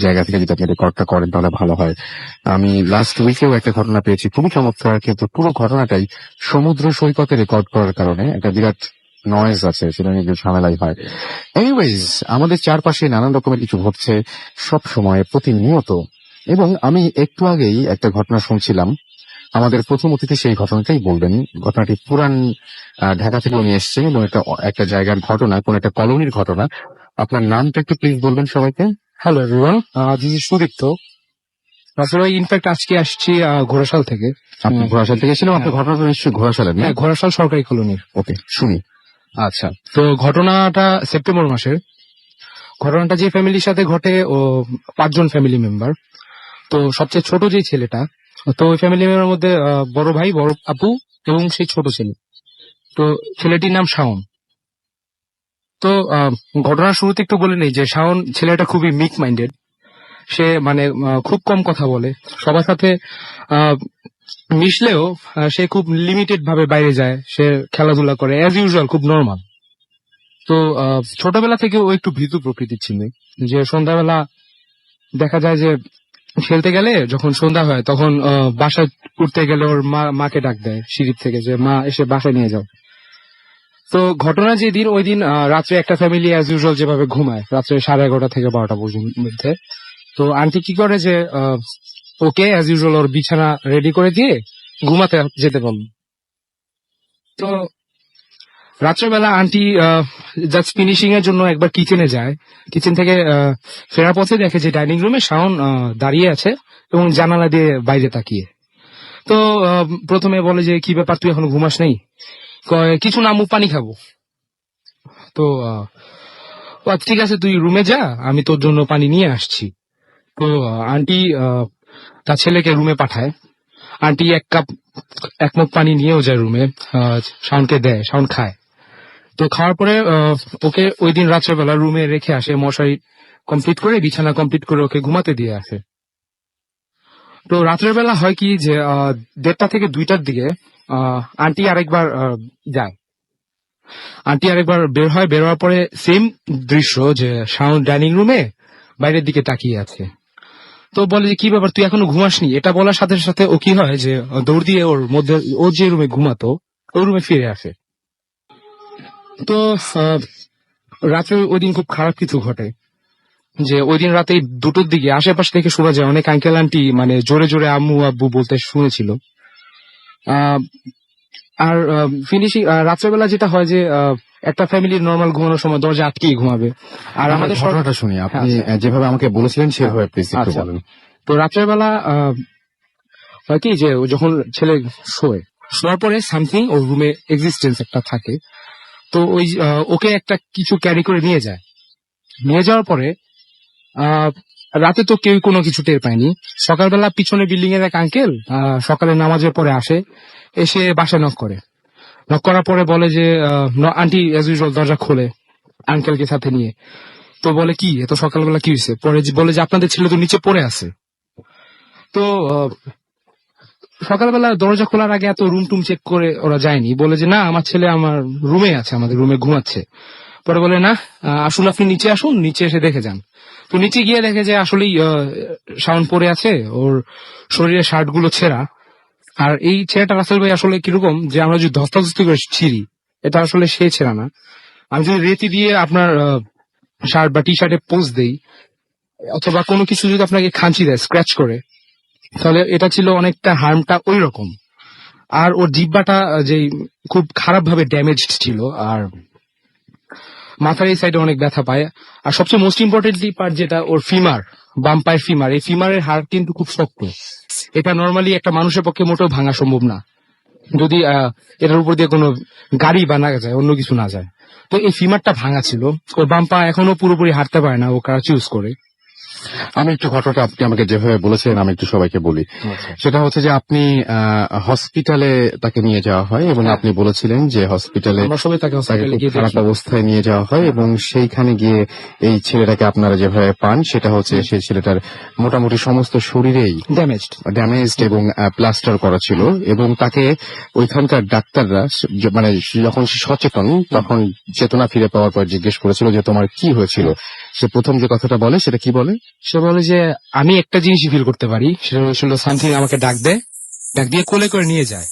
জায়গা থেকে যদি আপনি রেকর্ডটা করেন তাহলে ভালো হয়। আমি লাস্ট উইকেও একটা ঘটনা পেয়েছি, খুবই চমৎকার, কিন্তু পুরো ঘটনাটাই সমুদ্র সৈকতে রেকর্ড করার কারণে একটা বিরাট নয়েজ আছে, সেটা নিয়ে ঝামেলাই হয়। এনিওয়েজ, আমাদের চারপাশে নানান রকমের কিছু ঘটছে সব সময়, প্রতিনিয়ত। এবং আমি একটু আগেই একটা ঘটনা শুনছিলাম, আমাদের প্রথম অতিথি সেই ঘটনাটাই বলবেন। ঘটনাটি পুরান ঢাকা থেকে নিয়ে এসছে এবং একটা জায়গার ঘটনা, কোন একটা কলোনির ঘটনা। আপনার নামটা একটু প্লিজ বলবেন সবাইকে। Hello everyone, this is Sudipta. আসলে ইনফ্যাক্ট আজকে আসছি ঘোড়াশাল থেকে। আপনি ঘোড়াশাল থেকে এসেছিলেন? আপনার ঘটনাটা নিশ্চয়ই ঘোড়াশালের, না? হ্যাঁ, ঘোড়াশাল সরকারি কলোনির। ওকে, শুনি। আচ্ছা, তো ঘটনাটা সেপ্টেম্বর মাসের। ঘটনাটা যে ফ্যামিলির সাথে ঘটে ও 5 জন ফ্যামিলি মেম্বার। তো সবচেয়ে ছোট যে ছেলেটা, তো ওই ফ্যামিলি মেম্বারের মধ্যে বড় ভাই, বড় আপু এবং সেই ছোট ছেলে। তো ছেলেটির নাম শাওন। তো ঘটনার শুরুতে একটু বলে নেই যে শাওন ছেলেটা খুবই মিক মাইন্ডেড। সে মানে খুব কম কথা বলে, সবার সাথে মিশলেও সে খুব লিমিটেড ভাবে বাইরে যায়, সে খেলাধুলা করে অ্যাজ ইউজুয়াল, খুব নর্মাল। তো ছোটবেলা থেকে ও একটু ভীতু প্রকৃতির ছিল, যে সন্ধ্যাবেলা দেখা যায় যে খেলতে গেলে যখন সন্ধ্যা হয় তখন বাসায় উঠতে গেলে ওর মাকে ডাক দেয় সিঁড়ির থেকে, যে মা এসে বাসায় নিয়ে যাও। তো ঘটনা যেদিন, ওই দিন রাত্রে একটা ফ্যামিলি অ্যাজ ইউজুয়াল যেভাবে ঘুমায় রাত্রে 11:30 থেকে 12টা পর্যন্ত মধ্যে, তো আন্টি কি করে যে ওকে অ্যাজ ইউজুয়াল ওর বিছানা রেডি করে দিয়ে ঘুমাতে যেতে বলল। তো রাত্রেবেলা আন্টি জাস্ট ফিনিশিং এর জন্য একবার কিচেনে যায়। কিচেন থেকে ফেরার পথে দেখে যে ডাইনিং রুমে শাওন দাঁড়িয়ে আছে এবং জানালা দিয়ে বাইরে তাকিয়ে। তো প্রথমে বলে যে কি ব্যাপার, তুই এখনো ঘুমাস নাই? কিছু না, পানি খাবো। তো ঠিক আছে, তুই রুমে যা, আমি তোর জন্য পানি নিয়ে আসছি। তো আন্টি তার ছেলেকে রুমে পাঠায়। আন্টি এক মগ পানি নিয়েও যায় রুমে, শাওনকে দেয়, শাওন খায়। তো খাওয়ার পরে ওকে ওই দিন রাত্রেবেলা রুমে রেখে আসে, মশারি কমপ্লিট করে, বিছানা কমপ্লিট করে ওকে ঘুমাতে দিয়ে আসে। তো রাত্রের বেলা হয় কি যে 1:30 থেকে 2টার দিকে আন্টি আরেকবার যায়। আন্টি আরেকবার বের হয়, বের হওয়ার পরে সেম দৃশ্য, যে শাওন ডাইনিং রুমে বাইরের দিকে তাকিয়ে আছে। তো বলে যে কি ব্যাপার, তুই এখনো ঘুমাসনি? এটা বলার সাথে সাথে ও কি হয় যে দৌড় দিয়ে ওর মধ্যে, ও যে রুমে ঘুমাতো ওই রুমে ফিরে আসে। তো রাত্রে ওই দিন খুব খারাপ কিছু ঘটে, যে ওই দিন রাতে 2টোর দিকে আশেপাশ থেকে শোনা যায় অনেক আঙ্কেল আন্টি মানে জোরে জোরে আম্মু আব্বু বলতে শুনেছিল। আর ফিনিশিং রাত্রেবেলা যেটা হয় যে একটা ফ্যামিলির নর্মাল ঘুমানোর সময় দরজা আটকেই ঘুমাবে। আর আমাদের ঘটনাটা শুনি, আপনি যেভাবে আমাকে বলেছিলেন সেভাবে প্লিজ একটু বলেন। তো রাত্রেবেলা হয় কি যে যখন ছেলে শোয়ার পরে সামথিং ওর রুমে এক্সিস্টেন্স একটা থাকে। তো ওই ওকে একটা কিছু ক্যারি করে নিয়ে যায়। নিয়ে যাওয়ার পরে রাতে তো কেউ কোনো কিছু টের পায়নি। সকালবেলা পিছনে বিল্ডিং এর এক আঙ্কেল সকালে নামাজের পরে আসে, এসে বাসায় নক করে। নক করার পরে বলে যে আন্টি অ্যাজ ইউজুয়াল দরজা খোলে আঙ্কেলকে সাথে নিয়ে। তো বলে কি এত সকালবেলা কি হয়েছে? পরে বলে যে আপনাদের ছেলে তো নিচে পড়ে আছে। তো সকালবেলা দরজা খোলার আগে এত রুম টুম চেক করে ওরা যায়নি, বলে যে না আমার ছেলে আমার রুমে আছে, আমাদের রুমে ঘুমাচ্ছে। পরে বলে না, আসুন আপনি নিচে আসুন, নিচে এসে দেখে যান। তো নিচে গিয়ে দেখে যে আসলেই শাওন পড়ে আছে, ওর শরীরের শার্ট গুলো ছেঁড়া। আর এই ছেঁড়াটা রাসেল ভাই আসলে কিরকম, যে আমরা যদি ধস্তাধস্তি করে ছিঁড়ি, এটা আসলে সে ছেঁড়া না। আমি যদি রেতি দিয়ে আপনার শার্ট বা টি শার্টে পোজ দেই, অথবা কোনো কিছু যদি আপনাকে খাঁচি দেয় স্ক্র্যাচ করে, তাহলে এটা ছিল অনেকটা হার্মটা ওই রকম। আর ওর জিহ্বাটা যে খুব খারাপ ভাবে ড্যামেজড ছিল, আর মাথার এই সাইডে অনেক ব্যথা পায়। আর সবচেয়ে মোস্ট ইম্পর্টেন্টলি পার্ট যেটা, ওর ফিমার, বাম পায়ের ফিমার, এই ফিমারের হাড় কিন্তু খুব শক্ত। এটা নর্মালি একটা মানুষের পক্ষে মোটেও ভাঙা সম্ভব না, যদি এটার উপর দিয়ে কোনো গাড়ি বা না যায়, অন্য কিছু না যায়। তো এই ফিমারটা ভাঙা ছিল, ওর বাম পা এখনো পুরোপুরি হাঁটতে পারে না, ও ক্রাচ ইউজ করে। আমি একটু ঘটনাটা আপনি আমাকে যেভাবে বলেছেন আমি একটু সবাইকে বলি। সেটা হচ্ছে যে আপনি হসপিটালে তাকে নিয়ে যাওয়া হয় এবং আপনি বলেছিলেন যে হসপিটালে খারাপ অবস্থায় নিয়ে যাওয়া হয় এবং সেইখানে গিয়ে এই ছেলেটাকে আপনারা যেভাবে পান সেটা হচ্ছে সেই ছেলেটার মোটামুটি সমস্ত শরীরেই ড্যামেজড এবং প্লাস্টার করা ছিল এবং তাকে ওইখানকার ডাক্তাররা মানে যখন সে সচেতন তখন চেতনা ফিরে পাওয়ার পর জিজ্ঞেস করেছিল যে তোমার কি হয়েছিল। সে প্রথম যে কথাটা বলে সেটা কি বলে, সে বলে যে আমি একটা জিনিসই ফিল করতে পারি, সেটা হলো সামথিং আমাকে ডাক দিয়ে কোলে করে নিয়ে যায়।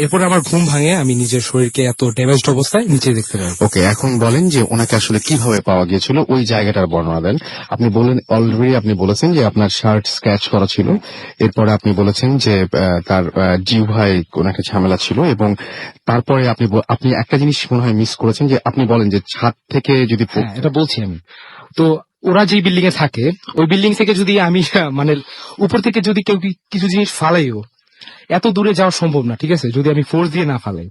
এরপর আমার ঘুম ভাঙে, আমি নিজের শরীরকে এত ড্যামেজড অবস্থায় নিচে দেখতে পাই। ওকে, এখন বলেন যে ওনাকে আসলে কিভাবে পাওয়া গিয়েছিল, ওই জায়গাটার বর্ণনা দেন। আপনি বলেন অলরেডি, আপনি বলেছেন যে আপনার শার্ট স্ক্র্যাচ করা ছিল, এরপরে আপনি বলেছেন যে তার জিহ্বায় কোনো একটা ঝামেলা ছিল, এবং তারপরে আপনি একটা জিনিস মনে হয় মিস করেছেন, যে আপনি বলেন যে ছাদ থেকে যদি হ্যাঁ, এটা বলছি আমি। তো ওরা যে বিল্ডিং এ থাকে, ওই বিল্ডিং থেকে যদি আমি মানে উপর থেকে যদি কেউ কিছু জিনিস ফালাইও, এত দূরে যাওয়া সম্ভব না, ঠিক আছে, যদি আমি ফোর্স দিয়ে না ফালাই।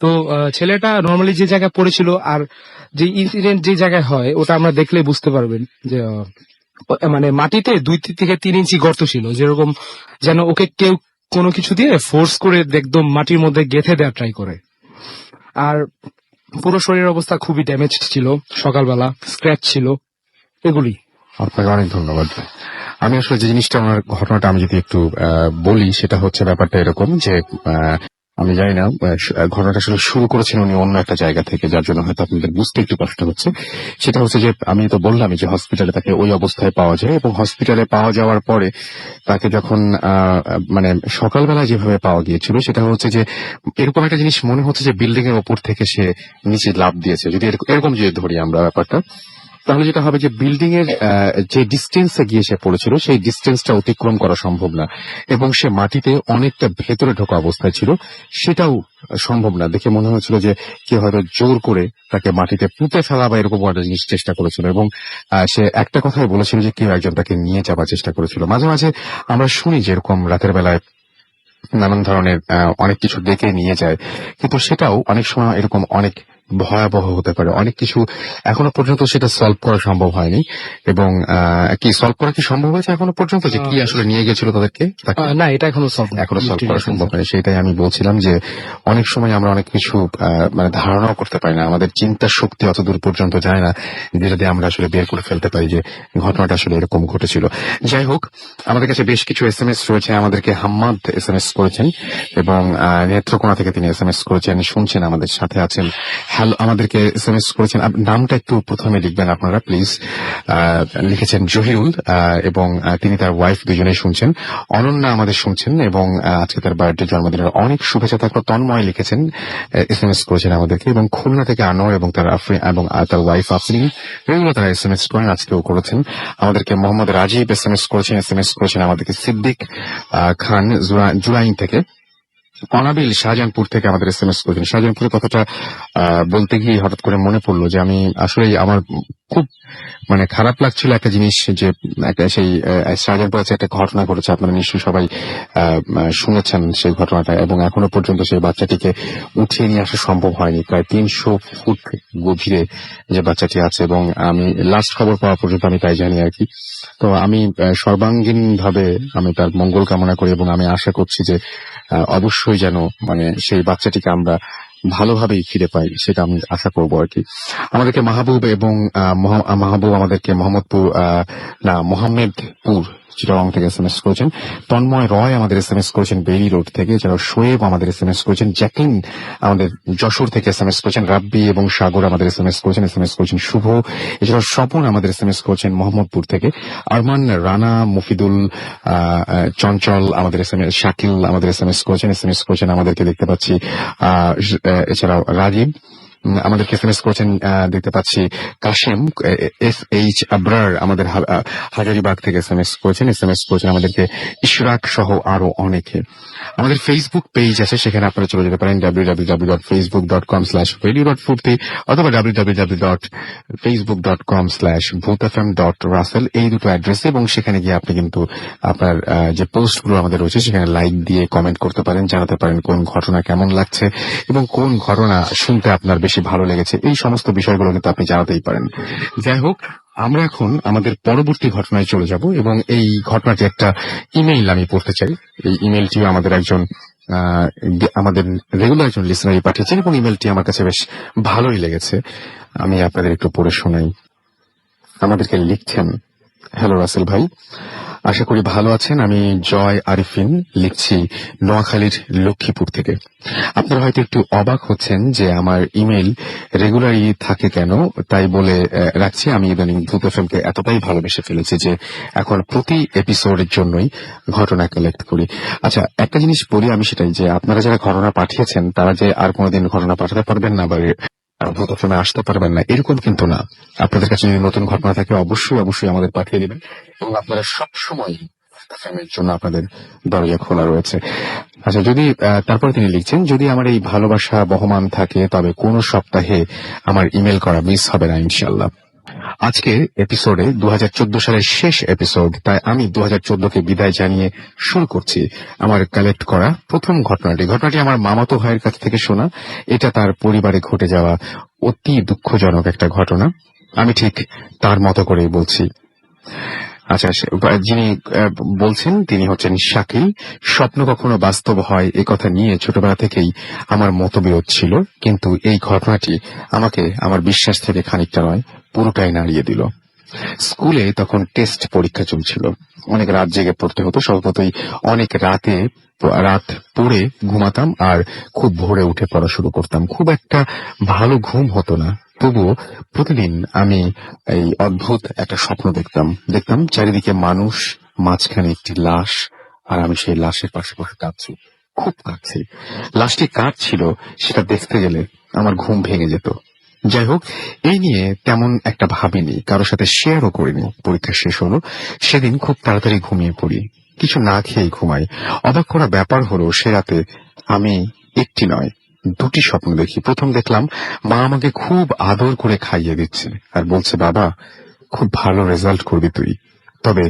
তো ছেলেটা নর্মালি যে জায়গায় পড়েছিল, আর যে ইনসিডেন্ট যে জায়গায় হয়, ওটা আমরা দেখলে বুঝতে পারবেন যে মানে মাটিতে 2 থেকে 3 ইঞ্চি গর্ত ছিল, যেরকম যেন ওকে কেউ কোনো কিছু দিয়ে ফোর্স করে একদম মাটির মধ্যে গেঁথে দেওয়ার ট্রাই করে। আর পুরো শরীরের অবস্থা খুবই ড্যামেজ ছিল, সকালবেলা স্ক্র্যাচ ছিল, এগুলি। আপনাকে অনেক ধন্যবাদ। আমি আসলে যে জিনিসটা, আমার ঘটনাটা আমি যদি একটু বলি, সেটা হচ্ছে ব্যাপারটা এরকম যে আমি জানি না, ঘটনাটা আসলে শুরু করেছেন উনি অন্য একটা জায়গা থেকে, যার জন্য হয়তো আপনাদের বুঝতে একটু কষ্ট হচ্ছে। সেটা হচ্ছে যে আমি তো বললামই যে হসপিটালে তাকে ওই অবস্থায় পাওয়া যায়, এবং হসপিটালে পাওয়া যাওয়ার পরে তাকে যখন মানে সকালবেলা যেভাবে পাওয়া গিয়েছিল, সেটা হচ্ছে যে এরকম একটা জিনিস মনে হচ্ছে যে বিল্ডিং এর ওপর থেকে সে নিচে লাফ দিয়েছে, যদি এরকম যদি ধরি আমরা ব্যাপারটা, তাহলে যেটা হবে যে বিল্ডিং এর যে ডিস্টেন্সে গিয়ে সে পড়েছিল, সেই ডিস্টেন্সটা অতিক্রম করা সম্ভব না, এবং সে মাটিতে অনেকটা ভেতরে ঢোকা অবস্থায় ছিল, সেটাও সম্ভব না। দেখে মনে হচ্ছিল যে কেউ হয়তো জোর করে তাকে মাটিতে পুঁতে ফেলা বা এরকম একটা জিনিস চেষ্টা করেছিল, এবং সে একটা কথাই বলেছিল যে কেউ একজন তাকে নিয়ে যাবার চেষ্টা করেছিল। মাঝে মাঝে আমরা শুনি যে এরকম রাতের বেলায় নানান ধরনের অনেক কিছু ডেকে নিয়ে যায়, কিন্তু সেটাও অনেক সময় এরকম অনেক ভয়াবহ হতে পারে। অনেক কিছু এখনো পর্যন্ত সেটা সলভ করা সম্ভব হয়নি, এবং কি সলভ করা কি সম্ভব হয়েছে এখনো পর্যন্ত, যে কি আসলে নিয়ে গেছিল তাদেরকে? না, এটা এখনো সলভ করা সম্ভব হয়নি। সেটাই আমি বলছিলাম যে অনেক সময় আমরা অনেক কিছু মানে ধারণাও করতে পারি না, আমাদের চিন্তার শক্তি অত দূর পর্যন্ত যায় না যেটা দিয়ে আমরা আসলে বের করে ফেলতে পারি যে ঘটনাটা আসলে এরকম ঘটেছিল। যাই হোক, আমাদের কাছে বেশ কিছু SMS রয়েছে। আমাদেরকে হাম্মাদ SMS করেছেন, এবং নেত্রকোনা থেকে তিনি SMS করেছেন, শুনছেন, আমাদের সাথে আছেন। হ্যালো, আমাদেরকে SMS করেছেন। নামটা একটু প্রথমে লিখবেন আপনারা প্লিজ। লিখেছেন জহিরুল, এবং তিনি তার ওয়াইফ দুজনেই শুনছেন। অনন্যা আমাদের শুনছেন, এবং আজকে তার বার্থডে, জন্মদিনের অনেক শুভেচ্ছা থাকলো। তন্ময় লিখেছেন, SMS করেছেন আমাদেরকে, এবং খুলনা থেকে আনোয়ার এবং তার তার ওয়াইফ আফরিন এগুলো তারা SMS করেন, আজকেও করেছেন। আমাদেরকে মোহাম্মদ রাজীব SMS করেছেন আমাদেরকে। সিদ্দিক খান জুরাইন থেকে, অনাবিল শাহজাহানপুর থেকে আমাদের SMS করেছেন। শাহজাহানপুরের কথাটা বলতে গিয়ে হঠাৎ করে মনে পড়লো যে আমি আসলে আমার খুব মানে খারাপ লাগছিল একটা জিনিস, যে সেই শাহজাহানপুর আছে একটা ঘটনা ঘটেছে, আপনারা নিশ্চয়ই সবাই শুনেছেন সেই ঘটনাটা, এবং এখনো পর্যন্ত সেই বাচ্চাটিকে উঠিয়ে নিয়ে আসা সম্ভব হয়নি। প্রায় 300 ফুট গভীরে যে বাচ্চাটি আছে, এবং আমি লাস্ট খবর পাওয়া পর্যন্ত আমি তাই জানি আর কি। তো আমি সর্বাঙ্গীন ভাবে আমি তার মঙ্গল কামনা করি, এবং আমি আশা করছি যে অবশ্যই যেন মানে সেই বাচ্চাটিকে আমরা ভালোভাবেই ফিরে পাই, সেটা আমি আশা করবো আর কি। আমাদেরকে মাহবুব এবং মাহবুব আমাদেরকে মোহাম্মদপুর চিটাগং থেকে SMS করেছেন। তন্ময় রয় আমাদের SMS করেছেন বেইলি রোড থেকে। এছাড়াও শোয়েব আমাদের SMS করেছেন। জ্যাকলিন আমাদের যশোর থেকে SMS করেছেন। রাব্বি এবং সাগর আমাদের SMS করেছেন শুভ। এছাড়াও স্বপন আমাদের SMS করেছেন মোহাম্মদপুর থেকে। আরমান, রানা, মুফিদুল, চঞ্চল আমাদের শাকিল আমাদের SMS করেছেন আমাদেরকে দেখতে পাচ্ছি। এছাড়াও রাজীব আমাদেরকে SMS করেছেন দেখতে পাচ্ছি। কাশেম, SH আবরার আমাদের হাজারিবাগ থেকে SMS করেছেন আমাদেরকে। ইশরাক সহ আরো অনেকে। আমাদের ফেসবুক পেজ আছে, সেখানে আপনারা চলে যেতে পারেন www.facebook.com/radio.furti অথবা www.facebook.com/bhutfm.russell, এই দুটো অ্যাড্রেসে, এবং সেখানে গিয়ে আপনি কিন্তু আপনার যে পোস্টগুলো আমাদের রয়েছে সেখানে লাইক দিয়ে কমেন্ট করতে পারেন, জানাতে পারেন কোন ঘটনা কেমন লাগছে এবং কোন ঘটনা শুনতে আপনার বেশি ভালো লেগেছে। এই সমস্ত বিষয়গুলো কিন্তু আপনি জানাতেই পারেন। যাই হোক, আমরা এখন আমাদের পরবর্তী ঘটনায় চলে যাব, এবং এই ঘটনাটি একটা ইমেইল আমি পড়তে চাই। এই ইমেইলটিও আমাদের রেগুলার একজন লিসনারই পাঠিয়েছেন, এবং ইমেইলটি আমার কাছে বেশ ভালোই লেগেছে। আমি আপনাদের একটু পড়ে শোনাই। আমাদেরকে লিখছেন, হ্যালো রাসেল ভাই, আশা করি ভালো আছেন। আমি জয় আরিফিন, লিখছি নোয়াখালীর লক্ষ্মীপুর থেকে। আপনারা হয়তো একটু অবাক হচ্ছেন যে আমার ইমেল রেগুলারই থাকে কেন, তাই বলে রাখছি আমি ইদানিং ভূত এফএমকে এতটাই ভালোবেসে ফেলেছি যে এখন প্রতি এপিসোডের জন্যই ঘটনা কালেক্ট করি। আচ্ছা, একটা জিনিস বলি আমি, সেটাই যে আপনারা যারা ঘটনা পাঠিয়েছেন তারা যে আর কোনোদিন ঘটনা পাঠাতে পারবেন না বা ভূত এফএমে আসতে পারবেন না এরকম কিন্তু না। আপনাদের কাছে যদি নতুন ঘটনা থাকে অবশ্যই অবশ্যই আমাদের পাঠিয়ে দিবেন, এবং আপনারা সবসময় এর জন্য আপনাদের দরজা খোলা রয়েছে। আচ্ছা, যদি তারপরে তিনি লিখছেন, যদি আমার এই ভালোবাসা বহমান থাকে তবে কোন সপ্তাহে আমার ইমেল করা মিস হবে না ইনশাল্লাহ। আজকে এপিসোডে 2014 সালের শেষ এপিসোড, তাই আমি 2014কে বিদায় জানিয়ে শুরু করছি আমার কালেক্ট করা প্রথম ঘটনাটি আমার মামাতো ভাইয়ের কাছ থেকে শোনা। এটা তার পরিবারে ঘটে যাওয়া অতি দুঃখজনক একটা ঘটনা। আমি ঠিক তার মতো করেই বলছি। আচ্ছা, যিনি বলছেন তিনি হচ্ছেন শাকিল। স্বপ্ন কখনো বাস্তব হয় এ কথা নিয়ে ছোটবেলা থেকেই আমার মতবিরোধ ছিল, কিন্তু এই ঘটনাটি আমাকে আমার বিশ্বাস থেকে খানিকটা নয় পুরোটাই নাড়িয়ে দিল। স্কুলে তখন টেস্ট পরীক্ষা চলছিল, অনেক রাত জেগে পড়তে হতো। স্বল্পতই অনেক রাত পড়ে ঘুমাতাম আর খুব ভোরে উঠে পড়া শুরু করতাম। খুব একটা ভালো ঘুম হতো না, তবুও প্রতিদিন আমি এই অদ্ভুত একটা স্বপ্ন দেখতাম চারিদিকে মানুষ, মাঝখানে একটি লাশ, আর আমি সেই লাশের পাশে বসে কাঁদছি, খুব কাঁদছি। লাশটি কার ছিল সেটা দেখতে গেলে আমার ঘুম ভেঙে যেত। যাই হোক, এই নিয়ে তেমন একটা ভাবিনি, কারোর সাথে শেয়ারও করিনি। পরীক্ষা শেষ হলো, সেদিন খুব তাড়াতাড়ি ঘুমিয়ে পড়ি, কিছু না খেয়েই ঘুমাই। অবাক করা ব্যাপার হলো সে রাতে আমি একটি নয় দুটি স্বপ্ন দেখি। প্রথম দেখলাম মা আমাকে খুব আদর করে খাইয়ে দিচ্ছে আর বলছে, বাবা খুব ভালো রেজাল্ট করবি তুই, তবে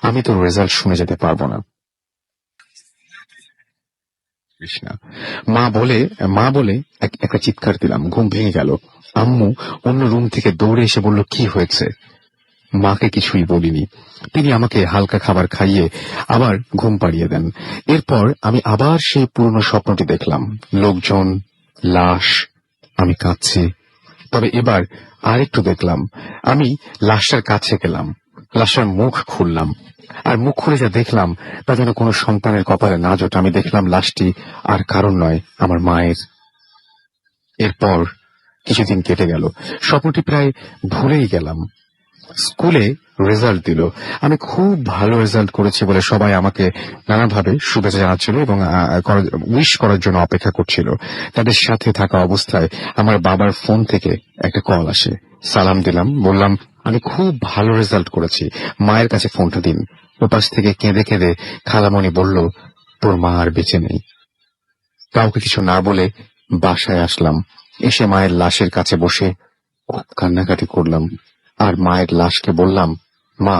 আমি তোর রেজাল্ট শুনে যেতে পারবো না। কৃষ্ণা মা বলে একটা চিৎকার দিলাম, ঘুম ভেঙে গেল। আম্মু অন্য রুম থেকে দৌড়ে এসে বলল, কি হয়েছে? মাকে কিছুই বলিনি। তিনি আমাকে হালকা খাবার খাইয়ে আবার ঘুম পাড়িয়ে দেন। এরপর আমি আবার সেই পুরনো স্বপ্নটি দেখলাম, লোকজন, লাশ, আমি কাঁদছি। তবে এবার আরেকটু দেখলাম, আমি লাশটার কাছে গেলাম, লাশটার মুখ খুললাম, আর মুখ খুলে যা দেখলাম তা যেন কোনো সন্তানের কপালে না জোটে। আমি দেখলাম লাশটি আর কারণ নয়, আমার মায়ের। এরপর কিছুদিন কেটে গেল, স্বপ্নটি প্রায় ভুলেই গেলাম। স্কুলে রেজাল্ট দিল, আমি খুব ভালো রেজাল্ট করেছি বলে সবাই আমাকে নানাভাবে শুভেচ্ছা জানাচ্ছিল এবং উইশ করার জন্য অপেক্ষা করছিল। তাদের সাথে থাকা অবস্থায় আমার বাবার ফোন থেকে একটা কল আসে। সালাম দিলাম, বললাম আমি খুব ভালো রেজাল্ট করেছি, মায়ের কাছে ফোনটা দিন। ওপাশ থেকে কেঁদে কেঁদে খালামণি বলল, তোর মা আর বেঁচে নেই। কাউকে কিছু না বলে বাসায় আসলাম। এসে মায়ের লাশের কাছে বসে খুব কান্নাকাটি করলাম, আর মায়ের লাশকে বললাম, মা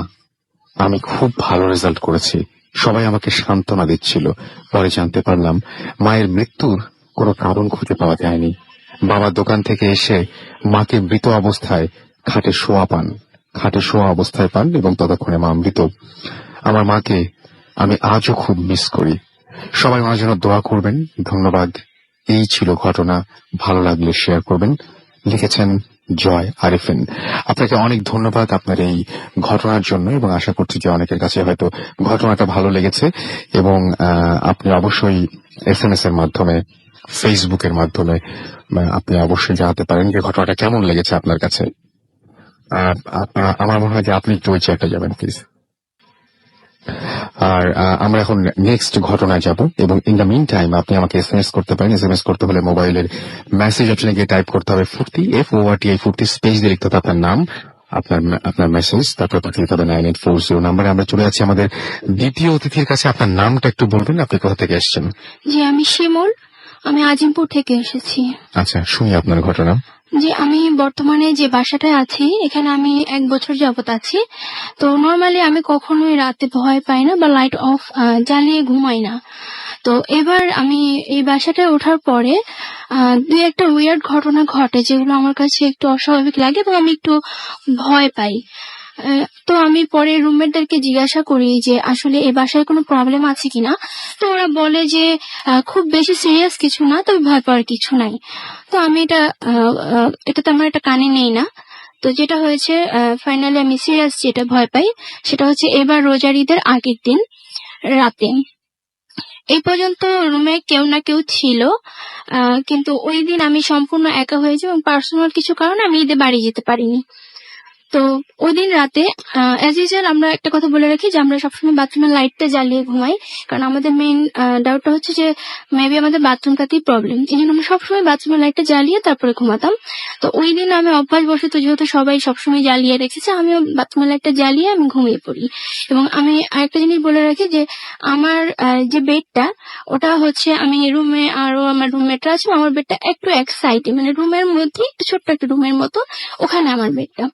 আমি খুব ভালো রেজাল্ট করেছি। সবাই আমাকে সান্ত্বনা দিচ্ছিল। পরে জানতে পারলাম মায়ের মৃত্যুর কোনো কারণ খুঁজে পাওয়া যায়নি। বাবা দোকান থেকে এসে মাকে মৃত অবস্থায় খাটে শোয়া অবস্থায় পান এবং ততক্ষণে মা মৃত। আমার মাকে আমি আজও খুব মিস করি। সবাই আমার জন্য দোয়া করবেন। ধন্যবাদ। এই ছিল ঘটনা, ভালো লাগলে শেয়ার করবেন। লিখেছেন জয় আরিফিন। আপনাকে অনেক ধন্যবাদ আপনার এই ঘটনার জন্য, এবং আশা করছি যে অনেকের কাছে হয়তো ঘটনাটা ভালো লেগেছে, এবং আপনি অবশ্যই SMS এর মাধ্যমে, ফেসবুকের মাধ্যমে আপনি অবশ্যই জানাতে পারেন যে ঘটনাটা কেমন লেগেছে আপনার কাছে। আমার মনে হয় যে আপনি একটু ওই চেয়ারটা যাবেন প্লিজ। আর আমরা এখন নেক্সট ঘটনায় যাব, এবং ইন দ্য মিন টাইম আপনি আমাকে SMS করতে পারেন। SMS করতে হলে মোবাইলের মেসেজ অপশনে গিয়ে টাইপ করতে হবে ফুর্তি, FORTI, ফুর্তি স্পেস দিয়ে লিখতে হবে আপনার নাম, আপনার মেসেজ, তারপর পাঠিয়ে দিতে হবে 9840 নাম্বারে। আমরা চলে যাচ্ছি আমাদের দ্বিতীয় অতিথির কাছে। আপনার নামটা একটু বলবেন, আপনি কোথা থেকে এসেছেন? জি, আমি শিমুল, আমি আজিমপুর থেকে এসেছি। আচ্ছা, শুনি আপনার ঘটনা। জি, আমি বর্তমানে যে বাসাটায় আছি এখানে আমি 1 বছর যাবত আছি। তো নর্মালি আমি কখনোই রাতে ভয় পাই না বা লাইট অফ জ্বালিয়ে ঘুমাই না। তো এবার আমি এই বাসাটায় ওঠার পরে 2-একটা উইয়ার্ড ঘটনা ঘটে, যেগুলো আমার কাছে একটু অস্বাভাবিক লাগে এবং আমি একটু ভয় পাই। তো আমি পরে রুমমেটদেরকে জিজ্ঞাসা করি যে আসলে এই বাসায় কোনো প্রবলেম আছে কিনা। তো ওরা বলে যে খুব বেশি সিরিয়াস কিছু না, তবে ভয় পাওয়ার কিছু নাই। তো আমি এটা তেমন একটা কানে নেই না। তো যেটা হয়েছে ফাইনালি আমি সিরিয়াস যেটা ভয় পাই সেটা হচ্ছে এবার রোজার ঈদের আগের দিন রাতে এই পর্যন্ত রুমে কেউ না কেউ ছিল, কিন্তু ওই দিন আমি সম্পূর্ণ একা হয়েছি এবং পার্সোনাল কিছু কারণে আমি ঈদে বাড়ি যেতে পারিনি। তো ওই দিন রাতে অ্যাজ ইউজুয়াল আমরা একটা কথা বলে রাখি যে আমরা সবসময় বাথরুমের লাইটটা জ্বালিয়ে ঘুমাই, কারণ আমাদের মেইন ডাউটটা হচ্ছে যে মেবি আমাদের বাথরুমটাতেই প্রবলেম, এই জন্য আমরা সবসময় বাথরুমের লাইটটা জ্বালিয়ে তারপরে ঘুমাতাম। তো ওই দিন আমি অভ্যাসবশত যেহেতু সবাই সবসময় জ্বালিয়ে রেখেছে, আমিও বাথরুমের লাইটটা জ্বালিয়ে আমি ঘুমিয়ে পড়ি। এবং আমি আরেকটা জিনিস বলে রাখি যে আমার যে বেডটা ওটা হচ্ছে আমি রুমে আরো আমার রুমমেটরা আছে, আমার বেডটা একটু এক সাইডে মানে রুমের মধ্যে একটু ছোট্ট একটা রুমের মতো, ওখানে আমার বেডটা।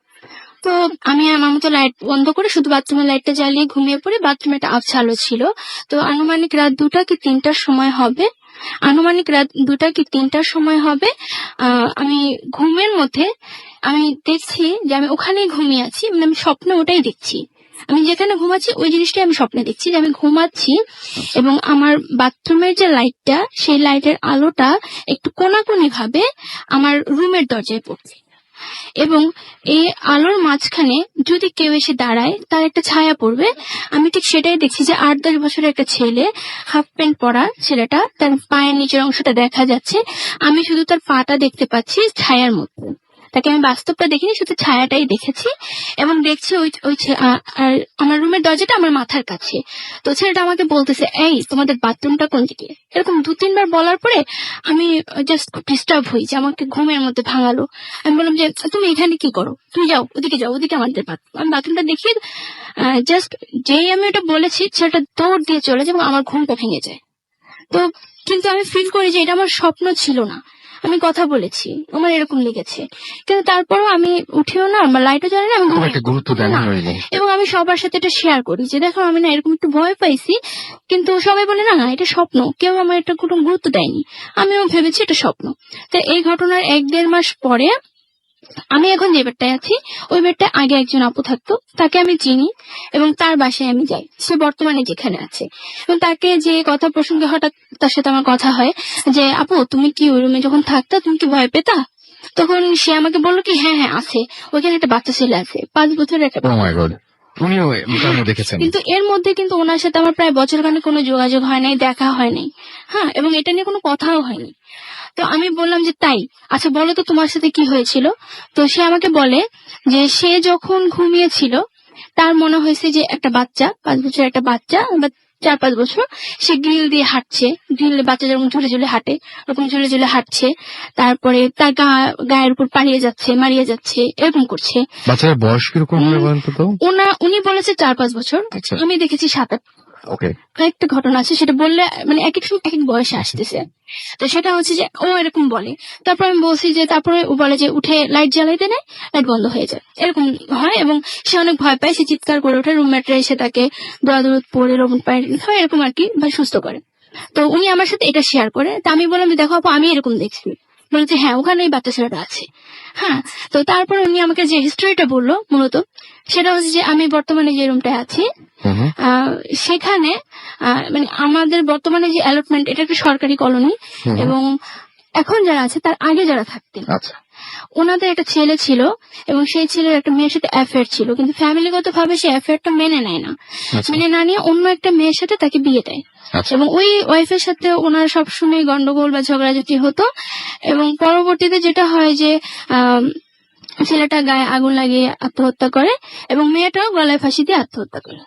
তো আমি আমার মতো লাইট বন্ধ করে শুধু বাথরুমের লাইটটা জ্বালিয়ে ঘুমিয়ে পড়ি। বাথরুমে একটা আবছা আলো ছিল। তো আনুমানিক রাত 2টা কি 3টার সময় হবে, আমি ঘুমের মধ্যে আমি দেখছি যে আমি ওখানেই ঘুমিয়ে আছি, মানে আমি স্বপ্নে ওটাই দেখছি। আমি যেখানে ঘুমাচ্ছি ওই জিনিসটাই আমি স্বপ্নে দেখছি যে আমি ঘুমাচ্ছি এবং আমার বাথরুমের যে লাইটটা সেই লাইটের আলোটা একটু কোনাকুনি ভাবে আমার রুমের দরজায় পড়ছে এবং এই আলোর মাঝখানে যদি কেউ এসে দাঁড়ায় তার একটা ছায়া পড়বে। আমি ঠিক সেটাই দেখছি যে 8-10 বছরের একটা ছেলে, হাফ প্যান্ট পরা ছেলেটা, তার পায়ের নিচের অংশটা দেখা যাচ্ছে, আমি শুধু তার পাটা দেখতে পাচ্ছি ছায়ার মধ্যে। তাকে আমি বাস্তবটা দেখিনি, শুধু ছায়াটাই দেখেছি এবং দেখছি আর আমার রুমের দরজাটা আমার মাথার কাছে। তো ছেলেটা আমাকে বলতেছে, এই তোমাদের বাথরুমটা কোন দিকে, এরকম 2-3 বার বলার পরে আমি জাস্ট ডিস্টার্ব হই যে আমাকে ঘুমের মধ্যে ভাঙালো। আমি বললাম যে তুমি এখানে কি করো, তুমি যাও ওদিকে আমাদের বাথরুম। আমি বাথরুমটা দেখিয়ে জাস্ট যেই আমি ওটা বলেছি ছেলেটা দৌড় দিয়ে চলে যায় এবং আমার ঘুমটা ভেঙে যায়। তো কিন্তু আমি ফিল করি যে এটা আমার স্বপ্ন ছিল না, আমি কথা বলেছি, আমার এরকম লেগেছে। কিন্তু তারপরেও আমি উঠেও না, আমার লাইটও জ্বালাই না, আমি খুব ঘুমিয়ে একটা গুরুত্ব দেন না। না ওই মুহূর্তে। এবং আমি সবার সাথে এটা শেয়ার করি যে দেখো আমি না এরকম একটু ভয় পাইছি, কিন্তু সবাই বলে না এটা স্বপ্ন, কেউ আমার এটা কোনো গুরুত্ব দেয়নি, আমিও ভেবেছি এটা স্বপ্ন। তো এই ঘটনার 1-1.5 মাস পরে আমি এখন যে বেডটায় আছি ওই বেডটা আগে একজন আপু থাকতো, তাকে আমি চিনি এবং তার বাসায় আমি যাই, সে বর্তমানে যেখানে আছে। এবং তাকে যে কথা প্রসঙ্গে হঠাৎ তার সাথে আমার কথা হয় যে আপু তুমি কি ওই রুমে যখন থাকতা তুমি কি ভয় পেতা? তখন সে আমাকে বললো কি হ্যাঁ হ্যাঁ আছে, ওইখানে একটা বাচ্চা ছেলে আছে, 5 বছরের একটা ও মাই গড, উনিও মোটামুটি দেখেছেন? কিন্তু এর মধ্যে কিন্তু ওনার সাথে আমার প্রায় বছরখানেক কোনো যোগাযোগ হয় নাই, দেখা হয় নাই, হ্যাঁ, এবং এটা নিয়ে কোনো কথাও হয়নি। তো আমি বললাম যে তাই, আচ্ছা বলো তো তোমার সাথে কি হয়েছিল? তো সে আমাকে বলে যে সে যখন ঘুমিয়েছিল তার মনে হয়েছে যে একটা বাচ্চা, 5 বছরের একটা বাচ্চা বা 4-5 বছর, সে গ্রিল দিয়ে হাঁটছে, গ্রিল বাচ্চা যেরকম ঝুলে ঝুলে হাঁটে ওরকম ঝুলে ঝুলে হাঁটছে, তারপরে তার গায়ের উপর মারিয়ে যাচ্ছে এরকম করছে। বাচ্চার বয়স কিরকম হবে বলেন তো? উনি বলেছে 4-5 বছর, আচ্ছা। আমি দেখেছি 7-8। ওকে। একটা ঘটনা আছে সেটা বললে মানে এক এক সময় এক এক বয়সে আসতেছে। তো সেটা হচ্ছে যে ও এরকম বলে, তারপর আমি বলছি যে তারপরে ও বলে যে উঠে লাইট জ্বালাইতে নেয়, লাইট বন্ধ হয়ে যায়, এরকম হয় এবং সে অনেক ভয় পায়, সে চিৎকার করে ওঠে, রুমমেটরা এসে তাকে দরদ পরে লবণ পায় হয় এরকম আর কি, বা সুস্থ করে। তো উনি আমার সাথে এটা শেয়ার করে, তা আমি বললাম যে দেখো আপু আমি এরকম দেখছি, বলেছে হ্যাঁ ওখানেই বাচ্চা ছেলেটা আছে। হ্যাঁ, তো তারপর উনি আমাকে যে হিস্টোরিটা বললো মূলত সেটা হচ্ছে যে আমি বর্তমানে যে রুমটায় আছি সেখানে মানে আমাদের বর্তমানে যে অ্যালটমেন্ট এটা একটা সরকারি কলোনি এবং এখন যারা আছে তার আগে যারা থাকতেন আচ্ছা। ওনাদের একটা ছেলে ছিল এবং সেই ছেলের একটা মেয়ের সাথে অ্যাফেয়ার ছিল, কিন্তু ফ্যামিলিগত ভাবে সেই অ্যাফেয়ারটা মেনে নেয় না, মেনে না নিয়ে অন্য একটা মেয়ের সাথে তাকে বিয়ে দেয় এবং ওই ওয়াইফের সাথে ওনার সবসময় গন্ডগোল বা ঝগড়াঝাটি হতো এবং পরবর্তীতে যেটা হয় যে ছেলেটা গায়ে আগুন লাগিয়ে আত্মহত্যা করে এবং মেয়েটাও গলায় ফাঁসি দিয়ে আত্মহত্যা করে।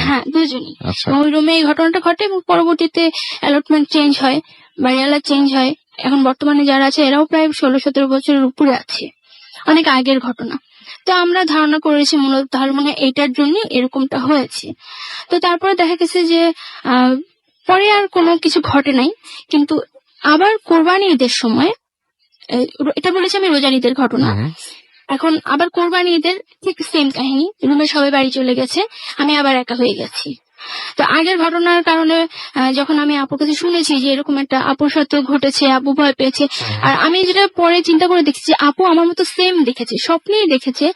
হ্যাঁ, দুজনই। ওই রুমে এই ঘটনাটা ঘটে এবং পরবর্তীতে অ্যালটমেন্ট চেঞ্জ হয়, বাড়িওয়ালা চেঞ্জ হয়। এখন বর্তমানে যারা আছে এরাও প্রায় 16-17 বছরের উপরে আছে, অনেক আগের ঘটনা। তো আমরা ধারণা করেছি মূলত তাহলে মানে এইটার জন্য এরকমটা হয়েছে। তো তারপরে দেখা গেছে যে পরে আর কোনো কিছু ঘটে নাই, কিন্তু আবার কোরবানি ঈদের সময়, এটা বলেছি আমি রোজার ঈদের ঘটনা, এখন আবার কোরবানি ঈদের ঠিক সেম কাহিনী, রুমে সবাই বাড়ি চলে গেছে, আমি আবার একা হয়ে গেছি। তো আগের ঘটনার কারণে যখন আমি আপুর কাছে শুনেছি যে এরকম একটা আপুর সাথে ঘটেছে, আপু ভয় পেয়েছে, আর আমি যেটা পরে চিন্তা করে দেখছি যে আপু আমার মতো সেম দেখেছে, স্বপ্নেই দেখেছে,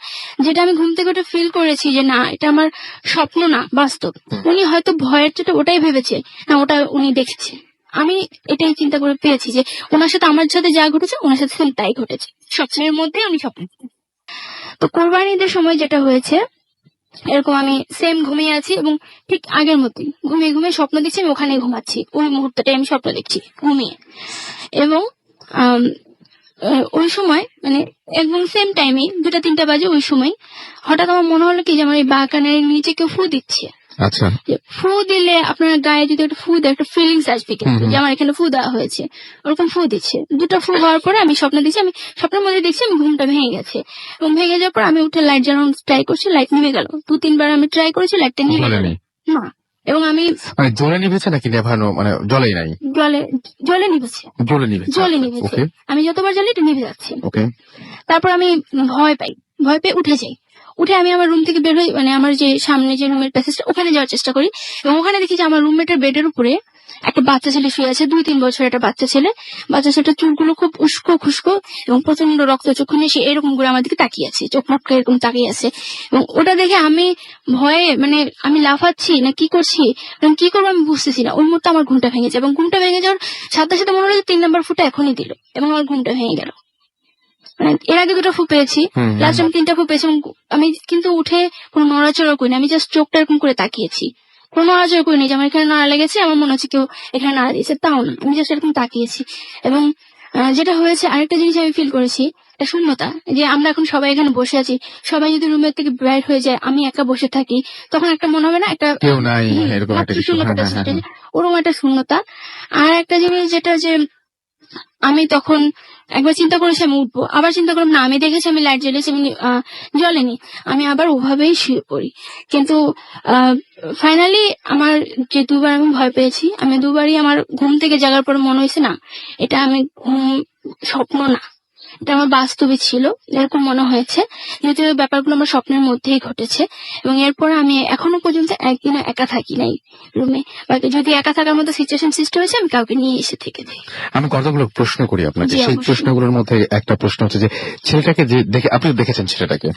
যেটা আমি ঘুম থেকে ওটা ফিল করেছি যে না এটা আমার স্বপ্ন না বাস্তব। উনি হয়তো ভয়ের যেটা ওটাই ভেবেছে, না ওটা উনি দেখেছে। আমি এটাই চিন্তা করে পেয়েছি যে ওনার সাথে আমার সাথে যা ঘটেছে ওনার সাথে তাই ঘটেছে, স্বপ্নের মধ্যে উনি স্বপ্ন। তো কোরবানি ঈদের সময় যেটা হয়েছে, এরকম আমি সেম ঘুমিয়ে আছি এবং ঠিক আগের মতোই ঘুমিয়ে ঘুমিয়ে স্বপ্ন দেখছি আমি ওখানে ঘুমাচ্ছি, ওই মুহূর্তটাই আমি স্বপ্ন দেখছি ঘুমিয়ে। এবং আম, ওই সময় মানে একদম সেম টাইমে 2টা 3টা বাজে, ওই সময় হঠাৎ আমার মনে হলো কি যে আমার এই বাঁ কানের নিচে কেউ ফু দিচ্ছে। আচ্ছা। যে ফু দিলে আপনার গায়ে যদি একটা ফু দেয় একটা ফিলিংস আসবে কিন্তু যে আমার এখানে ফু দেওয়া হয়েছে, ওরকম ফু দিচ্ছে। 2টা ফু হওয়ার পরে আমি স্বপ্ন দেখছি, আমি স্বপ্নের মধ্যে দেখছি আমি ঘুমটা ভেঙে গেছে এবং ভেঙে যাওয়ার পর আমি উঠে লাইট জ্বালানোর ট্রাই করছি, লাইট নিভে গেল। 2-3 বার আমি ট্রাই করেছি, লাইটটা নিভে গেল জ্বলেনি? না। এবং আমি মানে জ্বলে নিভেছে নাকি নেভানো, মানে জ্বলেই নাই? জলে জলে নিভেছে, জ্বলে নিভেছে। জলে নিভেছে। ওকে আমি যতবার জ্বালি এটা নিভে যাচ্ছে। ওকে। তারপর আমি ভয় পাই, ভয় পেয়ে উঠে যাই। উঠে আমি আমার রুম থেকে বের হই, মানে আমার যে সামনে যে রুমের প্যাসেজটা ওখানে যাওয়ার চেষ্টা করি এবং ওখানে দেখি যে আমার রুমমেটের বেডের উপরে একটা বাচ্চা ছেলে শুয়ে আছে, 2-3 বছরের একটা বাচ্চা ছেলে। বাচ্চা ছেলেটার চুলগুলো খুব উস্কো খুস্কো এবং প্রচন্ড রক্ত চক্ষু নিয়ে সে এরকম করে আমার দিকে তাকিয়ে আছে, চোখ মটকা এরকম তাকিয়ে আছে। এবং ওটা দেখে আমি ভয়ে মানে আমি লাফাচ্ছি না কি করছি এবং কি করবো আমি বুঝতেছি না। ওই মুহূর্তে আমার ঘুমটা ভেঙে যায় এবং ঘুমটা ভেঙে যাওয়ার সাথে সাথে মনে হলো যে 3 নম্বর ফুটা এখনই দিল এবং আমার ঘুমটা ভেঙে গেল। মানে এর আগে 2টা ফু পেয়েছি, লাস্ট আমি 3টা ফু পেয়েছি এবং আমি কিন্তু উঠে কোনো নড়াচড়া করিনি, আমি জাস্ট চোখটা এরকম করে তাকিয়েছি, কোনো নড়াচড়া করিনি যে আমার এখানে নাড়া লেগেছে, আমার মনে হচ্ছে কেউ এখানে নাড়া দিয়েছে, তাও না, আমি জাস্ট এরকম তাকিয়েছি। এবং যেটা হয়েছে আরেকটা জিনিস আমি ফিল করেছি, একটা শূন্যতা, যে আমরা এখন সবাই এখানে বসে আছি, সবাই যদি রুমের থেকে বের হয়ে যায়, আমি একা বসে থাকি, তখন একটা মনে হবে না একটা কেউ নাই, এরকম একটা কিছু। শূন্যতা, ওরকম একটা শূন্যতা। আর একটা জিনিস যেটা যে আমি তখন একবার চিন্তা করেছি আমি উঠবো, আবার চিন্তা করলাম না, আমি দেখেছি আমি লাইট জ্বেলেছি, আমি জ্বলেনি, আমি আবার ওভাবেই শুয়ে পড়ি। কিন্তু ফাইনালি আমার যে 2বার আমি ভয় পেয়েছি, আমি 2বারই আমার ঘুম থেকে জাগার পর মনে হয়েছে না এটা আমি স্বপ্ন না, এটা আমার বাস্তবে ছিল, এরকম মনে হয়েছে, যেহেতু এই ব্যাপারগুলো আমার স্বপ্নের মধ্যেই ঘটেছে। এবং এরপর আমি এখনো পর্যন্ত একদিনও একা থাকি নাই রুমে, বাকি যদি একা থাকার মতো সিচুয়েশন সৃষ্টি হয়েছে আমি কাউকে নিয়ে এসে থেকে যাই। আমি কতগুলো প্রশ্ন করি আপনাকে, জি, সেই অবশ্যই। প্রশ্নগুলোর মধ্যে একটা প্রশ্ন হচ্ছে যে ছেলেটাকে যে দেখে আপনি দেখেছেন ছেলেটাকে?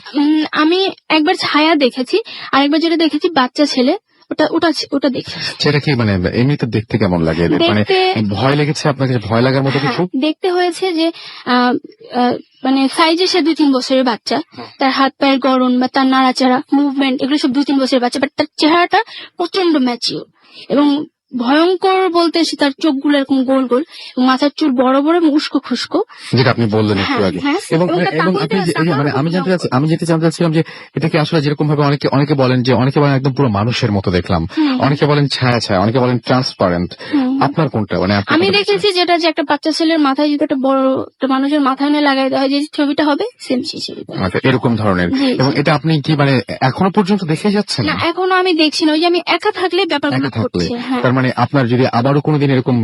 আমি একবার ছায়া দেখেছি, আরেকবার যেটা দেখেছি বাচ্চা ছেলে, ওটা ওটা ওটা দেখেছি। সেটা কি মানে এমনিতে দেখতে কেমন লাগে? মানে দেখতে ভয় লেগেছে আপনাকে? ভয় লাগার মতো কিছু? হ্যাঁ, দেখতে হয়েছে যে আহ, আহ, মানে সাইজে সে 2-3 বছরের বাচ্চা, তার হাত পায়ের গড়ন বা তার নাড়াচাড়া মুভমেন্ট এগুলো সব 2-3 বছরের বাচ্চা, বাট তার চেহারাটা প্রচন্ড ম্যাচিওর এবং ভয়ঙ্কর বলতে তার চোখগুলো এরকম গোল গোল এবং মাথার চুল বড় বড় এবং উস্কো খুস্কো, যেটা আপনি বললেন একটু হ্যাঁ, আগে। হ্যাঁ, এবং এবং তার এবং তাকানোটা আপনি যে- এই যে মানে তাকানোটা আমি খুব জানতে চাচ্ছি, ভয়ঙ্কর। আমি যেতে জানতে চাচ্ছিলাম যে এটাকে আসলে যেরকম ভাবে অনেকে অনেকে বলেন যে অনেকে বলেন একদম পুরো মানুষের মতো দেখলাম, অনেকে বলেন ছায়া ছায়া, অনেকে বলেন ট্রান্সপারেন্ট। আপনার কোনটা? মানে আপনি আমি কোনটা দেখেছি দেখেছেন? যেটা যে একটা বাচ্চা ছেলের মাথায় যদি একটা বড় একটা মানুষের মাথায় নিয়ে লাগাই দেওয়া হয় যে ছবিটা হবে সেম সেই ছবিটা। আচ্ছা, এরকম ধরনের। জি, এবং জি। এটা আপনি কি মানে এখনো পর্যন্ত দেখে যাচ্ছেন? না এখনো আমি দেখছি না, ওই যে আমি একা থাকলে ব্যাপারগুলো একা থাকলে? ঘটছে। হ্যাঁ, তার মানে আপনার যদি আবারও কোনোদিন এরকম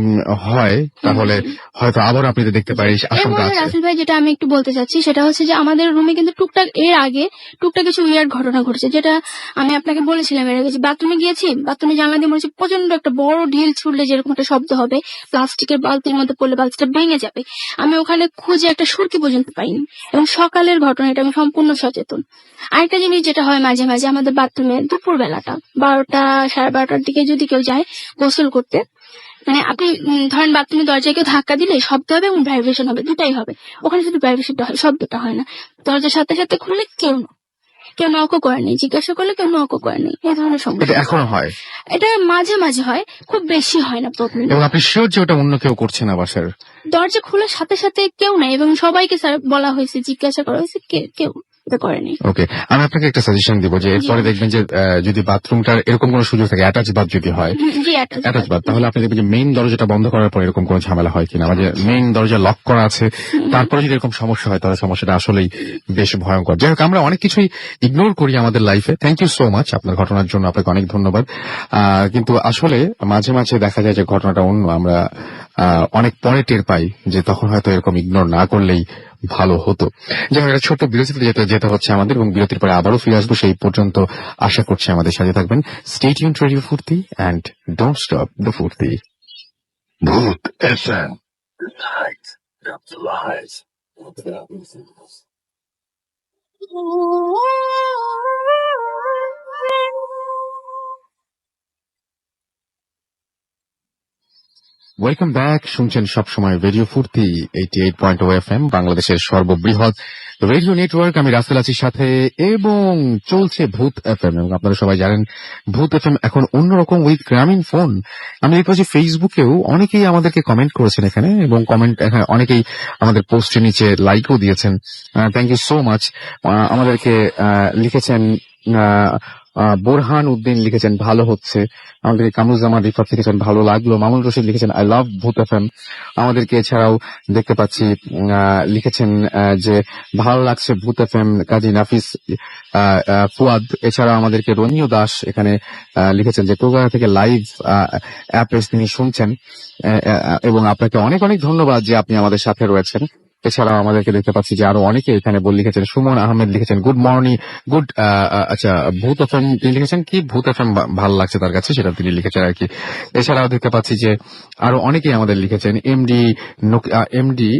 হয় তাহলে হয়তো আবারও আপনি দেখতে পারেন, এই এর আশঙ্কা মধ্যে আছে। রাসেল ভাই যেটা আমি একটু বলতে চাচ্ছি সেটা হচ্ছে যে আমাদের রুমে কিন্তু টুকটাক এর আগে টুকটাক কিছু উইয়ার্ড ঘটনা ঘটেছে, যেটা আমি আপনাকে বলেছিলাম এর আগে, যে বাথরুমে গিয়েছি, বাথরুমে জানলা দিয়ে মনে হচ্ছে প্রচন্ড একটা বড় ঢিল ছুড়লে যেরকম একটা শব্দ হবে, প্লাস্টিকের বালতির মধ্যে পড়লে বালতিটা ভেঙে যাবে, আমি ওখানে খুঁজে একটা সুরকি পর্যন্ত পাইনি। এবং সকালের ঘটনা, এটা আমি সম্পূর্ণ সচেতন। আরেকটা জিনিস যেটা হয় মাঝে মাঝে আমাদের বাথরুমে দুপুর বেলাটা 12টা 12:30টার দিকে যদি কেউ যায় গোসল করতে, মানে আপনি ধরেন বাথরুমের দরজায় কেউ ধাক্কা দিলে শব্দ হবে এবং ভাইব্রেশন হবে, দুটাই হবে। ওখানে শুধু ভাইব্রেশনটা হয়, শব্দটা হয় না। দরজার সাথে সাথে খুললে কেউ নকও করেনি, জিজ্ঞাসা করলে কেউ নকও করেনি, এই ধরনের এটা সমস্যা। এখনো হয়? এটা মাঝে মাঝে হয়, খুব বেশি হয় না প্রবলেম। এবং আপনি শিওর যে ওটা অন্য কেউ করছে না বাসার? দরজা খোলার সাথে সাথে কেউ নাই এবং সবাইকে স্যার বলা হয়েছে, জিজ্ঞাসা করা হয়েছে, কেউ এটা করেনি। ওকে, আমি আপনাকে একটা সাজেশন দিব যে এরপরে দেখবেন যে যদি বাথরুমটার এরকম কোনো সুযোগ থাকে, অ্যাটাচ বাথ যদি হয়, জি, অ্যাটাচ বাথ, তাহলে আপনি দেখবেন যে মেইন দরজাটা বন্ধ করার পর এরকম কোনো ঝামেলা হয় কিনা, মানে মেইন দরজা লক করা আছে তারপরে যদি এরকম সমস্যা হয় তাহলে সমস্যাটা আসলেই বেশ ভয়ঙ্কর। যাই হোক, আমরা অনেক কিছুই ইগনোর করি আমাদের লাইফে। থ্যাংক ইউ সো মাচ আপনার ঘটনার জন্য, আপনাকে অনেক ধন্যবাদ। কিন্তু আসলে মাঝে মাঝে দেখা যায় যে ঘটনাটা অন্য, আমরা অনেক পরে টের পাই যে তখন হয়তো এরকম ইগনোর না করলেই ভালো হতো। যেমন একটা ছোট্ট বিরতিতে যেতে হচ্ছে আমাদের, এবং বিরতির পরে আবারও ফিরে আসবো। সেই পর্যন্ত আশা করছি আমাদের সাথে থাকবেন। স্টে টিউনড রেডিও ফুর্তি অ্যান্ড ডোন্ট স্টপ দ্য ফুর্তি। Mood FM. The night of the lies. Welcome back. শুনছেন সবসময় রেডিও ফুর্তি 88.0 FM, বাংলাদেশের সর্ববৃহৎ রেডিও নেটওয়ার্ক। আমি রাসেল আছি সাথে, এবং চলছে ভূত এফএম। এবং আপনারা সবাই জানেন ভূত এফএম এখন অন্যরকম উইথ গ্রামীণ ফোন। আমি দেখতে পাচ্ছি ফেসবুকেও অনেকেই আমাদেরকে কমেন্ট করেছেন এখানে, এবং কমেন্ট এখানে অনেকেই আমাদের পোস্টের নিচে লাইকও দিয়েছেন। Thank you so much. আমাদেরকে লিখেছেন বোরহান উদ্দিন লিখেছেন ভালো হচ্ছে। আমাদেরকে কামরুজ্জামান রিফাত লিখেছেন ভালো লাগলো। মামুন রশিদ লিখেছেন আই লাভ ভূত এফএম। আমাদেরকে এছাড়াও দেখতে পাচ্ছি লিখেছেন যে ভালো লাগছে ভূত এফএম। কাজী নাফিস ফুয়াদ, এছাড়াও আমাদেরকে রনিও দাস এখানে লিখেছেন যে কলকাতা থেকে লাইভ অ্যাপে তিনি শুনছেন, এবং আপনাকে অনেক অনেক ধন্যবাদ যে আপনি আমাদের সাথে রয়েছেন। এছাড়াও আমাদেরকে দেখতে পাচ্ছি যে আরো অনেকে এখানে লিখেছেন। সুমন আহমেদ লিখেছেন গুড মর্নিং, গুড আচ্ছা ভূত এফএম তিনি লিখেছেন কি ভূত এফএম ভালো লাগছে তার কাছে, সেটা তিনি লিখেছেন আর কি। এছাড়াও দেখতে পাচ্ছি যে আরো অনেকেই আমাদের লিখেছেন। এমডি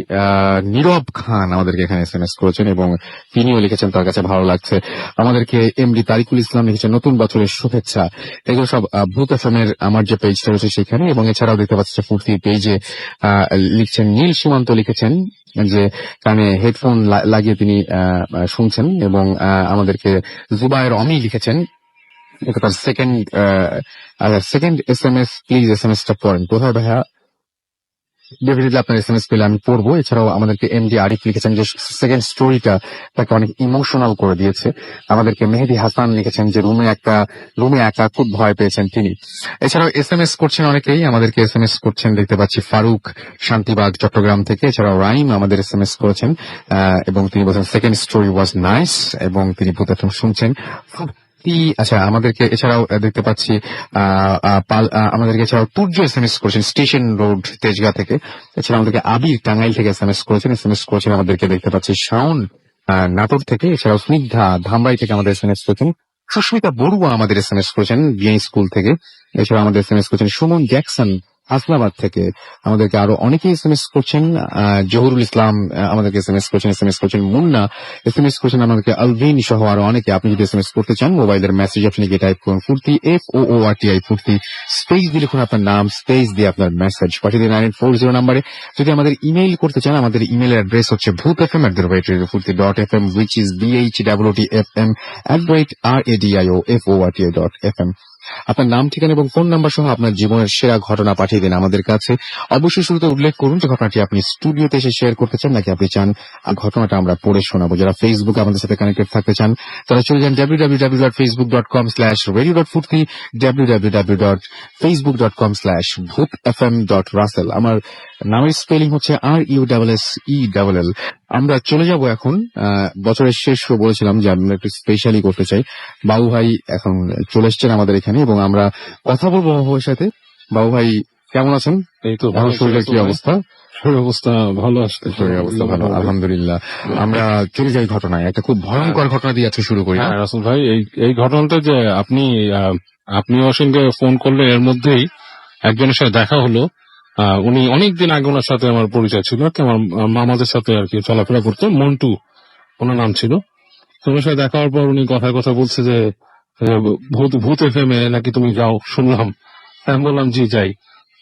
নীরব খান আমাদেরকে এখানে এসএমএস করেছেন, এবং তিনিও লিখেছেন তার কাছে ভালো লাগছে। আমাদেরকে এমডি তারিকুল ইসলাম লিখেছেন নতুন বছরের শুভেচ্ছা। এগুলো সব ভূত এফএম এর আমার যে পেজটা রয়েছে সেখানে। এবং এছাড়াও দেখতে পাচ্ছি যে ফুর্তি পেজে লিখছেন নীল সীমান্ত লিখেছেন যে কানে হেডফোন লাগিয়ে তিনি শুনছেন, এবং আমাদেরকে জুবায়ের অমি লিখেছেন এটা তার সেকেন্ড এসএমএস। প্লিজ এসএমএসটা পড়েন। কোথায় ভাইয়া? ডেফিনেটলি আপনার এসএমএস পেলে আমি পড়বো। এছাড়াও আমাদেরকে এমডি আরিফ লিখেছেন যে সেকেন্ড স্টোরিটা তাকে অনেক ইমোশনাল করে দিয়েছে। আমাদেরকে মেহেদি হাসান লিখেছেন যে রুমে একা খুব ভয় পেয়েছেন তিনি। এছাড়াও এসএমএস করছেন অনেকেই, আমাদেরকে এসএমএস করছেন দেখতে পাচ্ছি ফারুক শান্তিবাগ চট্টগ্রাম থেকে। এছাড়াও রাইম আমাদের এসএমএস করেছেন, এবং তিনি বলছেন সেকেন্ড স্টোরি ওয়াজ নাইস, এবং তিনি প্রথম শুনছেন। আচ্ছা, আমাদেরকে এছাড়াও দেখতে পাচ্ছি আমাদেরকে এছাড়াও তুর্য এসএমএস করেছেন স্টেশন রোড তেজগাঁ থেকে। এছাড়া আমাদেরকে আবির টাঙ্গাইল থেকে এসএমএস করেছেন। আমাদেরকে দেখতে পাচ্ছি শাওন নাটোর থেকে। এছাড়াও স্নিগ্ধা ধামরাই থেকে আমাদের এসএমএস করেছেন। সুস্মিতা বড়ুয়া আমাদের এসএমএস করেছেন বিআই স্কুল থেকে। এছাড়া আমাদের এসএমএস করেছেন সুমন জ্যাকসন হাসনাবাদ থেকে। আমাদেরকে আরো অনেকে এসএমএস করছেন। জহুরুল ইসলাম আমাদেরকে এসএমএস করছেন মুন্না এসএমএস করছেন আমাদেরকে আলভিন সহ আরো অনেকে। আপনি যদি এসএমএস করতে চান মোবাইলের মেসেজ অপশনে গিয়ে টাইপ করুন ফুর্তি FOORTI ফুর্তি, স্পেস দিয়ে লিখুন আপনার নাম, স্পেস দিয়ে আপনার মেসেজ পাঠিয়ে দিন 9840 নাম্বারে। যদি আমাদের ইমেইল করতে চান, আমাদের ইমেইলের অ্যাড্রেস হচ্ছে bhootfm@radiofurti.fm, which is BHOOTFM@radiofurti.fm। আপনার নাম, ঠিকানা এবং ফোন নাম্বার সহ আপনার জীবনের সেরা ঘটনা পাঠিয়ে দিন আমাদের কাছে। অবশ্যই শুরুতে উল্লেখ করুন যে ঘটনাটি আপনি স্টুডিওতে এসে শেয়ার করতে চান নাকি আপনি চান ঘটনাটা আমরা পড়ে শোনাবো। যারা ফেসবুকে আমাদের সাথে কানেক্টেড থাকতে চান তারা চলে যান www.facebook.com/radiofurti, www.facebook.com/bhootfm.russell। আমার নামের স্পেলিং হচ্ছে RUSSELL। আমরা চলে যাব এখন বছরের শেষ বলেছিলাম যে আমরা একটু স্পেশালি করতে চাই। বাবু ভাই এখন চলে এসছেন আমাদের এখানে, এবং আমরা কথা বলবো বাবু ভাইয়ের সাথে। বাবু ভাই কেমন আছেন? এই তো এখন শরীরের কি অবস্থা? শরীর অবস্থা ভালো আসছে। শরীরের অবস্থা ভালো, আলহামদুলিল্লাহ। আমরা চলে যাই ঘটনায়। একটা খুব ভয়ঙ্কর ঘটনা দিয়ে আজকে শুরু করি। হ্যাঁ রাসেল ভাই, এই ঘটনাটা যে আপনি অসীমকে ফোন করলে এর মধ্যেই একজনের সাথে দেখা হলো। উনি অনেকদিন আগে ওনার সাথে আমার পরিচয় ছিল আর কি, আমার মামাদের সাথে আর কি চলাফেরা করতো। মন্টু ওনার নাম ছিল। তো ওনার সাথে দেখা হওয়ার পর উনি কথায় কথা বলছে যে ভূত এফএম এ নাকি তুমি যাও শুনলাম। আমি বললাম জি যাই।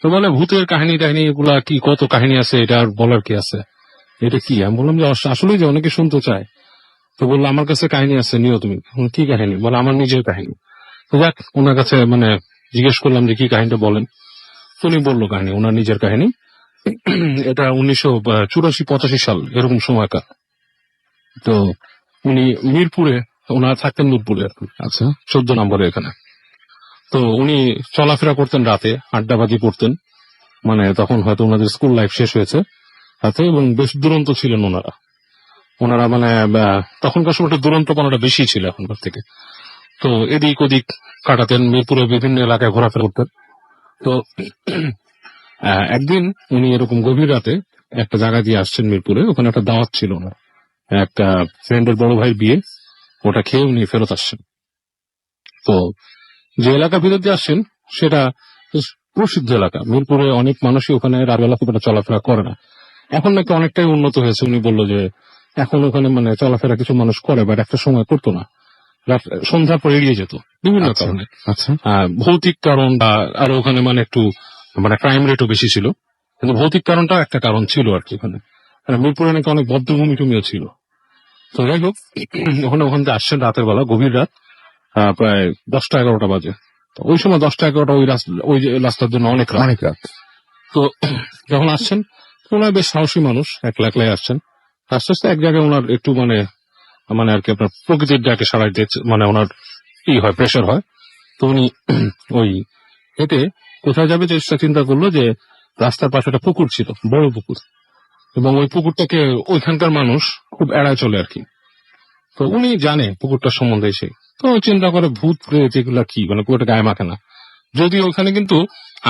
তো বলে ভূতের কাহিনী টাহিনী এগুলা কি, কত কাহিনী আছে, এটা আর বলার কি আছে, এটা কি? আমি বললাম যে আসলে যে অনেকে শুনতে চায়। তো বললো আমার কাছে কাহিনী আছে, নিও তুমি। কি কাহিনী? বলে আমার নিজের কাহিনী। তো যাক, ওনার কাছে মানে জিজ্ঞেস করলাম যে কি কাহিনীটা বলেন। তো উনি বললো কাহিনী, ওনার নিজের কাহিনী। এটা 1984-85 সাল এরকম সময়কার। তো উনি মিরপুরে, ওনার থাকতেন মিরপুরে আর কি। আচ্ছা, 14 নম্বরে এখানে। তো উনি চলাফেরা করতেন রাতে, আড্ডাবাজি করতেন। মানে তখন হয়তো ওনাদের স্কুল লাইফ শেষ হয়েছে রাতে, এবং বেশ দুরন্ত ছিলেন ওনারা মানে তখনকার সময়টা দুরন্তপনাটা বেশি ছিল এখনকার থেকে। তো এদিক ওদিক কাটাতেন, মিরপুরে বিভিন্ন এলাকায় ঘোরাফেরা করতেন। তো একদিন উনি এরকম গভীর রাতে একটা জায়গা দিয়ে আসছেন মিরপুরে, ওখানে একটা দাওয়াত ছিল না, একটা ফ্রেন্ডের বড় ভাই বিয়ে, ওটা খেয়ে উনি ফেরত আসছেন। তো যে এলাকার ভিতর দিয়ে আসছেন সেটা প্রসিদ্ধ এলাকা, মিরপুরে অনেক মানুষই ওখানে রাত বেলা খুব একটা চলাফেরা করে না। এখন নাকি অনেকটাই উন্নত হয়েছে। উনি বললো যে এখন ওখানে মানে চলাফেরা কিছু মানুষ করে, বাট একটা সময় করতো না, সন্ধ্যার পর এড়িয়ে যেত বিভিন্ন কারণে। আচ্ছা, ভৌতিক কারণ, আর ওখানে মানে একটু মানে ক্রাইম রেটও বেশি ছিল। কিন্তু ভৌতিক কারণটাও একটা কারণ ছিল আর কি ওখানে। কারণ মিরপুরে নাকি অনেক বদ্ধভূমি টুমিও ছিল। তো যাই হোক, ওখান থেকে আসছেন রাতের বেলা, গভীর রাত, প্রায় 10টা-11টা বাজে। তো ওই সময় 10টা-11টা ওই যে রাস্তার জন্য অনেক রাত। অনেক রাত। তো যখন আসছেন, ওনার বেশ সাহসী মানুষ, একলা একলাই আসছেন। আস্তে আস্তে এক জায়গায় ওনার একটু মানে মানে আর কি আপনার প্রকৃতির ডাকে সাড়া দিচ্ছে, মানে ওনার হয় প্রেশার হয়। তো উনি ওই হেঁটে কোথায় যাবে চেষ্টা চিন্তা করলো যে রাস্তার পাশে একটা পুকুর ছিল, বড় পুকুর, এবং ওই পুকুরটাকে ওইখানকার মানুষ খুব এড়ায় চলে আর কি। তো উনি জানে পুকুরটার সম্বন্ধে এসে, তো চিন্তা করে ভূত প্রেত এগুলা কি, মানে পুরোটা গায়ে মাখে না। যদিও ওখানে কিন্তু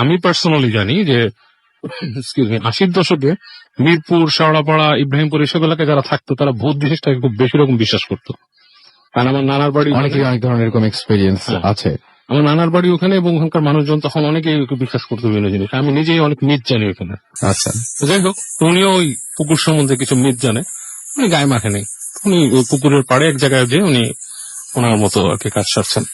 আমি পার্সোনালি জানি যে 80-র দশকে মিরপুর, শেওড়াপাড়া, ইব্রাহিমপুর এসব এলাকায় যারা থাকতো তারা ভূত জিনিসটাকে খুব বেশি রকম বিশ্বাস করতো। কারণ আমার নানার বাড়ি অনেকেই অনেক ধরনের এরকম এক্সপিরিয়েন্স হ্যাঁ। আছে। আমার নানার বাড়ি ওখানে, এবং ওখানকার মানুষজন তখন অনেকেই বিশ্বাস করতো বিভিন্ন জিনিস। আমি নিজেই অনেক মিথ জানি ওখানে। আচ্ছা, তো যাই হোক, উনিও ওই পুকুর সম্বন্ধে কিছু মিথ জানে, উনি গায়ে মাখে নেই। উনি ওই পুকুরের পাড়ে এক জায়গায় যে উনি ওনার মতো আর কি কাজ সারছেন।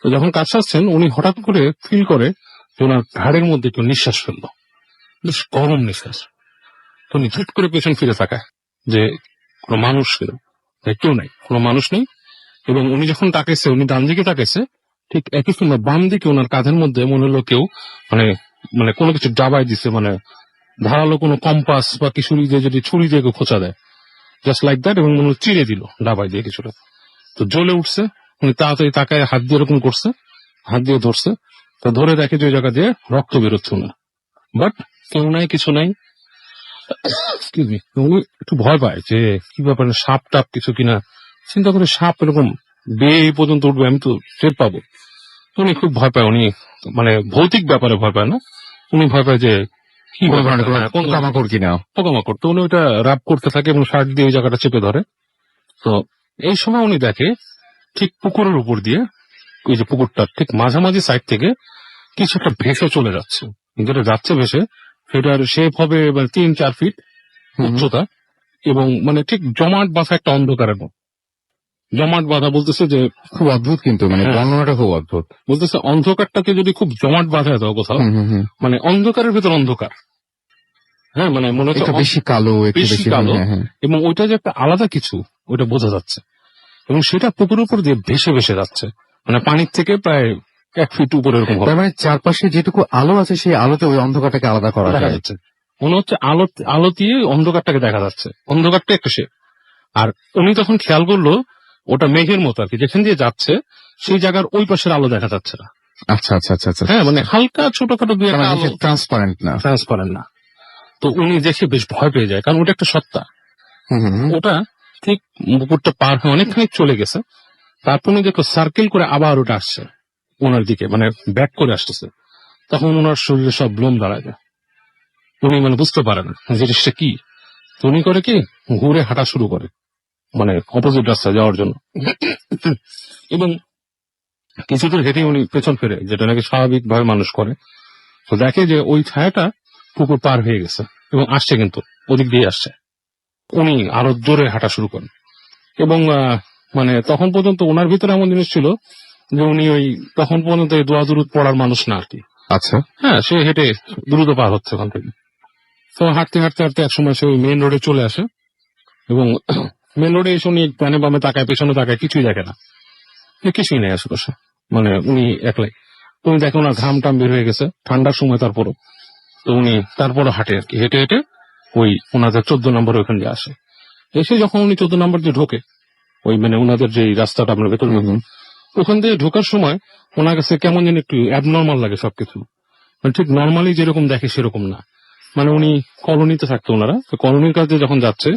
তো যখন কাজ সারছেন, উনি হঠাৎ করে ফিল করে যে ওনার ঘাড়ের মধ্যে একটু নিঃশ্বাস ফেললো, বেশ গরম নিঃশ্বাস। তো উনি ঝুট করে পেছন ফিরে তাকায় যে কোনো মানুষ কেউ কেউ নাই, কোনো মানুষ নেই। এবং উনি যখন তাকাইছে, উনি ডান দিকে তাকাইছে, ঠিক একই সময় বাম দিকে ওনার কাঁধের মধ্যে মনে হলো কেউ মানে মানে কোনো কিছু ডাবাই দিছে, মানে ধারালো কোনো কম্পাস বা কিছু দিয়ে যদি ছুরি দিয়ে কেউ খোঁচা দেয়, জাস্ট লাইক দ্যাট, এবং মনে হলো চিড়ে দিল ডাবাই দিয়ে কিছুটা। তো জ্বলে উঠছে, উনি তাড়াতাড়ি তাকায় হাত দিয়ে এরকম করছে, হাত দিয়ে ধরছে। তো ধরে দেখে যে ওই জায়গা দিয়ে রক্ত বেরোচ্ছে ওনার, বাট কেউ নাই, কিছু নাই। Excuse me. উনি একটু ভয় পায় যে কি ব্যাপার, সাপ টাপ কিছু কিনা। চিন্তা করে সাপ এরকম বেয়ে এই পর্যন্ত উঠবে, আমি তো টের পাবো। তো উনি খুব ভয় পায়। উনি মানে ভৌতিক ব্যাপারে ভয় পায় না, উনি ভয় পায় যে কি কোনো ব্যাপার, ধরনের কোনো কোন পোকামাকড় কিনা। পোকামাকড়। তো উনি ওটা রাব করতে থাকে এবং শার্ট দিয়ে ওই জায়গাটা চেপে ধরে। তো এই সময় উনি দেখে ঠিক পুকুরের উপর দিয়ে, ওই যে পুকুরটার ঠিক মাঝামাঝি সাইড থেকে কিছু একটা ভেসে চলে যাচ্ছে। যেটা যাচ্ছে ভেসে, সেটার শেপ হবে 3-4 ফিট উচ্চতা, এবং মানে ঠিক জমাট বাঁধা একটা অন্ধকারের মতো। জমাট বাঁধা বলতেছে যে, খুব অদ্ভুত, কিন্তু মানে হ্যাঁ। বর্ণনাটা খুব অদ্ভুত। বলতেছে অন্ধকারটাকে যদি খুব জমাট বাঁধা দাও কোথাও, মানে অন্ধকারের ভেতর অন্ধকার। হ্যাঁ, মানে মনে হচ্ছে একটু বেশি কালো, একটু বেশি বেশি কালো, হ্যাঁ, হ্যাঁ। এবং ওইটা যে একটা আলাদা কিছু, ওইটা বোঝা যাচ্ছে। এবং সেটা পুকুরের উপর দিয়ে ভেসে ভেসে যাচ্ছে, মানে পানির থেকে প্রায় 1 ফিট উপরে এরকম হবে। তার মানে চারপাশে যেটুকু আলো আছে সেই আলোতে ওই অন্ধকারটাকে আলাদা করা দেখা যায়। যাচ্ছে, মনে হচ্ছে আলো আলো দিয়ে অন্ধকারটাকে দেখা যাচ্ছে, অন্ধকারটা একটা সে। আর উনি তখন খেয়াল করলো ওটা মেঘের মতো আর কি, যেখান দিয়ে যাচ্ছে সেই জায়গার ওই পাশের আলো দেখা যাচ্ছে না। আচ্ছা, আচ্ছা, আচ্ছা, আচ্ছা। হ্যাঁ, মানে হালকা ছোটখাটো দুই একটা আলো, ট্রান্সপারেন্ট না। ট্রান্সপারেন্ট না। তো উনি দেখে বেশ ভয় পেয়ে যায়, কারণ ওটা একটা সত্তা। ওটা ঠিক পুকুরটা পার হয়ে অনেকখানি চলে গেছে, তারপর উনি দেখো সার্কেল করে আবার ওটা আসছে ওনার দিকে, মানে ব্যাক করে আসতেছে। তখন ওনার শরীরে সব লোম দাঁড়ায় যায়, উনি মানে বুঝতে পারেন জিনিসটা কি। তো উনি করে কি, ঘুরে হাঁটা শুরু করে, মানে অপোজিট রাস্তায় যাওয়ার জন্য। এবং কিছু দূর হেঁটে উনি পেছন ফিরে, যেটা নাকি স্বাভাবিক ভাবে মানুষ করে। তো দেখে যে ওই ছায়াটা পুকুর পার হয়ে গেছে এবং আসছে, কিন্তু ওদিক দিয়ে আসছে। উনি আরো জোরে হাঁটা শুরু করেন, এবং মানে তখন পর্যন্ত ওনার ভিতরে এমন জিনিস ছিল যে উনি ওই তখন পর্যন্ত এই দোয়া দুরুদ পড়ার মানুষ না আর কি। আচ্ছা, হ্যাঁ, সে হেঁটে দ্রুত পার হচ্ছে ওখান থেকে। তো হাঁটতে হাঁটতে হাঁটতে একসময় সে ওই মেইন রোডে চলে আসে, এবং মেইন রোডে এসে উনি ডানে বামে তাকায়, পেছনে তাকায়, কিছুই দেখে না, কিছুই নেই আশেপাশে, মানে উনি একলাই। তো উনি দেখে ওনার ঘাম টাম বের হয়ে গেছে, ঠান্ডার সময় তারপরও। তো উনি তারপরও হাঁটে আর কি, হেঁটে হেঁটে ওই ওনাদের 14 নম্বর ওখান দিয়ে আসে। এসে যখন উনি 14 নম্বর দিয়ে ঢোকে, ওই মানে ওনাদের যে রাস্তাটা আপনার ভেতর, ওখান দিয়ে ঢোকার সময় ওনার কাছে কেমন যেন একটু অ্যাবনর্মাল লাগে সবকিছু, মানে ঠিক নর্মালি যেরকম দেখে সেরকম না। মানে উনি কলোনিতে থাকতো ওনারা, তো কলোনির কাছে যখন যাচ্ছে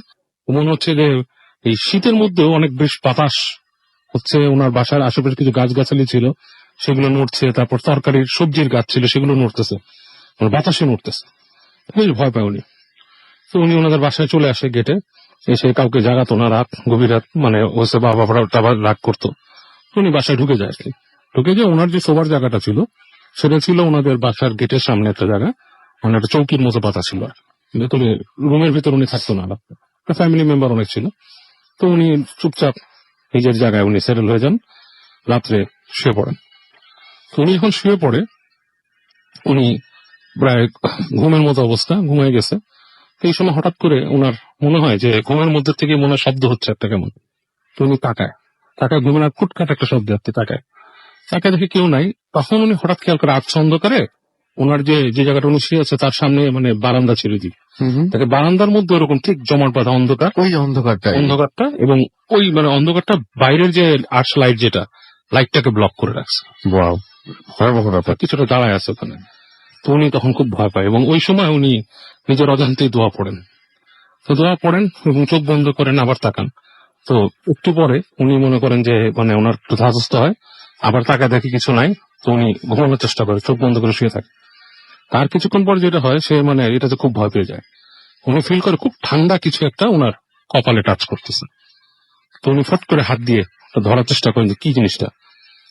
মনে হচ্ছে যে এই শীতের মধ্যেও অনেক বেশ বাতাস হচ্ছে। ওনার বাসার আশেপাশে কিছু গাছগাছালি ছিল, সেগুলো নড়ছে। তারপর তরকারির সবজির গাছ ছিল, সেগুলো নড়তেছে, মানে বাতাসে নড়তেছে। বেশ ভয় পায় উনি। তো উনি ওনাদের বাসায় চলে আসে, গেটে এসে কাউকে জাগাতো না, রাত গভীর রাত, মানে হচ্ছে বাবা টাবার রাগ করতো। উনি বাসায় ঢুকে যায় আর কি। ঢুকে যে ওনার যে শোবার জায়গাটা ছিল, সেটা ছিল ওনাদের বাসার গেটের সামনে একটা জায়গা, মানে একটা চৌকির মতো পাতা ছিল আর ভেতরে। রুমের ভেতর উনি থাকতো না, ফ্যামিলি মেম্বার অনেক ছিল। তো উনি চুপচাপ নিজের জায়গায় উনি সেটেল হয়ে যান, রাত্রে শুয়ে পড়েন। তো উনি যখন শুয়ে পড়ে, উনি প্রায় ঘুমের মতো অবস্থা, ঘুমিয়ে গেছে। এই সময় হঠাৎ করে ওনার মনে হয় যে ঘুমের মধ্যে থেকে মনে হয় শব্দ হচ্ছে একটা কেমন। তো উনি তাকায় ঘুমের আর ফুটখাট একটা শব্দ আসছে, তাকায় দেখে কেউ নাই। তখন উনি হঠাৎ খেয়াল করে আচ্ছা অন্ধকারে ওনার যে জায়গাটা উনি শুয়ে আছে তার সামনে মানে বারান্দা ছিল জি, তাকে বারান্দার মধ্যে ওরকম ঠিক জমাট বাঁধা অন্ধকার, ওই অন্ধকারটা এবং ওই মানে অন্ধকারটা বাইরের যে আর্চ লাইট, যেটা লাইটটাকে ব্লক করে রাখছে। ওয়াও, ভয়াবহ ব্যাপার। কিছুটা দাঁড়ায় আছে ওখানে। তো উনি তখন খুব ভয় পায় এবং ওই সময় উনি নিজের অজান্তেই দোয়া পড়েন। তো দোয়া পড়েন এবং চোখ বন্ধ করেন, আবার তাকান। তো একটু পরে উনি মনে করেন যে মানে ওনার একটু ধাতস্থ হয়, আবার তাকায় দেখে কিছু নাই। তো উনি ঘুমানোর চেষ্টা করে, চোখ বন্ধ করে শুয়ে থাকে। তার কিছুক্ষণ পর যেটা হয়, সে মানে এটাতে খুব ভয় পেয়ে যায়। উনি ফিল করে খুব ঠান্ডা কিছু একটা ওনার কপালে টাচ করতেছে। তো উনি ফট করে হাত দিয়ে ধরার চেষ্টা করেন যে কি জিনিসটা।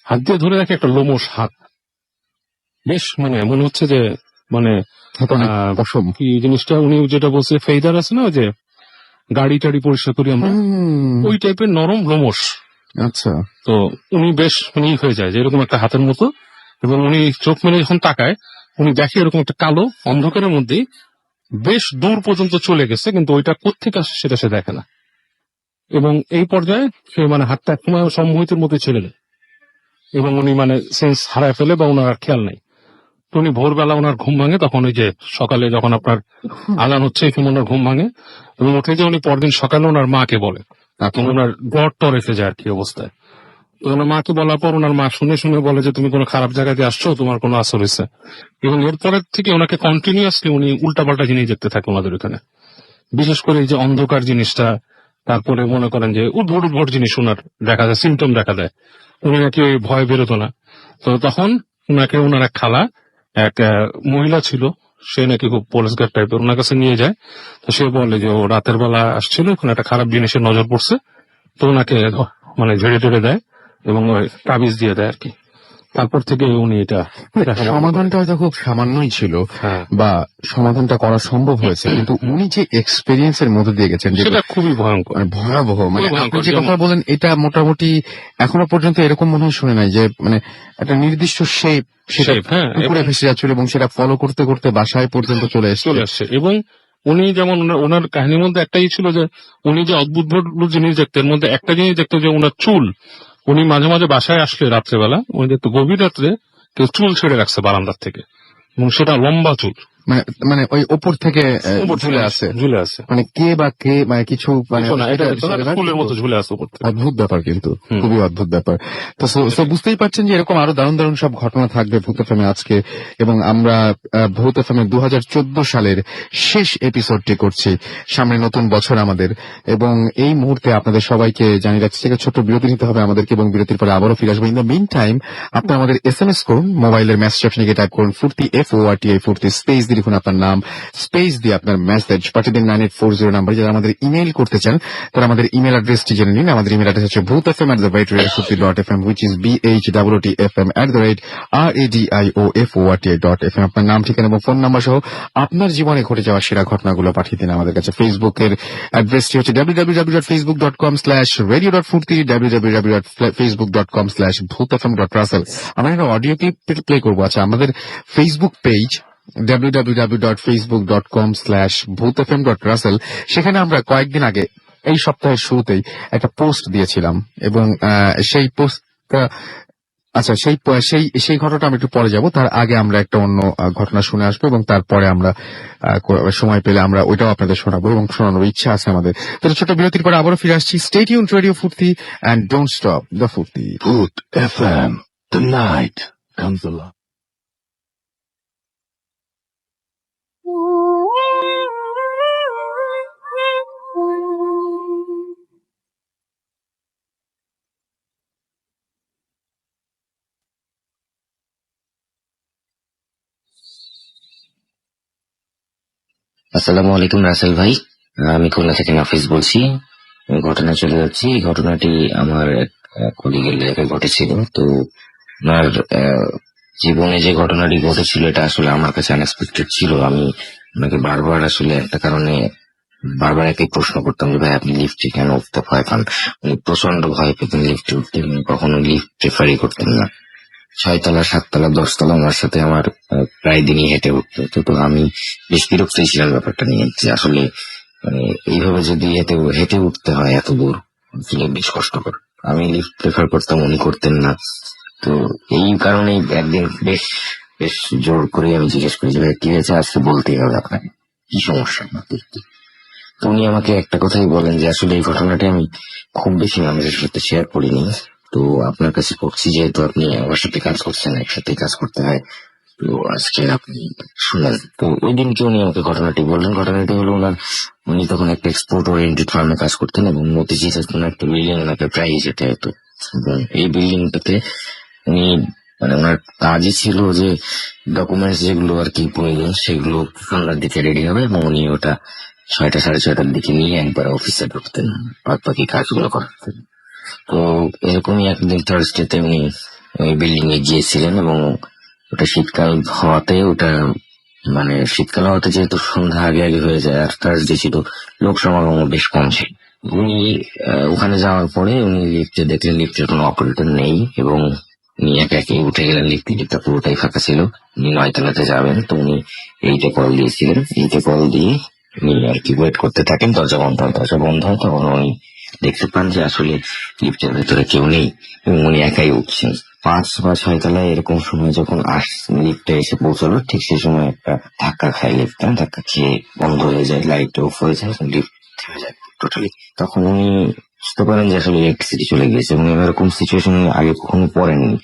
হাত দিয়ে ধরে দেখে একটা লোমশ হাত, বেশ মানে মনে হচ্ছে যে মানে অসম। কি জিনিসটা উনি যেটা বলছে ফেইদার আছে না, ওই যে গাড়ি টাড়ি পরিষ্কার করি আমরা, ওই টাইপের নরম লোমশ। আচ্ছা। তো উনি বেশ মানে হয়ে যায় যে এরকম একটা হাতের মতো, এবং উনি চোখ মেলে যখন তাকায় উনি দেখে এরকম একটা কালো অন্ধকারের মধ্যে বেশ দূর পর্যন্ত চলে গেছে, কিন্তু ওইটা কোত্থেকে আসে সেটা সে দেখে না। এবং এই পর্যায়ে সে মানে হাতটা একসময় সম্মোহিতের মধ্যে ছেড়ে দেয় এবং উনি মানে সেন্স হারায় ফেলে বা ওনার আর খেয়াল নাই। তো উনি ভোরবেলা ওনার ঘুম ভাঙে, তখন ওই যে সকালে যখন আপনার আজান হচ্ছে এই সময় ওনার ঘুম ভাঙে, এবং উঠে যে উনি পরদিন সকালে ওনার মাকে বলে, তখন ওনার জ্বর টর এসে যায় আর কি অবস্থায়। তো ওনার মাকে বলার পর ওনার মা শুনে বলে যে তুমি কোনো খারাপ জায়গায় দিয়ে আসছো, তোমার কোনো আসর হয়েছে। এবং এরপরের থেকে ওনাকে কন্টিনিউয়াসলি উনি উল্টাপাল্টা জিনিস দেখতে থাকে ওনাদের ওখানে, বিশেষ করে এই যে অন্ধকার জিনিসটা, তারপরে মনে করেন যে উদ্ভট জিনিস ওনার দেখা যায়, সিমটম দেখা দেয়। উনি নাকি ওই ভয় বেরোতো না। তো তখন ওনাকে ওনার এক খালা, এক মহিলা ছিল, সে নাকি খুব পরিষ্কার টাইপের, ওনার কাছে নিয়ে যায়। তো সে বলে যে ও রাতের বেলা আসছিল, ওখানে একটা খারাপ জিনিসের নজর পড়ছে। তো ওনাকে মানে ঝেড়ে টেড়ে দেয় এবং ওই তাবিজ দিয়ে দেয় আর কি। তারপর থেকে উনি এটা সমাধানটা হয়তো খুব সামান্যই ছিল, হ্যাঁ, বা সমাধানটা করা সম্ভব হয়েছে, কিন্তু উনি যে এক্সপেরিয়েন্স এর মধ্যে দিয়ে গেছেন সেটা খুবই ভয়ঙ্কর। মানে ভয়াবহ। মানে খুবই আপনি ভয়ঙ্কর। যে কথা বলেন এটা মোটামুটি এখনো পর্যন্ত এরকম মনে হয় শুনে নাই যে মানে একটা নির্দিষ্ট শেপ সেটা Shape, হ্যাঁ, পুকুরে ভেসে যাচ্ছিল এবং সেটা ফলো করতে করতে বাসায় পর্যন্ত চলে চলে এসেছে। আসছে। এবং উনি যেমন ওনার কাহিনীর মধ্যে একটাই ছিল যে উনি যে অদ্ভুত জিনিস দেখতেন, এর মধ্যে একটা জিনিস দেখতো যে ওনার চুল, উনি মাঝে মাঝে বাসায় আসলে রাত্রেবেলা উনি দেখতো গভীর রাত্রে কেউ চুল ছেড়ে রাখছে বারান্দার থেকে, এবং সেটা লম্বা চুল মানে মানে ওই ওপর থেকে উপর ঝুলে আছে, ঝুলে আছে, মানে কে বা কে মানে কিছু মানে কিছু না, এটা সেটা ফুলের মতো ঝুলে আছে উপর থেকে। অদ্ভুত ব্যাপার, কিন্তু খুবই অদ্ভুত ব্যাপার। তো so বুঝতেই পারছেন যে এরকম আরো দারুণ দারুণ সব ঘটনা থাকবে ভূত এফএমে আজকে, এবং আমরা ভূত এফএমে 2014 সালের শেষ এপিসোডটি করছি। সামনে নতুন বছর আমাদের, এবং এই মুহূর্তে আপনাদের সবাইকে জানিয়ে রাখছি যে ছোট্ট বিরতি নিতে হবে আমাদেরকে, এবং বিরতির পরে আবারও ফিরে আসবো। ইন দ্য মিন টাইম আপনারা আমাদের SMS করুন, মোবাইলের মেসেজ অপশনে গিয়ে টাইপ করুন ফুর্তি, FORTI ফুর্তি, স্পেস দিয়ে লিখুন আপনার নাম, স্পেস দিয়ে আপনার মেসেজ পাঠিয়ে দিন 9840 নাম্বারে। যারা আমাদের ইমেইল করতে চান তারা আমাদের ইমেল অ্যাড্রেসটি জেনে নিন। আমাদের ইমেল অ্যাড্রেস হচ্ছে bhoothfm@radiofurti.fm, which is BHOOTFM@radiofurti.fm। আপনার নাম, ঠিকানা এবং ফোন নাম্বার সহ আপনার জীবনে ঘটে যাওয়া সেরা ঘটনাগুলো পাঠিয়ে দিন আমাদের কাছে। ফেসবুকের অ্যাড্রেসটি হচ্ছে www.facebook.com/radio.furti, www.facebook.com/bhoothfm.russell। আমরা একটা অডিও ক্লিপ প্লে করবো। আচ্ছা, আমাদের ফেসবুক পেজ www.facebook.com/bhoothfm.russell, সেখানে আমরা কয়েকদিন আগে এই সপ্তাহের শুরুতেই একটা পোস্ট দিয়েছিলাম, এবং সেই পোস্টটা আচ্ছা সেই ঘটনাটা আমি একটু পরে যাব। তার আগে আমরা একটা অন্য ঘটনা শুনে আসবো, এবং তারপরে আমরা সময় পেলে আমরা ওইটাও আপনাদের শোনাবো, এবং শোনানোর ইচ্ছা আছে আমাদের। তো ছোট বিরতির পরে আবারও ফিরে আসছি। স্টে টিউনড রেডিও ফুর্তি, এন্ড ডোন্ট স্টপ দ্য ফুর্তি। Boot FM. The night comes alive. আসসালামু আলাইকুম রাসেল ভাই, আমি খুলনা থেকে নাফিস বলছি। ঘটনা চলে যাচ্ছি। এই ঘটনাটি আমার এক কলিগের এলাকায় ঘটেছিল। তো ওনার জীবনে যে ঘটনাটি ঘটেছিল এটা আসলে আমার কাছে আনএক্সপেক্টেড ছিল। আমি ওনাকে বারবার আসলে একটা কারণে বারবার একই প্রশ্ন করতাম যে ভাই আপনি লিফটে কেন উঠতে ভয় পান। উনি প্রচন্ড ভয় পেতেন লিফটে উঠতে, কখনো লিফট প্রেফারই করতেন না। 6 তলা, 7 তলা, 10 তলা ওনার সাথে আমার প্রায় দিনই হেঁটে উঠতে হতো। তো আমি বেশ বিরক্ত ছিলাম ব্যাপারটা নিয়ে, যে আসলে মানে এইভাবে যদি হেঁটে হেঁটে উঠতে হয় এত দূর, আসলে বেশ কষ্টকর। আমি লিফট প্রেফার করতাম, উনি করতেন না। তো এই কারণেই একদিন বেশ বেশ জোর করে আমি জিজ্ঞেস করি যে ভাই কি হয়েছে, আজকে বলতেই হবে আপনাকে, কি সমস্যা আপনার কি? তো উনি আমাকে একটা কথাই বলেন যে আসলে এই ঘটনাটা আমি খুব বেশি মানুষের সাথে শেয়ার করিনি, তো আপনার কাছে করছি যেহেতু আপনি আমার সাথে কাজ করছেন, একসাথে কাজ করতে হয়, তো আজকে আপনি শুনেন। তো ওই দিনকে উনি আমাকে ঘটনাটি বললেন। ঘটনাটি হলো উনি তখন একটা এক্সপোর্ট ওরিয়েন্টেড ফার্মে কাজ করতেন এবং মতিঝিল একটা বিল্ডিং ওনাকে প্রায় যেতে হতো। এবং এই বিল্ডিংটাতে উনি মানে ওনার কাজই ছিল যে ডকুমেন্টস যেগুলো আর কি প্রয়োজন সেগুলো সন্ধ্যার দিকে রেডি হবে এবং উনি ওটা 6টা, 6:30টার দিকে নিয়ে একবার অফিসে ঢুকতেন, বাদ বাকি কাজগুলো করতেন। তো এরকমই একদিন থার্সডেতে উনি ওই বিল্ডিং এ গিয়েছিলেন এবং ওটা শীতকাল হওয়াতে মানে শীতকাল হওয়াতে যেহেতু সন্ধ্যা আগে আগে হয়ে যায়, আর থার্সডে ছিল, লোক সমাগম বেশ কম ছিল। উনি ওখানে যাওয়ার পরে উনি লিফটে দেখলেন লিফটের কোনো অপারেটর নেই এবং উনি একা একে উঠে গেলেন। লিফটটা পুরোটাই ফাঁকা ছিল। উনি 9 তলাতে যাবেন, তো উনি 8-এ কল দিয়েছিলেন। 8-এ কল দিয়ে উনি আর কি ওয়েট করতে থাকেন। দরজা বন্ধ হয়, তখন উনি দেখতে পান যে আসলে লিফটের ভেতরে কেউ নেই এবং উনি একাই উঠছেন। 5 বা 6 তলায় এরকম সময় যখন লিফটটা এসে পৌঁছালো, ঠিক সেই সময় একটা ধাক্কা খায় লিফটটা। ধাক্কা খেয়ে বন্ধ হয়ে যায়, লাইট অফ হয়ে যায়, লিফট থেমে যায় টোটালি। তখন উনি বুঝতে পারেন যে আসলে ইলেকট্রিসিটি চলে গেছে এবং এরকম সিচুয়েশন আগে কখনো পড়েননি।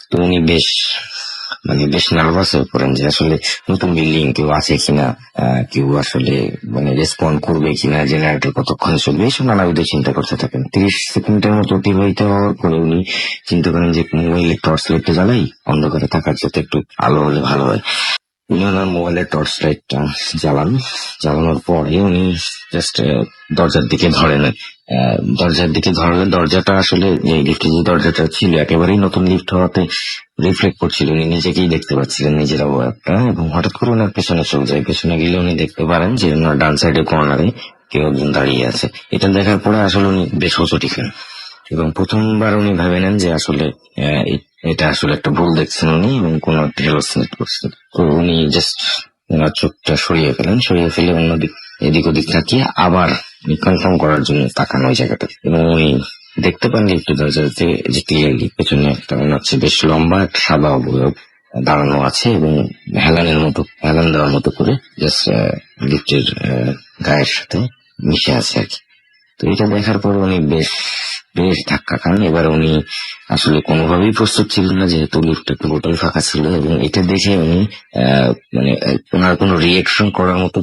তো উনি বেশ নার্ভাস হয়ে পড়েন যে আসলে নতুন বিল্ডিং, কেউ আছে কিনা, কেউ আসলে মানে রেসপন্ড করবে কিনা, জেনারেটর কতক্ষণ চলবে, এইসব নানাবিধ চিন্তা করতে থাকেন। 30 সেকেন্ডের মতো অতিবাহিত হওয়ার পরে উনি চিন্তা করেন যে মোবাইলের টর্চ লাইটটা জ্বালাই, অন্ধকারে থাকার যাতে একটু আলো হলে ভালো হয়। উনি ওনার মোবাইলের টর্চ লাইটটা জ্বালানোর পরে উনি জাস্ট দরজার দিকে ধরেন। ধরলে দরজাটা আসলে এই লিফটের যে দরজাটা ছিল একেবারেই নতুন লিফট হওয়াতে রিফ্লেক্ট করছিল, উনি নিজেকেই দেখতে পাচ্ছিলেন নিজের অবয়বটা। এবং হঠাৎ করে ওনার পেছনে চলে যায়। পেছনে গেলে উনি দেখতে পারেন যে ওনার ডান সাইডে কর্নারে কেউ একজন দাঁড়িয়ে আছে। এটা দেখার পরে আসলে উনি বেশ হোঁচট খান এবং প্রথমবার উনি ভেবে নেন যে আসলে এটা আসলে একটা ভুল দেখছেন উনি এবং কোন একটা হ্যালোসিনেট করছেন। তো উনি জাস্ট ওনার চোখটা সরিয়ে ফেলে অন্যদিক এদিক ওদিক তাকিয়ে আবার কনফার্ম করার জন্য তাকান ওই জায়গাটা এবং উনি দেখতে পান লিফটের দরজাতে যে ক্লিয়ারলি পেছনে একটা মনে হচ্ছে বেশ লম্বা একটা সাদা অবয়ব দাঁড়ানো আছে এবং হেলান দেওয়ার মতো করে জাস্ট লিফটের গায়ের সাথে মিশে আছে আর কি। তো এটা দেখার পর উনি বেশ ধাক্কা খান। এবার উনি আসলে কোনোভাবেই প্রস্তুত ছিলেন না, যেহেতু লিফটটা পুরোটাই ফাঁকা ছিল এবং এটা দেখে উনি মানে ওনার কোনো রিয়েকশন করার মতো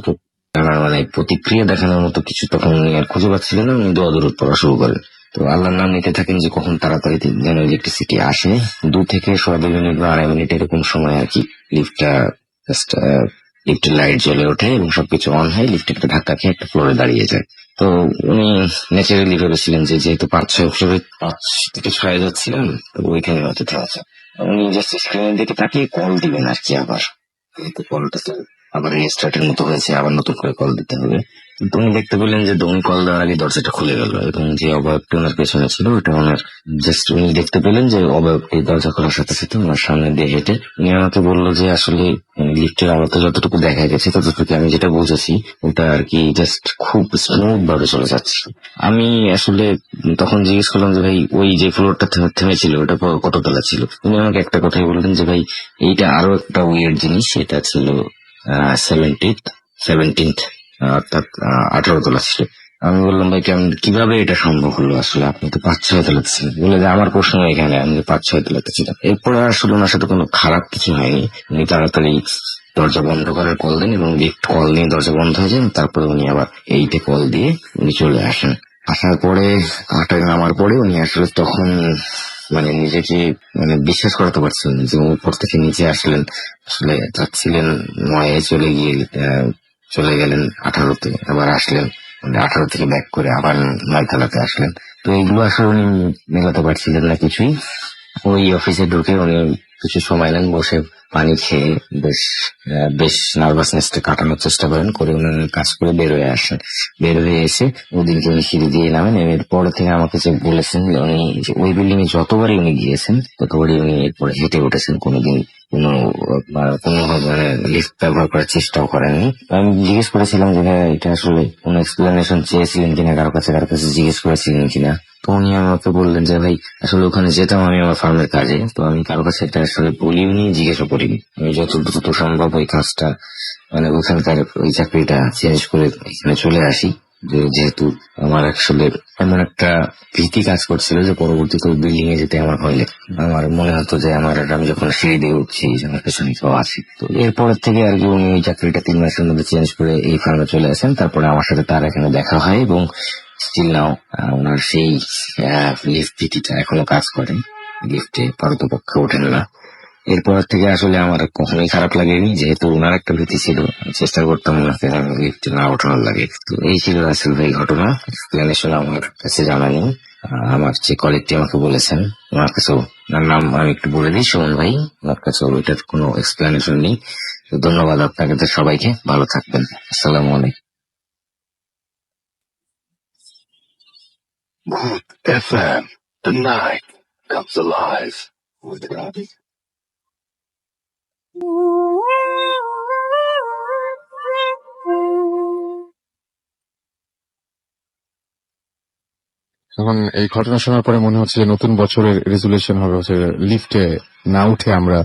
মানে প্রতিক্রিয়া দেখানোর মতো কিছু তখন উনি আর খুঁজে পাচ্ছিলেন না। উনি দৌড় পড়া শুরু করেন। তো আল্লাহর নাম নিতে থাকেন যে কখন তাড়াতাড়ি যেন ইলেকট্রিসিটি আসে। 2 থেকে 2.5 মিনিট বা 2.5 মিনিট এরকম সময় আর কি লিফটটা জাস্ট লিফটের লাইট জ্বলে ওঠে এবং সবকিছু অন হয়। লিফট একটা ধাক্কা খেয়ে একটা ফ্লোরে দাঁড়িয়ে যায়। তো উনি ন্যাচারালি ভেবেছিলেন যে যেহেতু 5-6 ফ্লোরে 5 থেকে 6 যাচ্ছিলেন, তো ওইখানে হয়তো থেমে যায়। উনি জাস্ট স্ক্রিনের দিকে তাকিয়ে কল দিবেন আর কি। আবার কিন্তু কলটা তো আবার রিস্টার্টের মতো হয়েছে, আবার নতুন করে কল দিতে হবে। কিন্তু উনি দেখতে পেলেন যে উনি কল দেওয়ার আগে দরজাটা খুলে গেল এবং যে অবয়বটি ওনার পেছনে ছিল ওটা ওনার জাস্ট উনি দেখতে পেলেন যে অবয়বটি দরজা খোলার সাথে সাথে ওনার সামনে দিয়ে হেঁটে উনি আমাকে বললো যে আসলে লিফটের আলোতে যতটুকু দেখা গেছে ততটুকু আমি যেটা বুঝেছি ওটা আর কি জাস্ট খুব স্মুথ ভাবে চলে যাচ্ছে। আমি আসলে তখন জিজ্ঞেস করলাম যে ভাই ওই যে ফ্লোরটা থেমেছিল ওটা কত তলা ছিল? উনি আমাকে একটা কথাই বললেন যে ভাই এইটা আরো একটা উইয়ার্ড জিনিস, সেটা ছিল 17th, অর্থাৎ 18 তলা ছিল। আমি বললাম ভাই কিভাবে এটা সম্ভব হলো, আসলে আপনি তো 5-6 তলাতে ছিলেন। বলে যে আমার প্রশ্ন এখানে, আমি 5-6 তলাতে ছিলাম। এরপরে আসলে ওনার সাথে কোনো খারাপ কিছু হয়নি। উনি তাড়াতাড়ি দরজা বন্ধ করার কল দেন এবং লিফট কল নিয়ে দরজা বন্ধ হয়ে যায়। তারপরে উনি আবার 8-এ কল দিয়ে উনি চলে আসেন। আসার পরে 8-এ নামার পরে উনি আসলে তখন মানে নিজেকে মানে বিশ্বাস করাতে পারছিলেন যে উপর থেকে নিচে আসলেন, আসলে যাচ্ছিলেন 9-এ চলে গেলেন 18-তে, আবার আসলেন 18 থেকে ব্যাক করে আবার 9 তলাতে আসলেন। তো এগুলো আসলে উনি মেলাতে পারছিলেন না কিছুই। ওই অফিসে ঢুকে উনি কিছু সময় নেন, বসে পানি খেয়ে বেশ নার্ভাসনেসটা কাটানোর চেষ্টা করেন, করে উনি কাজ করে বের হয়ে আসেন। বের হয়ে এসে ওদিনকে উনি সিঁড়ি দিয়ে নামেন। এর পরে থেকে আমাকে যে বলেছেন যে উনি যে ওই বিল্ডিং এ যতবারই উনি গিয়েছেন ততবারই উনি এরপরে হেঁটে উঠেছেন, কোনোদিন কোনোভাবে লিফট ব্যবহার করার চেষ্টাও করেননি। আমি জিজ্ঞেস করেছিলাম যে হ্যাঁ, এটা আসলে কোনো এক্সপ্লেনেশন চেয়েছিলেন কিনা, কারো কাছে জিজ্ঞেস করেছিলেন কিনা। তো উনি আমাকে বললেন যে ভাই আসলে ওখানে যেতাম আমি আমার ফার্মের কাজে, তো আমি কারো কাছে এটা আসলে বলিনি, জিজ্ঞেসও করিনি। আমি যত দ্রুত সম্ভব ওই কাজটা মানে ওখানকার ওই চাকরিটা চেঞ্জ করে এখানে চলে আসি, যেহেতু আমার আসলে এমন একটা ভীতি কাজ করছিল যে পরবর্তীতে ওই বিল্ডিং এ যেতে আমার ভয় লাগতো। আমার মনে হতো যে আমি যখন সিঁড়ি দিয়ে উঠছি আমার পেছনে কেউ আছে। তো এরপরের থেকে আর কি উনি ওই চাকরিটা 3 মাসের মধ্যে চেঞ্জ করে এই ফার্মে চলে আসেন। তারপরে আমার সাথে তার এখানে দেখা হয় এবং স্টিল নাও ওনার সেই লিফট ভীতিটা এখনো কাজ করে, লিফটে পারতপক্ষে ওঠেন না। এরপর থেকে আসলে আমার কখনোই খারাপ লাগেনি, যেহেতু ওনার একটা ভীতি ছিল, চেষ্টা করতাম ওনাকে লিফটে না ওঠানোর লাগে। তো এই ছিল রাসেল ভাই ঘটনা। এক্সপ্লেনেশন আমার কাছে জানা নেই, আমার যে কলিগটি আমাকে বলেছেন ওনার কাছেও, ওনার নাম আমি একটু বলে দিই, সুমন ভাই, ওনার কাছেও এটার কোনো এক্সপ্লেনেশন নেই। তো ধন্যবাদ আপনাকে সবাইকে, ভালো থাকবেন, আসসালামু আলাইকুম। Booth FM. The night comes alive with Robbie. এখন এই ঘটনা শোনার পরে মনে হচ্ছে যে নতুন বছরের রেজুলেশন হবে হচ্ছে লিফটে না উঠে আমরা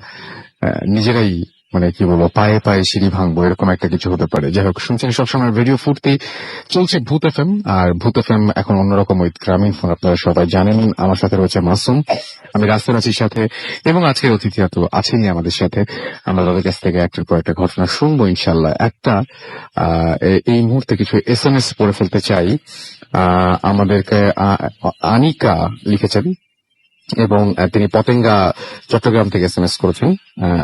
নিজেরাই মানে কি বলবো পায়ে পায়ে সিঁড়ি ভাঙবো, এরকম একটা কিছু হতে পারে। যাই হোক, শুনছেন সবসময় রেডিও ফুর্তি, চলছে ভূত এফএম। আর ভূত এফএম এখন অন্যরকম ওই গ্রামীণ ফোন, আপনারা সবাই জানেন। আমার সাথে রয়েছে মাসুম, আমি রাস্তার আছি সাথে, এবং আজকে অতিথিরা তো আছেনই আমাদের সাথে। আমরা তাদের কাছ থেকে একটার পর একটা ঘটনা শুনবো ইনশাল্লাহ। একটা এই মুহূর্তে কিছু SMS পড়ে ফেলতে চাই। আমাদেরকে আনিকা লিখেছেন এবং তিনি পতেঙ্গা চট্টগ্রাম থেকে SMS করেছেন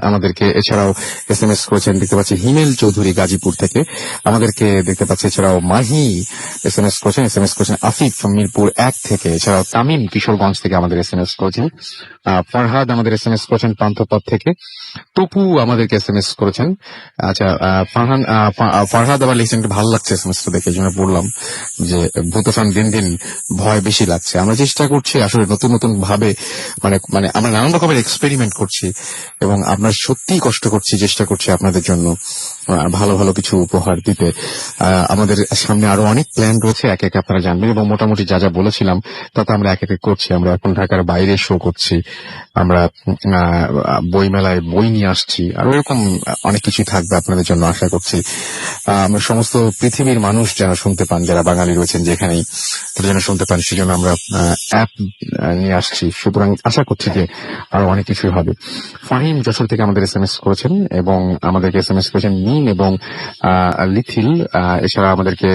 আমাদেরকে। এছাড়াও SMS করেছেন দেখতে পাচ্ছি হিমেল চৌধুরী গাজীপুর থেকে আমাদেরকে দেখতে পাচ্ছি। এছাড়াও মাহি SMS করেছেন আসিফ মিরপুর 1 থেকে। এছাড়াও তামিম কিশোরগঞ্জ থেকে আমাদের SMS করেছেন। ফরহাদ আমাদের SMS করেছেন পান্থপথ থেকে। তপু আমাদেরকে SMS করেছেন। আচ্ছা, ফরহাদ আবার লিখছেন ভালো লাগছে SMS টা দেখে, জন্য বললাম যে ভূতফান দিন দিন ভয় বেশি লাগছে। আমরা চেষ্টা করছি আসলে নতুন নতুন ভাবে মানে আমরা নানান রকমের এক্সপেরিমেন্ট করছি এবং আমরা সত্যিই কষ্ট করছি, চেষ্টা করছি আপনাদের জন্য ভালো ভালো কিছু উপহার দিতে। আমাদের সামনে আরো অনেক প্ল্যান রয়েছে, একে একে আপনারা জানবেন। এবং মোটামুটি যা যা বলেছিলাম তাতে আমরা এক এক করছি। আমরা এখন ঢাকার বাইরে শো করছি, আমরা বই মেলায় বই নিয়ে আসছি, আর এরকম অনেক কিছু থাকবে আপনাদের জন্য আশা করছি। আমরা সমস্ত পৃথিবীর মানুষ যেন শুনতে পান, যারা বাঙালি রয়েছেন যেখানেই, তারা যেন শুনতে পান, সেজন্য আমরা অ্যাপ নিয়ে আসছি। সুতরাং আশা করছি যে আরো অনেক কিছুই হবে। ফাহিম যশোর থেকে আমাদের SMS করেছেন এবং আমাদেরকে SMS করেছেন মিম এবং লিথিল। এছাড়া আমাদেরকে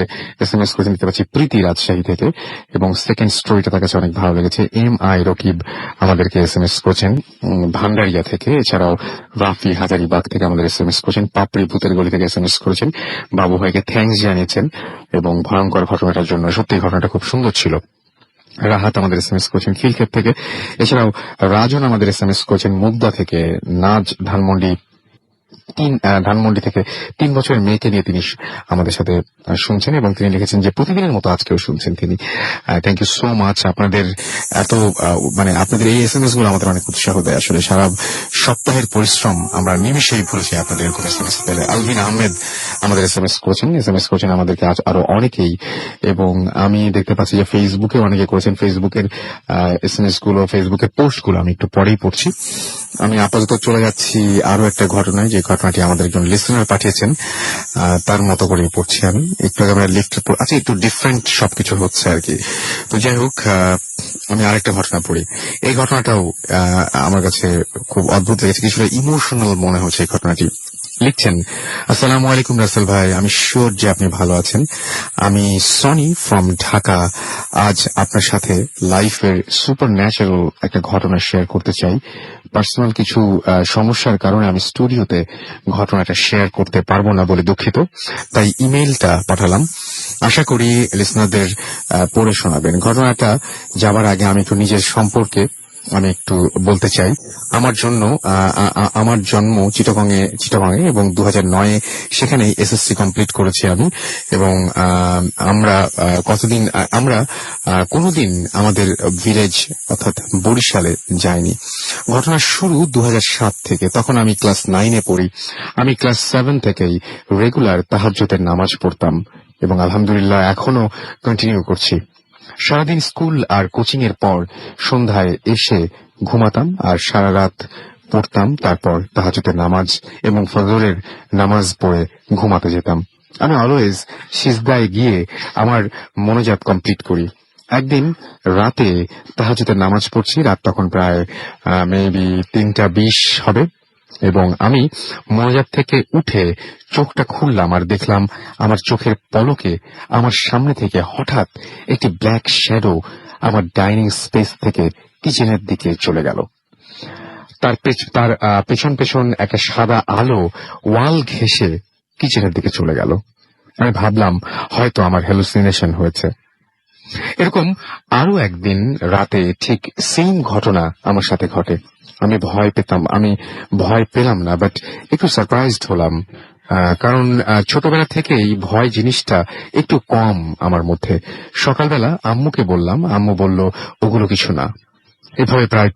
SMS করেছেন দেখতে পাচ্ছি প্রীতি রাজশাহী থেকে, এবং সেকেন্ড স্টোরিটা তার কাছে অনেক ভালো লেগেছে। MI রকিব আমাদেরকে SMS করেছেন ভান্ডারিয়া থেকে। এছাড়াও রাফি হাজারিবাগ থেকে আমাদের SMS করেছেন। পাপড়ি ভূতের গলি থেকে SMS করেছেন, বাবু ভাইকে থ্যাঙ্কস জানিয়েছেন এবং ভয়ঙ্কর ঘটনাটার জন্য। সত্যি ঘটনাটা খুব সুন্দর ছিল। রাহাত আমাদের SMS করেছেন খিলক্ষেত থেকে। এছাড়াও রাজন আমাদের SMS করেছেন মুগদা থেকে। নাজ ধানমন্ডি থেকে 3 বছরের মেয়েকে নিয়ে তিনি আমাদের সাথে শুনছেন এবং তিনি লিখেছেন যে প্রতিদিনের মতো আজকেও শুনছেন তিনি। Thank you so much. আপনাদের এত আপনাদের এই SMS গুলো আমাদের অনেক উৎসাহ দেয়। আসলে সারা সপ্তাহের পরিশ্রম আমরা নিমিশেই ভুলেছি আপনাদের এরকম SMS পেলে। আলভিন আহমেদ আমাদের SMS করেছেন আমাদেরকে আজ আরো অনেকেই। এবং আমি দেখতে পাচ্ছি যে ফেসবুকে অনেকে করেছেন। ফেসবুকের SMS গুলো, ফেসবুকের পোস্ট গুলো আমি একটু পরেই পড়ছি। আমি আপাতত চলে যাচ্ছি আরো একটা ঘটনায়, যে ঘটনাটি আমাদের একজন লিসেনার পাঠিয়েছেন, তার মতো করে পড়ছি আমি। একটু আমরা লিফট আচ্ছা, একটু ডিফারেন্ট সবকিছু হচ্ছে আর কি। তো যাই হোক, আমি আরেকটা ঘটনা পড়ি। এই ঘটনাটাও আমার কাছে খুব অদ্ভুত লেগেছে, কিছুটা ইমোশনাল মনে হচ্ছে এই ঘটনাটি। লিখছেন, আসসালামু আলাইকুম রাসেল ভাই, আমি শিওর যে আপনি ভালো আছেন। আমি সনি ফ্রম ঢাকা। আজ আপনার সাথে লাইফের সুপার ন্যাচারাল একটা ঘটনা শেয়ার করতে চাই। পার্সোনাল কিছু সমস্যার কারণে আমি স্টুডিওতে ঘটনাটা শেয়ার করতে পারবো না বলে দুঃখিত, তাই ইমেইলটা পাঠালাম। আশা করি লিসনারদের পড়ে শোনাবেন। ঘটনাটা যাবার আগে আমি একটু নিজের সম্পর্কে আমি একটু বলতে চাই। আমার জন্ম চিটাগংয়ে এবং 2009 সেখানেই এসএসসি কমপ্লিট করেছি আমি। এবং আমরা কোনোদিন আমাদের ভিলেজ অর্থাৎ বরিশালে যাইনি। ঘটনার শুরু 2007 থেকে। তখন আমি ক্লাস 9-এ পড়ি। আমি ক্লাস 7 থেকেই রেগুলার তাহাজ্জুদের নামাজ পড়তাম এবং আলহামদুলিল্লাহ এখনো কন্টিনিউ করছি। সারাদিন স্কুল আর কোচিং এর পর সন্ধ্যায় এসে ঘুমাতাম আর সারা রাত পড়তাম, তারপর তাহাজ্জুদের নামাজ এবং ফজরের নামাজ পড়ে ঘুমাতে যেতাম। আমি অলওয়েজ সিজদায় গিয়ে আমার মোনাজাত কমপ্লিট করি। একদিন রাতে তাহাজ্জুদের নামাজ পড়ছি, রাত তখন প্রায় মেবি 3:20 হবে, এবং আমি মোনাজাত থেকে উঠে চোখটা খুললাম আর দেখলাম আমার চোখের পলকে আমার সামনে থেকে হঠাৎ একটি ব্ল্যাক শ্যাডো আমার ডাইনিং স্পেস থেকে কিচেনের দিকে চলে গেল। তার পেছন পেছন একটা সাদা আলো ওয়াল ঘেঁষে কিচেনের দিকে চলে গেল। আমি ভাবলাম হয়তো আমার হ্যালুসিনেশন হয়েছে। এরকম আরো একদিন রাতে ঠিক সেম ঘটনা আমার সাথে ঘটে। আমি ভয় পেলাম না, বাট একটু সারপ্রাইজড হলাম, কারণ ছোটবেলা থেকেই ভয় জিনিসটা একটু কম আমার মধ্যে। সকালবেলা আম্মুকে বললাম, আম্মু বলল ওগুলো কিছু না। এভাবে প্রায়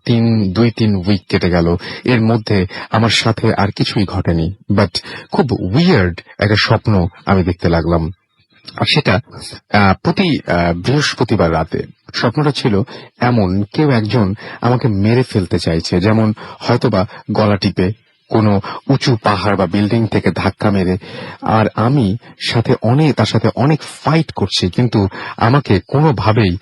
2-3 উইক কেটে গেল। এর মধ্যে আমার সাথে আর কিছুই ঘটেনি, বাট খুব উইয়ার্ড একটা স্বপ্ন আমি দেখতে লাগলাম। আর সেটা প্রতি বৃহস্পতিবার রাতে। স্বপ্নটা ছিল এমন, কেউ একজন আমাকে মেরে ফেলতে চাইছে, যেমন হয়তোবা গলা টিপে কোনো উঁচু পাহাড় বা বিল্ডিং থেকে ধাক্কা মেরে, আর আমি তার সাথে অনেক ফাইট করছি, কিন্তু আমাকে কোনোভাবেই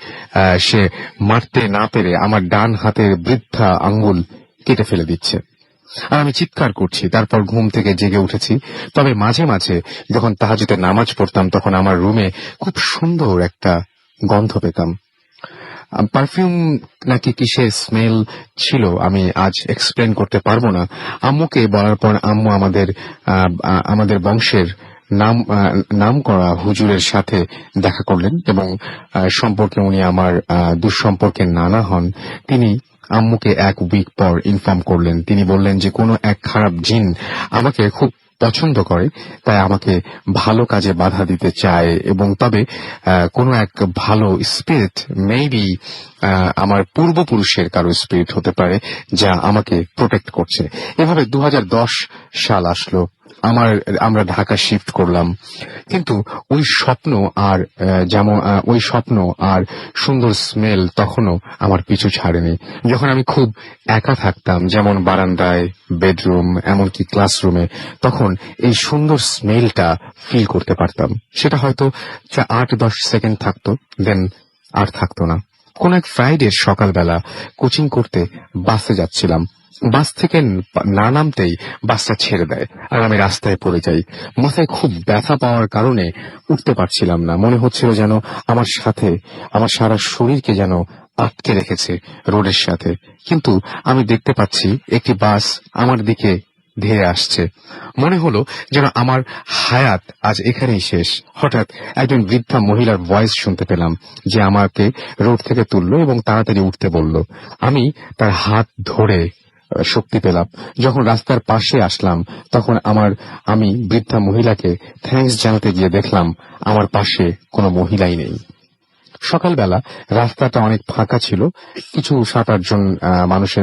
সে মারতে না পেরে আমার ডান হাতের বৃদ্ধা আঙ্গুল কেটে ফেলে দিচ্ছে। আর আমি চিৎকার করছি। তারপর ঘুম থেকে জেগে উঠেছি। তবে মাঝে মাঝে যখন তাহাজ্জুদের নামাজ পড়তাম তখন আমার রুমে খুব সুন্দর একটা গন্ধ পেতাম। পারফিউম নাকি কিসের স্মেল ছিল আমি আজ এক্সপ্লেন করতে পারবো না। আম্মুকে বলার পর আম্মু আমাদের বংশের নাম করা হুজুরের সাথে দেখা করলেন এবং সম্পর্কে উনি আমার দুঃসম্পর্কের নানা হন। তিনি আম্মুকে 1 উইক পর ইনফর্ম করলেন। তিনি বললেন যে কোনো এক খারাপ জিন আমাকে খুব পছন্দ করে, তাই আমাকে ভালো কাজে বাধা দিতে চায়, এবং তবে কোনো এক ভালো স্পিরিট, মেবি আমার পূর্বপুরুষের কারো স্পিরিট হতে পারে, যা আমাকে প্রোটেক্ট করছে। এভাবে 2010 সাল আসলো। আমরা ঢাকা শিফট করলাম, কিন্তু ওই স্বপ্ন আর সুন্দর স্মেল তখনও আমার পিছু ছাড়েনি। যখন আমি খুব একা থাকতাম, যেমন বারান্দায়, বেডরুম, এমনকি ক্লাসরুমে, তখন এই সুন্দর স্মেলটা ফিল করতে পারতাম। সেটা হয়তো 8-10 সেকেন্ড থাকতো, দেন আর থাকতো না। কোন এক ফ্রাইডে সকালবেলা কোচিং করতে বাসে যাচ্ছিলাম। বাস থেকে না নামতেই বাসটা ছেড়ে দেয় আর আমি রাস্তায় পড়ে যাই। মাথায় খুব ব্যথা পাওয়ার কারণে উঠতে পারছিলাম না। মনে হচ্ছিল যেন আমার সারা শরীরকে যেন আটকে রেখেছে রোডের সাথে। কিন্তু আমি দেখতে পাচ্ছি একটি বাস আমার দিকে ধেয়ে আসছে। মনে হলো যেন আমার হায়াত আজ এখানেই শেষ। হঠাৎ একজন বৃদ্ধা মহিলার ভয়েস শুনতে পেলাম, যে আমাকে রোড থেকে তুললো এবং তাড়াতাড়ি উঠতে বলল। আমি তার হাত ধরে শক্তি পেলাম। যখন রাস্তার পাশে আসলাম তখন আমি বৃদ্ধা মহিলাকে থ্যাঙ্কস জানাতে গিয়ে দেখলাম আমার পাশে কোনো মহিলাই নেই। সকালবেলা রাস্তাটা অনেক ফাঁকা ছিল, কিছু 7-8 জন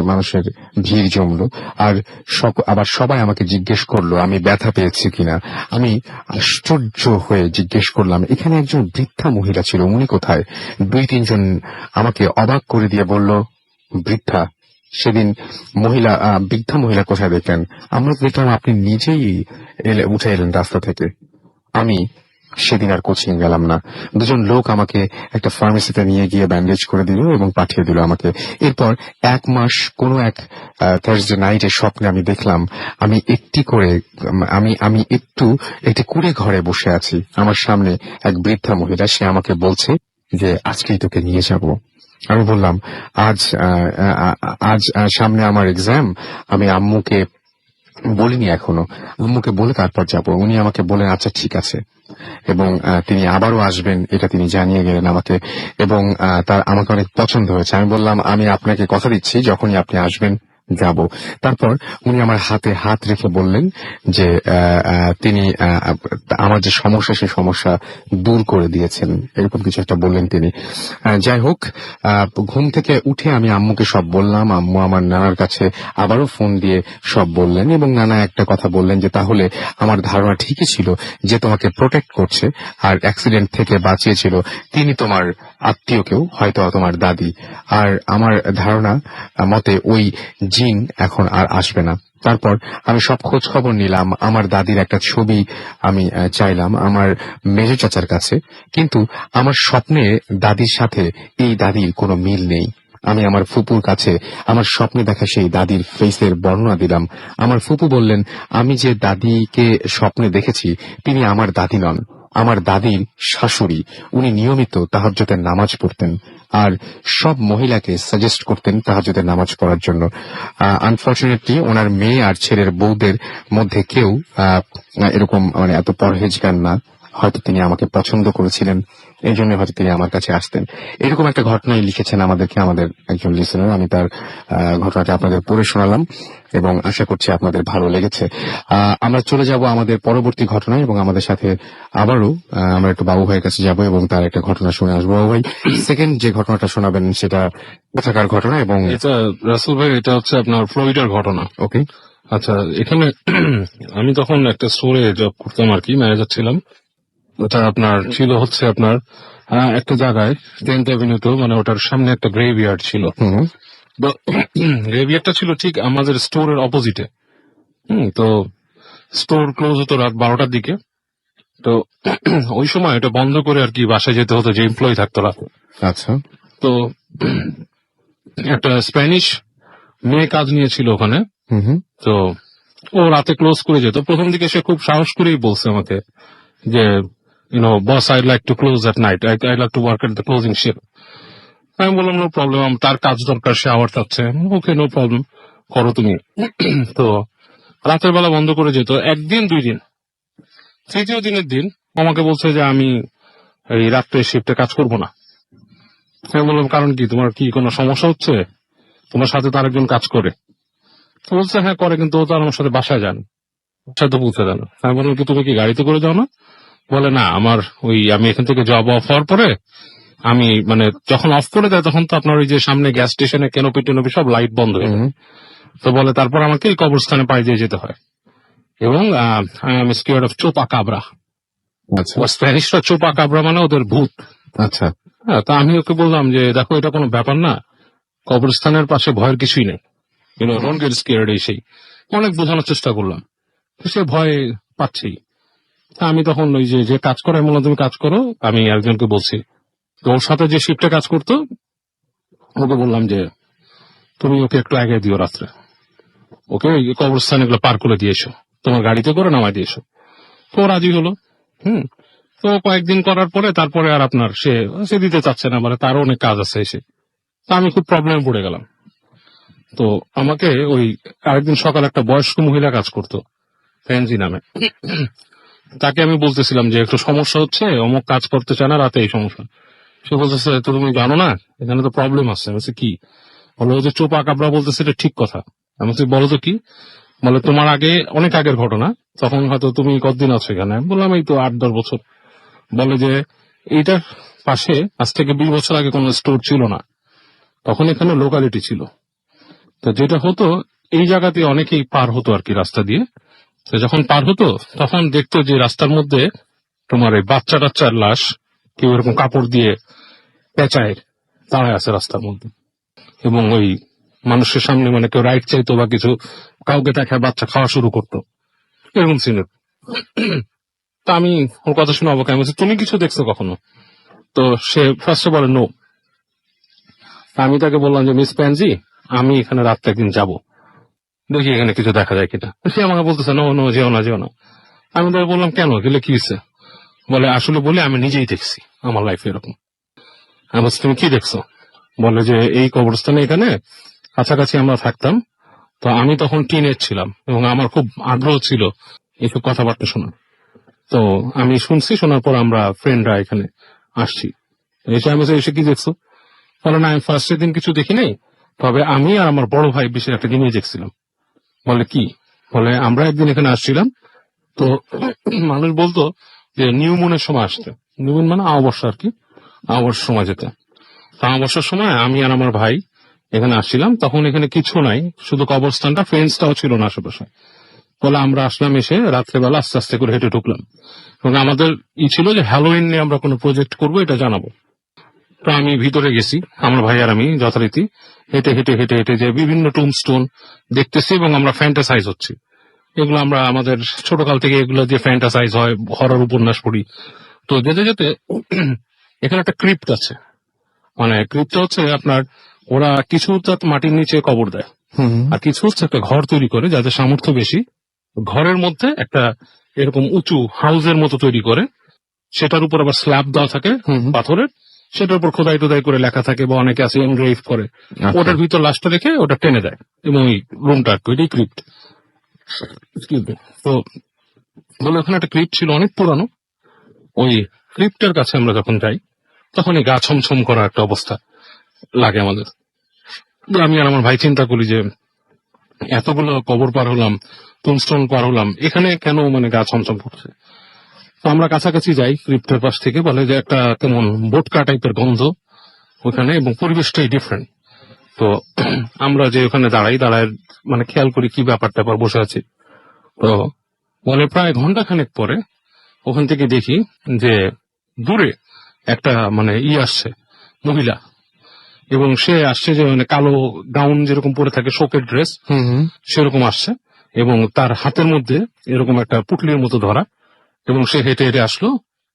মানুষের ভিড় জমলো, আর আবার সবাই আমাকে জিজ্ঞেস করলো আমি ব্যথা পেয়েছি কিনা। আমি আশ্চর্য হয়ে জিজ্ঞেস করলাম এখানে একজন বৃদ্ধা মহিলা ছিল, উনি কোথায়? 2-3 জন আমাকে অবাক করে দিয়ে বলল, বৃদ্ধা সেদিন বৃদ্ধা মহিলা কোথায় দেখলেন? আমরা দেখলাম আপনি নিজেই উঠে এলেন রাস্তা থেকে। আমি সেদিন আর কোচিং গেলাম না। 2 জন লোক আমাকে একটা ফার্মেসিতে নিয়ে গিয়ে ব্যান্ডেজ করে দিল এবং পাঠিয়ে দিল আমাকে। এরপর 1 মাস কোনো এক থার্সডে নাইটে স্বপ্নে আমি দেখলাম আমি একটি কুড়ে ঘরে বসে আছি। আমার সামনে এক বৃদ্ধা মহিলা, সে আমাকে বলছে যে আজকেই তোকে নিয়ে যাব। আমি বললাম আজ সামনে আমার এক্সাম, আমি আম্মুকে বলিনি এখনো, আম্মুকে বলে তারপর যাব। উনি আমাকে বলেন আচ্ছা ঠিক আছে, এবং তিনি আবারও আসবেন এটা তিনি জানিয়ে গেলেন আমাকে, এবং তার আমাকে অনেক পছন্দ হয়েছে। আমি বললাম আমি আপনাকে কথা দিচ্ছি যখনই আপনি আসবেন যাব। তারপর উনি আমার হাতে হাত রেখে বললেন যে তিনি আমার যে সমস্যা সেই সমস্যা দূর করে দিয়েছেন, এরকম কিছু একটা বললেন তিনি। যাই হোক, ঘুম থেকে উঠে আমি আম্মুকে সব বললাম। আম্মু আমার নানার কাছে আবারও ফোন দিয়ে সব বললেন, এবং নানা একটা কথা বললেন যে তাহলে আমার ধারণা ঠিকই ছিল যে তোমাকে প্রোটেক্ট করছে আর অ্যাক্সিডেন্ট থেকে বাঁচিয়েছিল তিনি তোমার আত্মীয়কেও, হয়তো তোমার দাদি। আর আমার ধারণা মতে ওই জিন এখন আর আসবে না। তারপর আমি সব খোঁজ খবর নিলাম, আমার দাদির একটা ছবি আমি চাইলাম আমার মেজো চাচার কাছে, কিন্তু আমার স্বপ্নে দাদির সাথে এই দাদির কোনো মিল নেই। আমি আমার ফুপুর কাছে আমার স্বপ্নে দেখা সেই দাদির ফেসের বর্ণনা দিলাম। আমার ফুপু বললেন আমি যে দাদিকে স্বপ্নে দেখেছি তিনি আমার দাদি নন, আমার দাদির শাশুড়ি। উনি নিয়মিত তাহাজ্জুদের নামাজ পড়তেন আর সব মহিলাকে সাজেস্ট করতেন তাহাজ্জুদের নামাজ পড়ার জন্য। আনফরচুনেটলি ওনার মেয়ে আর ছেলের বউদের মধ্যে কেউ এরকম মানে এত পরহেজগার না। হয়তো তিনি আমাকে পছন্দ করেছিলেন, এই জন্য হয়তো তিনি আমার কাছে আসতেন। এরকম একটা ঘটনাই লিখেছেন আমাদেরকে আমাদের একজন লিসেনার। আমি তার ঘটনাটা আপনাদের পড়ে শোনালাম এবং আশা করছি আপনাদের ভালো লেগেছে। আমরা চলে যাব আমাদের পরবর্তী ঘটনায়, এবং আমাদের সাথে আবারও আমরা একটু বাবু ভাইয়ের কাছে যাব এবং তার একটা ঘটনা শুনে আসবো। বাবু ভাই, সেকেন্ড যে ঘটনাটা শোনাবেন সেটা কোথাকার ঘটনা? এবং এটা রাসেল ভাই, এটা হচ্ছে আপনার ফ্লোরিডার ঘটনা। ওকে, আচ্ছা, এখানে আমি তখন একটা স্টোরে জব করতাম আর কি, ম্যানেজার ছিলাম। ওটা আপনার ছিল হচ্ছে আপনার একটা জায়গায় 10th অ্যাভিনিউতে, মানে ওটার সামনে একটা গ্রেভিয়ার্ড ছিল। গ্রেভিয়ার্ডটা ছিল ঠিক আমাদের স্টোরের অপোজিটে। তো স্টোর ক্লোজ হতো রাত 12টার দিকে। তো ওই সময় এটা বন্ধ করে আর কি বাসায় যেতে হতো, যে এমপ্লয়ি থাকতো রাতে। আচ্ছা, তো একটা স্প্যানিশ মেয়ে কাজ নিয়েছিল ওখানে। তো ও রাতে ক্লোজ করে যেত। প্রথম দিকে সে খুব সাহস করেই বলছে আমাকে যে boss, I like to close at night, I like to work at the closing shift. আমি বললাম নো প্রবলেম, তার কাজ দরকার, সে আওয়ার চাচ্ছে, ওকে নো প্রবলেম, করো তুমি। তো রাতের বেলা বন্ধ করে যেত। একদিন, 2 দিন, তৃতীয় দিনের দিন আমাকে বলছে যে আমি এই রাত্রে শিফটে কাজ করবো না। আমি বললাম কারণ কি, তোমার কি কোনো সমস্যা হচ্ছে? তোমার সাথে তো আরেকজন কাজ করে। তো বলছে হ্যাঁ করে, কিন্তু ও তো আর আমার সাথে বাসায় যান, বাসায় তো পৌঁছে দেন। আমি বললাম কি তুমি কি গাড়িতে করে যাও না? বলে না, আমার আমি এখান থেকে জব অফ হওয়ার পরে আমি মানে যখন অফ করে দেয় তখন তো আপনার ওই যে সামনে গ্যাস স্টেশনে কেনোপি টেনোপি সব লাইট বন্ধ হয়ে যায়। তো বলে তারপর আমাকে এই কবরস্থানে পাড়ি দিয়ে যেতে হয়, এবং আমি স্কিয়ার্ড অফ চোপা কাবরা। আচ্ছা, স্প্যানিশরা চোপা কাবরা মানে ওদের ভূত। আচ্ছা, হ্যাঁ, তা আমি ওকে বললাম যে দেখো এটা কোনো ব্যাপার না, কবরস্থানের পাশে ভয়ের কিছুই নেই, ডোন্ট গেট স্কেয়ার্ড। এই সেই অনেক বোঝানোর চেষ্টা করলাম, তো সে ভয় পাচ্ছেই। তা আমি তখন ওই যে কাজ করে আমি বললাম তুমি কাজ করো, আমি একজনকে বলছি। তো ওর সাথে যে শিফটে কাজ করতো ওকে বললাম যে তুমি ওকে একটু আগে দিও রাত্রে, ওকে ওই কবরস্থান এগুলো পার করে দিয়েছো, তোমার গাড়িতে করে নামাই দিয়েছো। তো ও রাজি হলো। তো কয়েকদিন করার পরে তারপরে আর আপনার সে দিতে চাচ্ছে না, মানে তারও অনেক কাজ আছে এসে। তা আমি খুব প্রবলেমে পড়ে গেলাম। তো আমাকে ওই আরেকদিন সকালে একটা বয়স্ক মহিলা কাজ করতো ফ্যান্সি নামে, তাকে আমি বলতেছিলাম যে একটু সমস্যা হচ্ছে, অমুক কাজ করতে চায় না, রাতে এই সমস্যা। সে বলতেছে তো তুমি জানো না এখানে তো প্রবলেম আছে। আমি বলছি কি? বলো যে চোপা কাবরা বলতেছে, এটা ঠিক কথা। আমি বলছি বলো তো কি? বলে তোমার আগে, অনেক আগের ঘটনা, তখন হয়তো তুমি কতদিন আছো এখানে? আমি বললাম এই তো 8-10 বছর। বলে যে এইটার পাশে আজ থেকে 20 বছর আগে কোনো স্টোর ছিল না, তখন এখানে লোকালিটি ছিল। তো যেটা হতো এই জায়গাতে অনেকেই পার হতো আর কি রাস্তা দিয়ে। তো যখন পার হতো তখন দেখতো যে রাস্তার মধ্যে তোমার এই বাচ্চা টাচ্চার লাশ কেউ এরকম কাপড় দিয়ে পেঁচায় দাঁড়ায় আছে রাস্তার মধ্যে, এবং ওই মানুষের সামনে মানে কেউ রাইট চাইতো বা কিছু কাউকে দেখায় বাচ্চা খাওয়া শুরু করতো, এরকম সিনের। তা আমি ওর কথা শুনে অবাক, আমি বলছি তুমি কিছু দেখছো কখনো? তো সে ফার্স্টে বলে নো। আমি তাকে বললাম যে মিস প্যানজি, আমি এখানে রাত্রে একদিন যাবো, দেখি এখানে কিছু দেখা যায় কিনা। সে আমাকে বলতেছে নো নো, যেও না যেও না। আমি তাকে বললাম কেন, গেলে কি হয়েছে? বলে আসলে বলে আমি নিজেই দেখছি আমার লাইফে এরকম। আমি বলছি তুমি কি দেখছো? বলে যে এই কবরস্থানে এখানে কাছাকাছি আমরা থাকতাম, তো আমি তখন টিনেজ ছিলাম এবং আমার খুব আগ্রহ ছিল এইসব কথাবার্তা শোনার। তো আমি শুনছি, শোনার পর আমরা ফ্রেন্ডরা এখানে আসছি। এসে আমি বলছি, এসে কি দেখছো? বলে না, আমি ফার্স্টের দিন কিছু দেখি নাই, তবে আমি আর আমার বড় ভাই বিশেষ একটা জিনিস দেখছিলাম। বলে কি? বলে আমরা একদিন এখানে আসছিলাম, তো মানুষ বলতো যে নিউ মুনের সময় আসতে। নিউ মুন মানে অমাবস্যা আর কি, অমাবস্যার সময় যেতে। তো অমাবস্যার সময় আমি আর আমার ভাই এখানে আসছিলাম, তখন এখানে কিছু নাই, শুধু কবরস্থানটা, ফেন্সটাও ছিল না আশেপাশে। বলে আমরা আসলাম, এসে রাত্রেবেলা আস্তে আস্তে করে হেঁটে ঢুকলাম এবং আমাদের ছিল যে হ্যালোইন নিয়ে আমরা কোনো প্রজেক্ট করবো, এটা জানাবো। তো আমি ভিতরে গেছি, আমার ভাই আর আমি যথারীতি হেঁটে হেঁটে হেঁটে হেঁটে যে বিভিন্ন টুমস্টোন দেখতেছি এবং আমরা ফ্যান্টাসাইজ হচ্ছি। এগুলো আমরা আমাদের ছোটকাল থেকে এগুলো দিয়ে ফ্যান্টাসাইজ হয়, হরর উপন্যাস পড়ি। তো যেতে যেতে এখানে একটা ক্রিপ্ট আছে, মানে ক্রিপ্ট হচ্ছে আপনার, ওরা কিছু মাটির নিচে কবর দেয় আর কিছু হচ্ছে একটা ঘর তৈরি করে, যাদের সামর্থ্য বেশি ঘরের মধ্যে একটা এরকম উঁচু হাউসের মতো তৈরি করে, সেটার উপর আবার স্ল্যাব দেওয়া থাকে পাথরের, সেটার উপর খোদাই টোদাই করে লেখা থাকে, বা অনেকে আছে এনগ্রেভ করে, ওটার ভিতর লাশটা রেখে ওটা টেনে দেয় এবং ওই রুমটা ওইটাই ক্রিপ্ট। তো বলে ওখানে একটা ক্রিপ্ট ছিল অনেক পুরানো। ওই ক্রিপ্টের কাছে আমরা যখন যাই তখন এই গা ছমছম করা একটা অবস্থা লাগে আমাদের। আমি আর আমার ভাই চিন্তা করি যে এতগুলো কবর পার হলাম, টুমস্টোন পার হলাম, এখানে কেন মানে গা ছমছম করছে। তো আমরা কাছাকাছি যাই ক্রিপ্টের পাশ থেকে, বলে যে একটা কেমন বোটকা টাইপের গন্ধ ওখানে এবং পরিবেশটাই ডিফারেন্ট। তো আমরা যে ওখানে দাঁড়াই মানে খেয়াল করি কি ব্যাপারটা, পর বসে আছি। তো বলে প্রায় ঘন্টাখানেক পরে ওখান থেকে দেখি যে দূরে একটা মানে আসছে মহিলা, এবং সে আসছে যে মানে কালো গাউন যেরকম পরে থাকে, শোকের ড্রেস সেরকম আসছে, এবং তার হাতের মধ্যে এরকম একটা পুটলির মতো ধরা, এবং সে হেঁটে হেঁটে আসলো,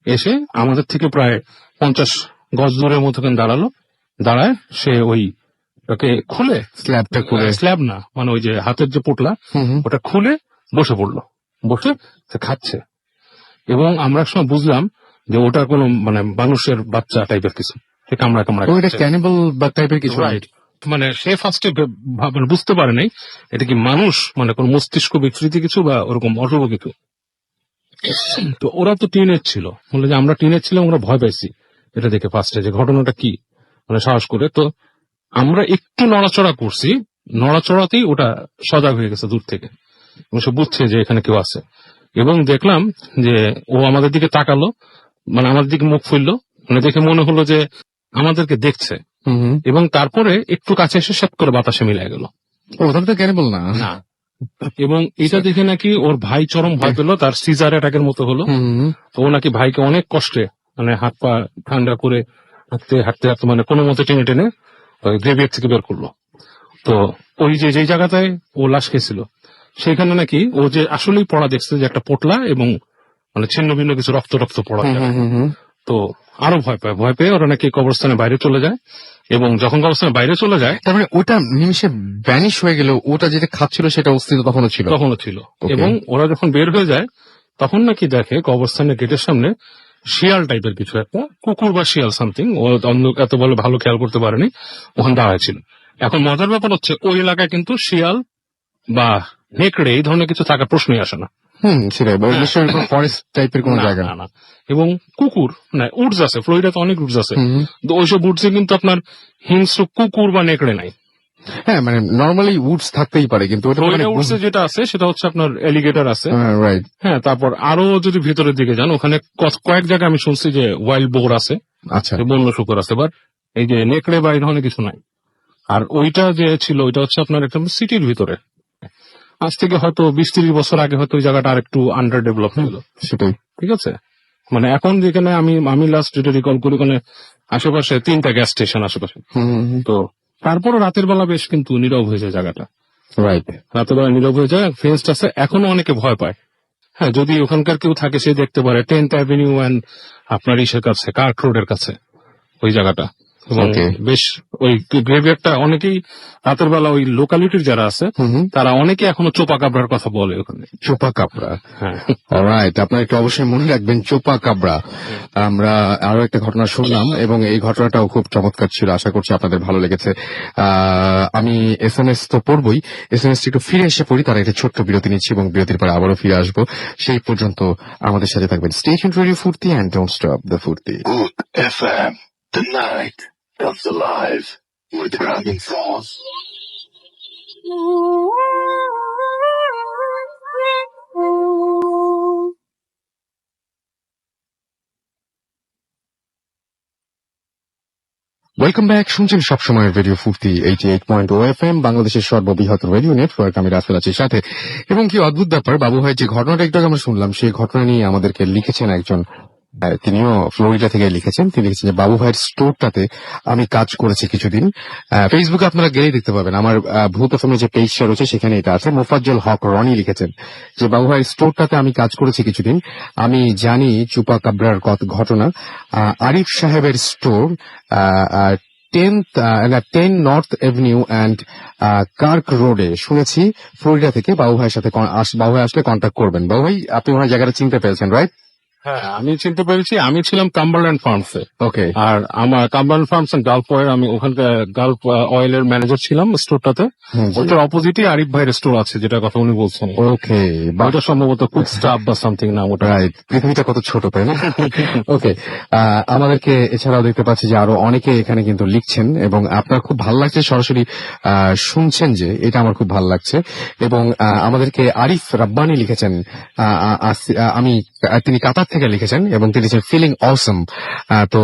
এসে আমাদের থেকে প্রায় 50 গজ দূরের মতো দাঁড়ালো। দাঁড়ায় সে ওই ওকে খুলে, স্ল্যাবটা খুলে, স্ল্যাব না মানে ওই যে হাতের যে পুটলা ওটা খুলে বসে পড়লো, বসে সে খাচ্ছে। এবং আমরা এক সময় বুঝলাম যে ওটা কোনো মানে মানুষের বাচ্চা টাইপের কিছু, সে কামড়া কামড়া ওইটা ক্যানিবল বা টাইপের কিছু। রাইট, মানে সে ফার্স্টে বুঝতে পারে নাই এটা কি মানুষ, মানে কোন মস্তিষ্ক বিকৃতি কিছু বা ওরকম অশুভ কিছু। তো ওরা তো টিনেজ ছিল, বলে যে আমরা টিনেজ ছিলাম, আমরা ভয় পাইছি এটা দেখে ফার্স্টে যে ঘটনাটা কি, মানে সাহস করে। তো আমরা একটু নড়াচড়া করছি, নড়াচড়াতেই ওটা সজাগ হয়ে গেছে দূর থেকে, এবং সে বুঝছে যে এখানে কেউ আছে। এবং দেখলাম যে ও আমাদের দিকে তাকালো, মানে আমাদের দিকে মুখ ফিরলো, মানে দেখে মনে হলো যে আমাদেরকে দেখছে, এবং তারপরে একটু কাছে এসে সাত করে বাতাসে মিলাই গেল। ওটা তো ক্যানিবল না। না, এবং এটা দেখে নাকি ওর ভাই চরম ভয় পেলো, তার সিজার অ্যাটাকের মতো হলো। তো ও নাকি ভাইকে অনেক কষ্টে মানে হাত পা ঠান্ডা করে হাঁটতে হাঁটতে হাঁটতে মানে কোনো মতে টেনে টেনে গ্রেভিয়ার থেকে বের করলো। তো ওই যে যেই জায়গাটায় ও লাশ খেয়েছিল সেখানে নাকি ও যে আসলেই পড়া দেখছে, যে একটা পোটলা এবং মানে ছিন্ন ভিন্ন কিছু রক্ত রক্ত পড়া। তো আরো ভয় পেয়ে ওরা নাকি কবরস্থানের বাইরে চলে যায়, এবং যখন কবরস্থানের বাইরে চলে যায় তার মানে ওটা নিমিষে ভ্যানিশ হয়ে গেল, ওটা যেটা খাচ্ছিল সেটা অস্তিত্ব তখনও ছিল। Okay. এবং ওরা যখন বের হয়ে যায় তখন নাকি দেখে কবরস্থানের গেটের সামনে শিয়াল টাইপের কিছু একটা, কুকুর বা শিয়াল সামথিং, ও এত ভালো খেয়াল করতে পারেনি, ওখানে দাঁড়ায় ছিল। এখন মজার ব্যাপার হচ্ছে ওই এলাকায় কিন্তু শিয়াল বা নেকড়ে এই ধরনের কিছু থাকার প্রশ্নই আসে না। সেটাই, নিশ্চয়ই ফরেস্ট টাইপের কোন জায়গা। না। এবং কুকুর না, উডস আছে, ফ্লোরিডাতে অনেক উডস আছে, তো ওইসব উডসে কিন্তু আপনার হিংস্র কুকুর বা নেকড়ে নাই। হ্যাঁ, মানে নর্মালি উডস থাকতেই পারে, কিন্তু ওটা মানে উডসে যেটা আছে সেটা হচ্ছে আপনার এলিগেটর আছে। রাইট। হ্যাঁ, তারপর আরো যদি ভিতরের দিকে যান, ওখানে কয়েক জায়গায় আমি শুনছি যে ওয়াইল্ড বোর আছে, আচ্ছা, বন্য শুকর আছে, বাট এই যে নেকড়ে বা এই ধরনের কিছু নাই। আর ওইটা যে ছিল ওইটা হচ্ছে আপনার একটা সিটির ভিতরে, আজ থেকে হয়তো 20-30 বছর আগে হয়তো ওই জায়গাটা আর একটু আন্ডার ডেভেলপ ছিল। সেটাই, ঠিক আছে, মানে এখন যেখানে আমি লাস্ট যেটা রিকল করি, ওখানে আশেপাশে 3টা গ্যাস স্টেশন আশেপাশে। তো তারপরও রাতের বেলা বেশ কিন্তু নীরব হয়ে যায় জায়গাটা। রাইট, রাতের বেলা নীরব হয়ে যায়, ফেন্সড আছে, এখনো অনেকে ভয় পায়। হ্যাঁ, যদি ওখানকার কেউ থাকে সে দেখতে পারে 10th অ্যাভিনিউ অ্যান্ড আপনার ইসের কাছে, কার্ক রোডের কাছে ওই জায়গাটা, এবং Okay. বেশ ওই গ্রেভিয়ারটা অনেকেই রাতের বেলা ওই লোকালিটির যারা আছে তারা অনেকে এখনো চোপা কাবরার কথা বলে ওখানে। চোপা কাবরা, হ্যাঁ, অলরাইট, আপনারা একটু অবশ্যই মনে রাখবেন চোপা কাবরা। আমরা আরো একটা ঘটনা শুনলাম এবং এই ঘটনাটাও খুব চমৎকার ছিল, আশা করছি আপনাদের ভালো লেগেছে। আমি এসএমএস তো পড়বই, এসএমএস একটু ফিরে এসে পড়ি, তারা একটা ছোট্ট বিরতি নিচ্ছি এবং বিরতির পরে আবারও ফিরে আসবো। সেই পর্যন্ত আমাদের সাথে থাকবেন। স্টে টিউনড রেডিও ফুর্তি এন্ড ডোন্ট স্টপ দ্য ফুর্তি। Booth FM. The night comes alive with Dragon Force. Welcome back, শুনছেন সবসময় রেডিও ফুর্তি 88.0 FM, বাংলাদেশের সর্ববৃহৎ রেডিও নেটওয়ার্ক। আমি রাসেল আছি সাথে। এবং কি অদ্ভুত ব্যাপার, বাবু ভাই যে ঘটনাটা একটু আগে আমরা শুনলাম, সেই ঘটনা নিয়ে আমাদেরকে লিখেছেন একজন, তিনিও ফ্লোরিডা থেকে লিখেছেন। তিনি লিখেছেন যে বাবু ভাইয়ের স্টোরটাতে আমি কাজ করেছি কিছুদিন। ফেসবুকে আপনারা গেলেই দেখতে পাবেন, আমার ভূত এফএমের যে পেজটা রয়েছে সেখানে এটা আছে। মোফাজ্জল হক রনি লিখেছেন যে বাবু ভাইয়ের স্টোরটাতে আমি কাজ করেছি কিছুদিন, আমি জানি চুপা কাবরার ঘটনা। আরিফ সাহেবের store 10 north Avenue and Kirk রোডে, শুনেছি ফ্লোরিডা থেকে। বাবু ভাইয়ের সাথে বাবু ভাই আসলে কন্ট্যাক্ট করবেন। বাবু ভাই, আপনি ওনার জায়গাটা চিনতে পেরেছেন, রাইট? হ্যাঁ, আমি চিনতে পেরেছি। আমি ছিলাম কাম্বারল্যান্ড ফার্মসে। ওকে। আর আমার Cumberland Farms and Gulf Oil, আমি ওখানকার গালফ অয়েলের ম্যানেজার ছিলাম স্টোরটাতে। ওটার অপোজিটে আরিফ ভাইয়ের স্টোর আছে, যেটা কথা উনি বলছেন। ওকে, ওটা সম্ভবত কুক স্টাফ বা সামথিং না, ওটা। রাইট, পৃথিবীটা কত ছোট, তাই না? ওকে, আমাদেরকে এছাড়াও দেখতে পাচ্ছি যে আরো অনেকে এখানে কিন্তু লিখছেন এবং আপনার খুব ভালো লাগছে, সরাসরি শুনছেন, যে এটা আমার খুব ভালো লাগছে। এবং আমাদেরকে আরিফ রাব্বানি লিখেছেন, তিনি কাতার থেকে লিখেছেন এবং তিনি ফিলিং অসম। তো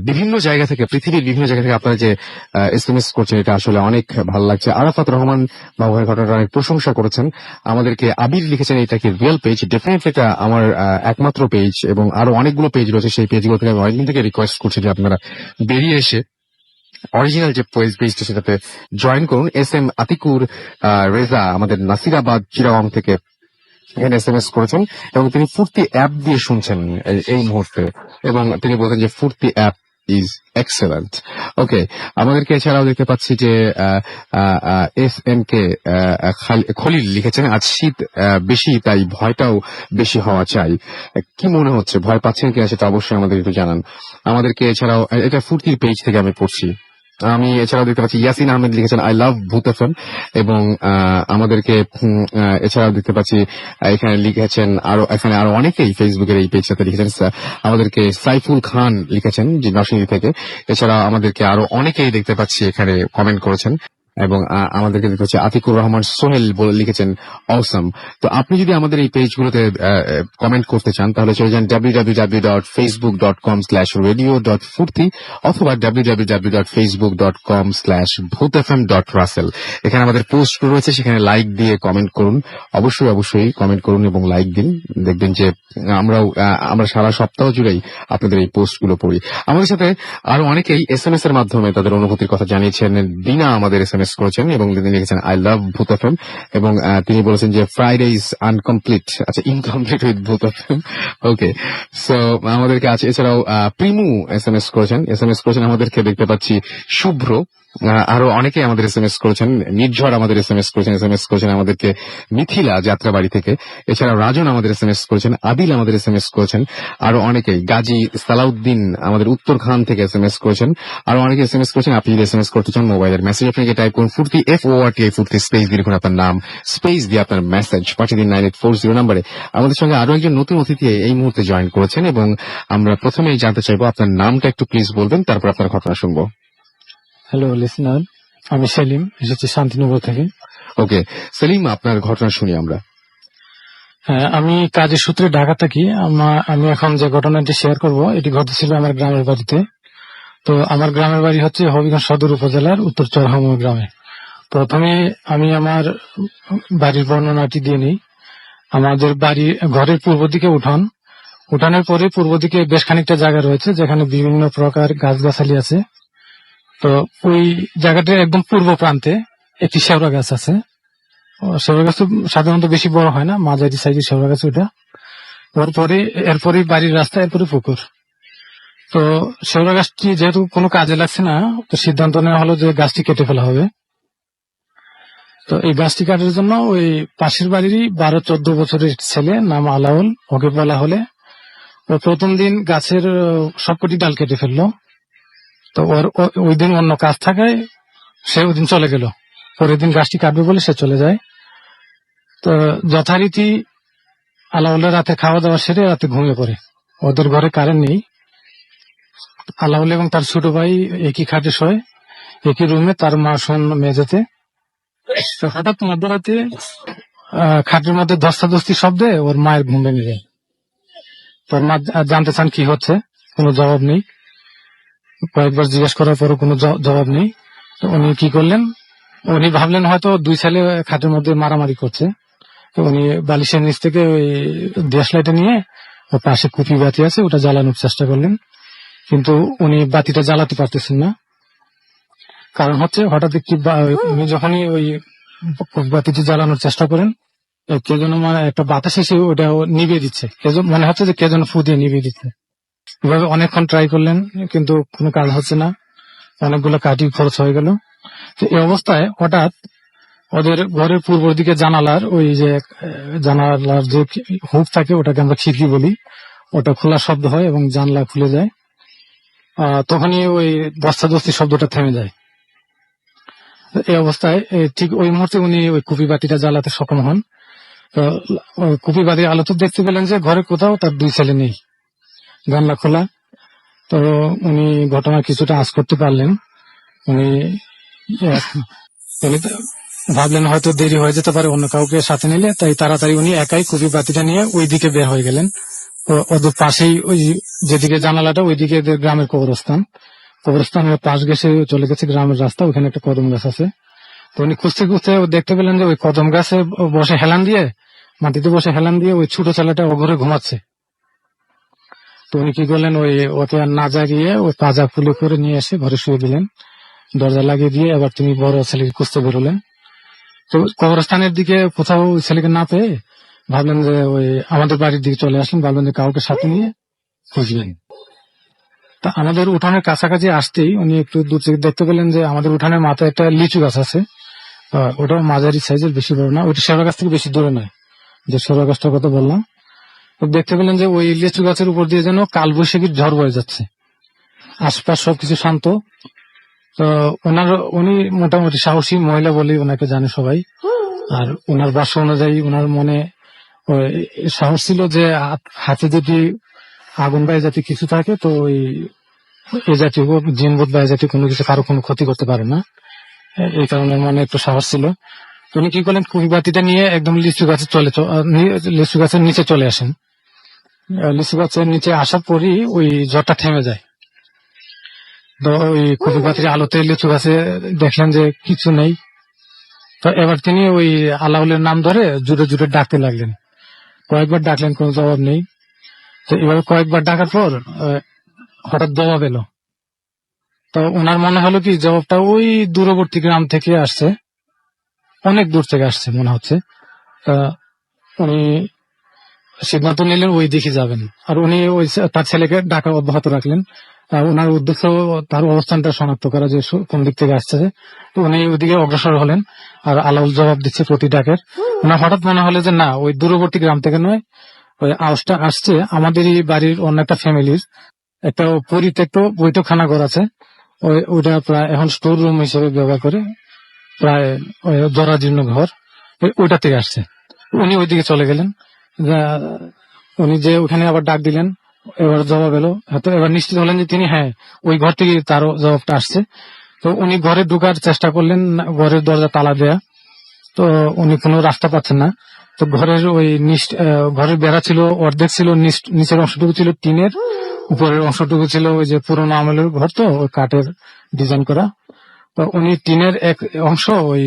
বিভিন্ন জায়গা থেকে, পৃথিবীর বিভিন্ন জায়গা থেকে আপনারা যে এসএমএস করছেন, এটা আসলে অনেক ভালো লাগছে। আরাফাত রহমান বাবু ভাইয়ের ঘটনাটা অনেক প্রশংসা করেছেন। আমাদেরকে আবির লিখেছেন এটা কি রিয়েল পেজ? ডেফিনেটলি এটা আমার একমাত্র পেজ এবং আরো অনেকগুলো পেজ রয়েছে। সেই পেজগুলো থেকে আমি অনেকদিন থেকে রিকোয়েস্ট করছি যে আপনারা বেরিয়ে এসে অরিজিনাল যে পেজটা সেটাতে জয়েন করুন। এস এম আতিকুর রেজা আমাদের নাসিরাবাদ চিরাগং থেকে এখানে এসএমএস করেছেন এবং তিনি ফুর্তি অ্যাপ দিয়ে শুনছেন এই মুহূর্তে, এবং তিনি বলছেন যে ফুর্তি অ্যাপ ইজ এক্সেলেন্ট। ওকে, আমাদেরকে এছাড়াও দেখতে পাচ্ছি যে এস এম কে খলিল লিখেছেন, আজ শীত বেশি, তাই ভয়টাও বেশি হওয়া চাই। কি মনে হচ্ছে, ভয় পাচ্ছেন কিনা সেটা অবশ্যই আমাদের একটু জানান। আমাদেরকে এছাড়াও, এটা ফুর্তির পেজ থেকে আমি পড়ছি, আমি এছাড়াও দেখতে পাচ্ছি ইয়াসিন আহমেদ লিখেছেন আই লাভ ভূত এফএম। এবং আমাদেরকে এছাড়াও দেখতে পাচ্ছি এখানে লিখেছেন এখানে আরো অনেকেই ফেসবুকের এই পেজটাতে লিখেছেন। আমাদেরকে সাইফুল খান লিখেছেন যে নরসিংদী থেকে। এছাড়া আমাদেরকে আরো অনেকেই দেখতে পাচ্ছি এখানে কমেন্ট করেছেন এবং আমাদেরকে দেখতে পাচ্ছি আতিকুর রহমান সোহেল বলে লিখেছেন অসম। তো আপনি যদি আমাদের এই পেজগুলোতে কমেন্ট করতে চান তাহলে চলে যান www.facebook.com/radio.furti অথবা www.facebook.com/bhutfm.russell। এখানে আমাদের পোস্ট রয়েছে, সেখানে লাইক দিয়ে কমেন্ট করুন। অবশ্যই কমেন্ট করুন এবং লাইক দিন। দেখবেন যে আমরা সারা সপ্তাহ জুড়েই আপনাদের এই পোস্টগুলো পড়ি। আমাদের সাথে আরো অনেকেই এসএমএস এর মাধ্যমে তাদের অনুভূতির কথা জানিয়েছেন। দিনা আমাদের এসএমএস করেছেন এবং তিনি লিখেছেন আই লাভ ভূত এফএম এবং তিনি বলেছেন যে ফ্রাইডে ইজ আনকমপ্লিট, আচ্ছা ইনকমপ্লিট উইথ ভূত এফএম। ওকে, সো আমাদেরকে আছে। এছাড়াও প্রিমু এসএমএস করেছেন আমাদেরকে দেখতে পাচ্ছি শুভ্র, আরো অনেকে আমাদের এসএমএস করেছেন। নির্ঝর আমাদের এসএমএস করেছেন আমাদেরকে মিথিলা যাত্রাবাড়ি থেকে। এছাড়াও রাজন আমাদের এসএমএস করেছেন, আদিল আমাদের এসএমএস করেছেন, আরো অনেকেই। গাজী সালাউদ্দিন আমাদের উত্তরখান থেকে এসএমএস করেছেন, আরো অনেকে এসএমএস করেছেন। আপনি যদি এসএমএস করতে চান মোবাইলের মেসেজ আপনাকে টাইপ করুন ফুর্তি FORTI ফুর্তি স্পেস দিয়ে লিখুন আপনার নাম, স্পেস দিয়ে আপনার মেসেজ পাঠিয়ে দিন 9840 নম্বরে। আমাদের সঙ্গে আরো একজন নতুন অতিথি এই মুহূর্তে জয়েন করেছেন এবং আমরা প্রথমেই জানতে চাইবো আপনার নামটা একটু প্লিজ বলবেন, তারপর আপনার ঘটনা শুনবো। হ্যালো লিসনার, আমি সেলিম, এসেছি শান্তিনগর থেকে। ওকে সেলিম, আপনার ঘটনা শুনি আমরা। হ্যাঁ, আমি কাজের সূত্রে ঢাকা থাকি। আমি এখন যে ঘটনাটি শেয়ার করব এটি ঘটেছিল আমার গ্রামের বাড়িতে। তো আমার গ্রামের বাড়ি হচ্ছে হবিগঞ্জ সদর উপজেলার উত্তর চরহামুর গ্রামে। প্রথমে আমি আমার বাড়ির বর্ণনাটি দিয়ে নিই। আমাদের বাড়ি ঘরের পূর্ব দিকে উঠানের পরে পূর্ব দিকে বেশ খানিকটা জায়গা রয়েছে যেখানে বিভিন্ন প্রকার গাছগাছালি আছে। তো ওই জায়গাটার একদম পূর্ব প্রান্তে একটি শেওড়া গাছ আছে। শেওড়া গাছ সাধারণত বেশি বড় হয় না, মাঝারি সাইজের শেওড়া গাছ ওটা। এরপরে বাড়ির রাস্তা, এরপরে পুকুর। তো শেওড়া গাছটি যেহেতু কোনো কাজে লাগছে না, তো সিদ্ধান্ত নেওয়া হলো যে গাছটি কেটে ফেলা হবে। তো এই গাছটি কাটার জন্য ওই পাশের বাড়িরই 12-14 বছরের ছেলে, নাম আলাউল, ওকে বলা হলে ও প্রথম দিন গাছের সবকটি ডাল কেটে ফেললো। তো ওই দিন অন্য কাজ থাকায় সে ওই দিন চলে গেল। পরের দিন গাছটি কাটবে বলে সে চলে যায়। তো যথারীতি আলাউলের রাতে খাওয়া দাওয়া সেরে রাতে ঘুমিয়ে পড়ে। ওদের ঘরে কারেন্ট নেই। আলাউল এবং তার ছোট ভাই একই খাটে শোয়, একই রুমে, তার মা শোন মেঝেতে। তো হঠাৎ মধ্যরাতে খাটের মধ্যে ধস্তাধস্তি শব্দে ওর মায়ের ঘুম ভেঙে যায়। তোর মা জানতে চান কি হচ্ছে, কোনো জবাব নেই। কয়েকবার জিজ্ঞেস করার পরও কোনো জবাব নেই। তো উনি কি করলেন, উনি ভাবলেন হয়তো দুই ছেলে খাটের মধ্যে মারামারি করছে। তো উনি বালিশের নিচ থেকে ওই দেশলাইটা নিয়ে ওর পাশে কুপি বাতি আছে, ওটা জ্বালানোর চেষ্টা করলেন, কিন্তু উনি বাতিটা জ্বালাতে পারতেছেন না। কারণ হচ্ছে হঠাৎ একটি উনি যখনই ওই বাতিটি জ্বালানোর চেষ্টা করেন, কে যেন মানে একটা বাতাস এসে ওটা নিভিয়ে দিচ্ছে, মনে হচ্ছে যে কে যেন ফু দিয়ে নিভিয়ে দিচ্ছে। এভাবে অনেকক্ষণ ট্রাই করলেন, কিন্তু কোনো কাজ হচ্ছে না। অনেকগুলো কাঠি খরচ হয়ে গেল। তো এই অবস্থায় হঠাৎ ওদের ঘরের পূর্ব দিকে জানালার ওই যে জানালার যে হুক থাকে, ওটাকে আমরা খিড়কি বলি, ওটা খোলার শব্দ হয় এবং জানলা খুলে যায়। তখনই ওই ধস্তাধস্তি শব্দটা থেমে যায়। এই অবস্থায় ঠিক ওই মুহূর্তে উনি ওই কুপি বাতিটা জ্বালাতে সক্ষম হন। তো কুপি বাতির আলোতে দেখতে পেলেন যে ঘরে কোথাও তার দুই ছেলে নেই, জানলা খোলা। তো উনি ঘটনা কিছুটা আঁচ করতে পারলেন। উনি ভাবলেন হয়তো দেরি হয়ে যেতে পারে অন্য কাউকে সাথে নিলে, তাই তাড়াতাড়ি উনি একাই কুপি বাতিটা নিয়ে ওই দিকে বের হয়ে গেলেন। ওদের পাশেই ওই যেদিকে জানালাটা, ওইদিকে গ্রামের কবরস্থানের পাশ ঘেসে চলে গেছে গ্রামের রাস্তা, ওখানে একটা কদম গাছ আছে। তো উনি খুঁজতে খুঁজতে দেখতে পেলেন যে ওই কদম গাছে বসে হেলান দিয়ে, মাটিতে বসে হেলান দিয়ে ওই ছোট ছেলেটা ও ঘরে ঘুমাচ্ছে। তো উনি কি করলেন, ওকে আর না জাগিয়ে ওই পাজা ফুলে করে নিয়ে এসে ঘরে শুয়ে দিলেন, দরজা লাগিয়ে দিয়ে। এবার তিনি বড় ছেলেকে খুঁজতে বেরোলেন। তো কবরস্থানের দিকে কোথাও ওই ছেলেকে না পেয়ে ভাবলেন যে ওই আমাদের বাড়ির দিকে চলে আসলেন, ভাবলেন যে কাউকে সাথে নিয়ে খুঁজবেন। তা আমাদের উঠানের কাছাকাছি আসতেই উনি একটু দূর থেকে দেখতে পেলেন যে আমাদের উঠানের মাথায় একটা লিচু গাছ আছে। ওটাও মাঝারি সাইজের, বেশি বড় না, ওইটা শেওড়া গাছ থেকে বেশি দূরে নয়, যে শেওড়া গাছটার কথা বললাম। তো দেখতে পেলেন যে ওই লিচু গাছের উপর দিয়ে যেন কালবৈশাখীর ঝড় বয়ে যাচ্ছে, আশপাশ সবকিছু শান্ত। তো উনি মোটামুটি সাহসী মহিলা বলেই ওনাকে জানে সবাই। আর ওনার বাসা অনুযায়ী ওনার মনে সাহস ছিল যে হাতে যদি আগুন বা জাতীয় কিছু থাকে, তো ওই এ জাতীয় জিনবোধ বা এ জাতীয় কোনো কিছু কারো কোনো ক্ষতি করতে পারে না। এই কারণে মনে একটু সাহস ছিল। উনি কি করলেন, কুপি বাতিটা নিয়ে একদম লিচু গাছের নিচে চলে আসেন। লিচু গাছের নিচে আসার পরই ওই ঝড়টা থেমে যায়। তো ওই কুপি বাতির আলোতে লিচু গাছে দেখলেন যে কিছু নেই। তো এবার তিনি ওই আলাউলের নাম ধরে জুড়ে জুড়ে ডাকতে লাগলেন। কয়েকবার ডাকলেন, কোনো জবাব নেই। তো এভাবে কয়েকবার ডাকার পর হঠাৎ জবাব এলো। তো ওনার মনে হলো কি জবাবটা ওই দূরবর্তী গ্রাম থেকে আসছে, অনেক দূর থেকে আসছে মনে হচ্ছে। তা উনি সিদ্ধান্ত নিলেন ওই দিকে যাবেন। আর উনি ওই তার ছেলেকে ডাকা অব্যাহত রাখলেন। ওনার উদ্দেশ্য তার অবস্থানটা শনাক্ত করা, যে কোন দিক থেকে আসছে। তো উনি ওইদিকে অগ্রসর হলেন, আর আলাউল জবাব দিচ্ছে প্রতি ডাকের। ওনার হঠাৎ মনে হলো যে না, ওই দূরবর্তী গ্রাম থেকে নয়, ওই আওয়াজটা আসছে আমাদেরই বাড়ির অন্য একটা ফ্যামিলির একটা পরিত্যক্ত বৈঠকখানা ঘর আছে, ওইটা প্রায় এখন স্টোর রুম হিসেবে ব্যবহার করে, প্রায় জরাজীর্ণ ঘর, ওইটা থেকে আসছে। উনি ওইদিকে চলে গেলেন। উনি যে ওখানে আবার ডাক দিলেন, এবার জবাব এলো। তো এবার নিশ্চিত হলেন যে তিনি ওই ঘর থেকে তারও জবাবটা আসছে। তো উনি ঘরে ঢোকার চেষ্টা করলেন, ঘরের দরজা তালা দেয়া। তো উনি কোনো রাস্তা পাচ্ছেন না। তো ঘরের বেড়া ছিল অর্ধেক, ছিল নিচের অংশটুকু ছিল টিনের, উপরের অংশটুকু ছিল ওই যে পুরোনো আমলের ঘর, তো ওই কাঠের ডিজাইন করা। তো উনি টিনের এক অংশ ওই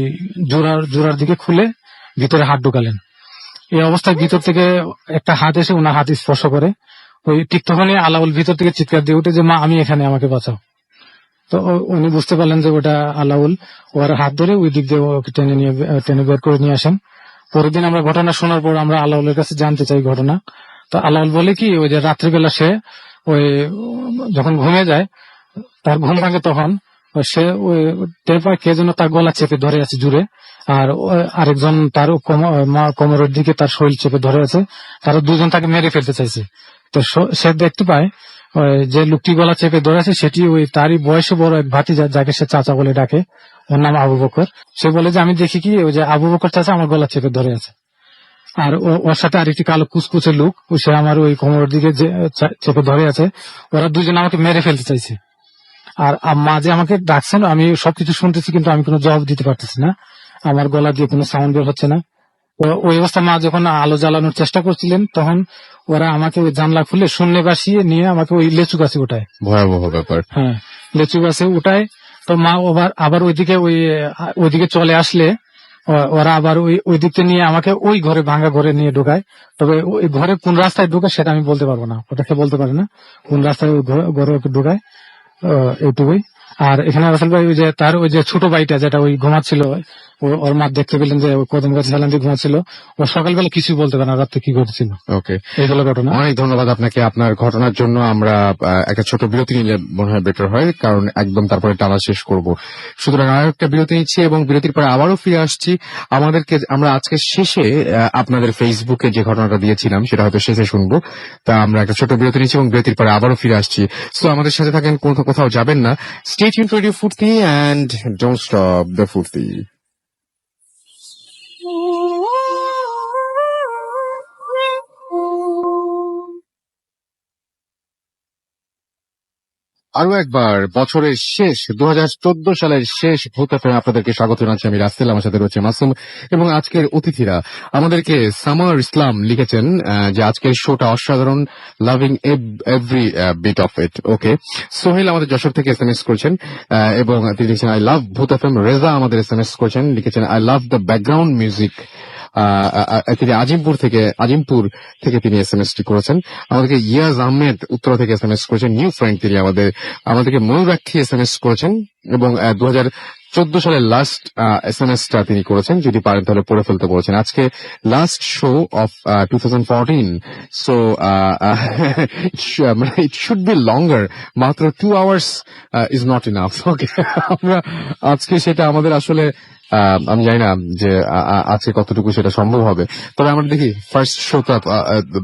জোড়ার দিকে খুলে ভিতরে হাত ঢুকালেন। এই অবস্থায় ভিতর থেকে একটা হাত এসে ওনার হাত স্পর্শ করে। ওই ঠিক তখনই আলাউল ভিতর থেকে চিৎকার দিয়ে উঠে যে মা, আমি এখানে, আমাকে বাঁচাও। তো উনি বুঝতে পারলেন যে ওটা আলাউল। ওর হাত ধরে ওই দিক দিয়ে ওকে টেনে বের করে নিয়ে আসেন। পরের দিন আমরা ঘটনা শোনার পর আমরা আলাউলের কাছে জানতে চাই ঘটনা। তো আলাউল বলে কি, ওই যে রাত্রিবেলা সে ওই যখন ঘুমিয়ে যায়, তার ঘুম ভাঙে তখন সে ওই টের পায় কে যেন তার গলা চেপে ধরে আছে জুড়ে, আর আরেকজন তার কোমরের দিকে তার শরীর চেপে ধরে আছে। তারা দুজন তাকে মেরে ফেলতে চাইছে। তো সে দেখতে পায় যে লোকটি গলা চেপে ধরে আছে সেটি ওই তারই বয়সে বড় এক ভাতিজা, যাকে সে চাচা বলে ডাকে, ওর নাম আবু বকর। সে বলে যে আমি দেখি কি ওই যে আবু বকর চাচা আমার গলা চেপে ধরে আছে। আর ওর সাথে আরেকটি কালো কুচকুচে লোক, সে আমার ওই কোমরের দিকে চেপে ধরে আছে। ওরা দুজন আমাকে মেরে ফেলতে চাইছে। আর মা যে আমাকে ডাকছেন, আমি সবকিছু শুনতেছি কিন্তু আমি কোনো জবাব দিতে পারতেছি না, আমার গলা দিয়ে কোনো সাউন্ড বের হচ্ছে না। তো ওই অবস্থা মা যখন আলো জ্বালানোর চেষ্টা করছিলেন, তখন ওরা আমাকে ওই জানলা খুলে শূন্যে বাসিয়ে নিয়ে আমাকে ওই লেচু গাছে উঠায়। ভয়াবহ ব্যাপার। হ্যাঁ, লেচু গাছে উঠায়। তো মা আবার ওইদিকে চলে আসলে ওরা আবার ওই দিকতে নিয়ে আমাকে ওই ঘরে, ভাঙা ঘরে নিয়ে ঢোকায়। তবে ওই ঘরে কোন রাস্তায় ঢোকায় সেটা আমি বলতে পারবো না, ওটাকে বলতে পারে না কোন রাস্তায় ওই ঘরে ওকে ঢোকায়, এইটুকুই। আর এখানে রাসেল ভাই ওই যে তার ওই যে ছোট ভাইটা যেটা ওই ঘুমাচ্ছিল, ওর মা দেখতে পেলেন যে কদম গাছে হেলান দিয়ে ঘুমাচ্ছিল, ও সকালবেলা কিছুই বলতে পারে না রাত্রে কি ঘটেছিল। ওকে, এই হলো ঘটনা। অনেক ধন্যবাদ আপনাকে আপনার ঘটনার জন্য। আমরা একটা ছোট বিরতি নিলে মনে হয় বেটার হয়, কারণ একদম তারপরে টানা শেষ করব। সুতরাং আর একটা বিরতি নিচ্ছি এবং বিরতির পরে আবারও ফিরে আসছি। আমরা আজকে শেষে আপনাদের ফেসবুকে যে ঘটনাটা দিয়েছিলাম সেটা হয়তো শেষে শুনবো। তা আমরা একটা ছোট বিরতি নিচ্ছি এবং বিরতির পরে আবারও ফিরে আসছি। সো আমাদের সাথে থাকেন, কোথাও যাবেন না। স্টে টিউনড টু রেডিও ফুর্তি এন্ড ডোন্ট স্টপ দ্য ফুর্তি। আরো একবার বছরের শেষ 2014 সালের শেষ ভূত এফএম আপনাদেরকে স্বাগত জানাচ্ছি। আমি রাসেল, আমার সাথে রয়েছে মাসুম এবং আজকের অতিথিরা। আমাদেরকে সামার ইসলাম লিখেছেন যে আজকের শোটা অসাধারণ, loving every bit of it. Okay, Sohel আমাদের যশোর থেকে এসএমএস করেছেন এবং তিনি লিখেছেন আই লাভ ভূত এফএম। রেজা আমাদের এসএমএস করেছেন, লিখেছেন I love the background music. তিনি আজিমপুর থেকে তিনি এসএমএস টি করেছেন। আমাদেরকে ইয়াজ আহমেদ উত্তরা থেকে এসএমএস করেছেন, নিউ ফ্রেন্ড। তিনি আমাদেরকে ময়ূরাক্ষী এসএমএস করেছেন এবং 2014 সালের লাস্ট এসএমএসটা তিনি করেছেন, যদি পারেন তাহলে পড়ে ফেলতে বলেছেন। আজকে last show off 2014, so it should be লঙ্গার, মাত্র 2 hours ইজ নট ইনাফ। ওকে, আমরা আজকে সেটা আমাদের আসলে আমি জানি না যে আজকে কতটুকু সেটা সম্ভব হবে, তবে আমরা দেখি ফার্স্ট শোটা,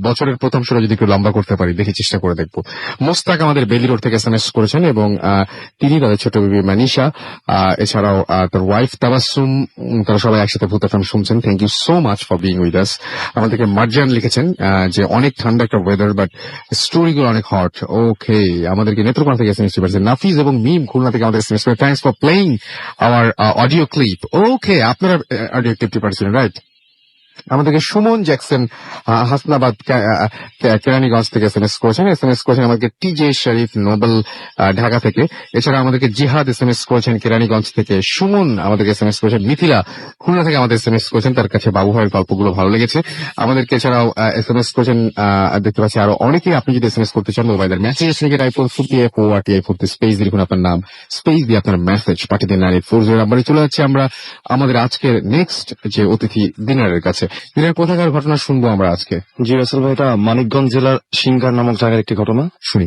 বছরের প্রথম শোটা যদি একটু লম্বা করতে পারি, দেখি চেষ্টা করে দেখবো। মোস্তাক আমাদের বেলি রোড থেকে এসএমএস করেছেন এবং তিনি তাদের ছোট বেবি মানিশা, এছাড়াও তার ওয়াইফ তাবাসসুম, তারা সবাই একসাথে ভূত এফএম শুনছেন। Thank you so much for being with us. আমাদেরকে মার্জান লিখেছেন যে অনেক ঠান্ডা একটা ওয়েদার, বাট স্টোরিগুলো অনেক হট। ওকে, আমাদেরকে নেত্রকোনা থেকে এসএমএস করেছেন নাফিজ এবং মিম খুলনা থেকে আমাদের এসএমএস করে, thanks for playing our audio clip. Okay, আপনারা অডিও ক্লিপটি পাঠিয়েছিলেন, রাইট? আমাদেরকে সুমন জ্যাকসন হাসনাবাদ কেরানীগঞ্জ থেকে এসএমএস করেছেন আমাদেরকে টিজে শরীফ নোবেল ঢাকা থেকে। এছাড়া আমাদেরকে জিহাদ এসএমএস করেছেন কেরানীগঞ্জ থেকে। সুমন আমাদেরকে এসএমএস করেছেন, মিথিলা খুলনা থেকে আমাদের এসএমএস করেছেন, তার কাছে বাবু ভাইয়ের গল্পগুলো ভালো লেগেছে। আমাদেরকে এছাড়াও এসএমএস করেছেন দেখতে পাচ্ছি আরো অনেকেই। আপনি যদি এসএমএস করতে চান, মোবাইলের মেসেজ লিখে টাইপ ফুর্তি স্পেস দিয়ে লিখুন আপনার নাম, স্পেস দিয়ে আপনার মেসেজ পাঠিয়ে দিন 9840 নাম্বারে। চলে যাচ্ছে আমরা আমাদের আজকের নেক্সট যে অতিথি দিনারের কাছে। দিনের কোথাকার ঘটনা শুনবো আমরা আজকে? জি রাসেল ভাই, এটা মানিকগঞ্জ জেলার সিঙ্গার নামক জায়গার একটি ঘটনা শুনি।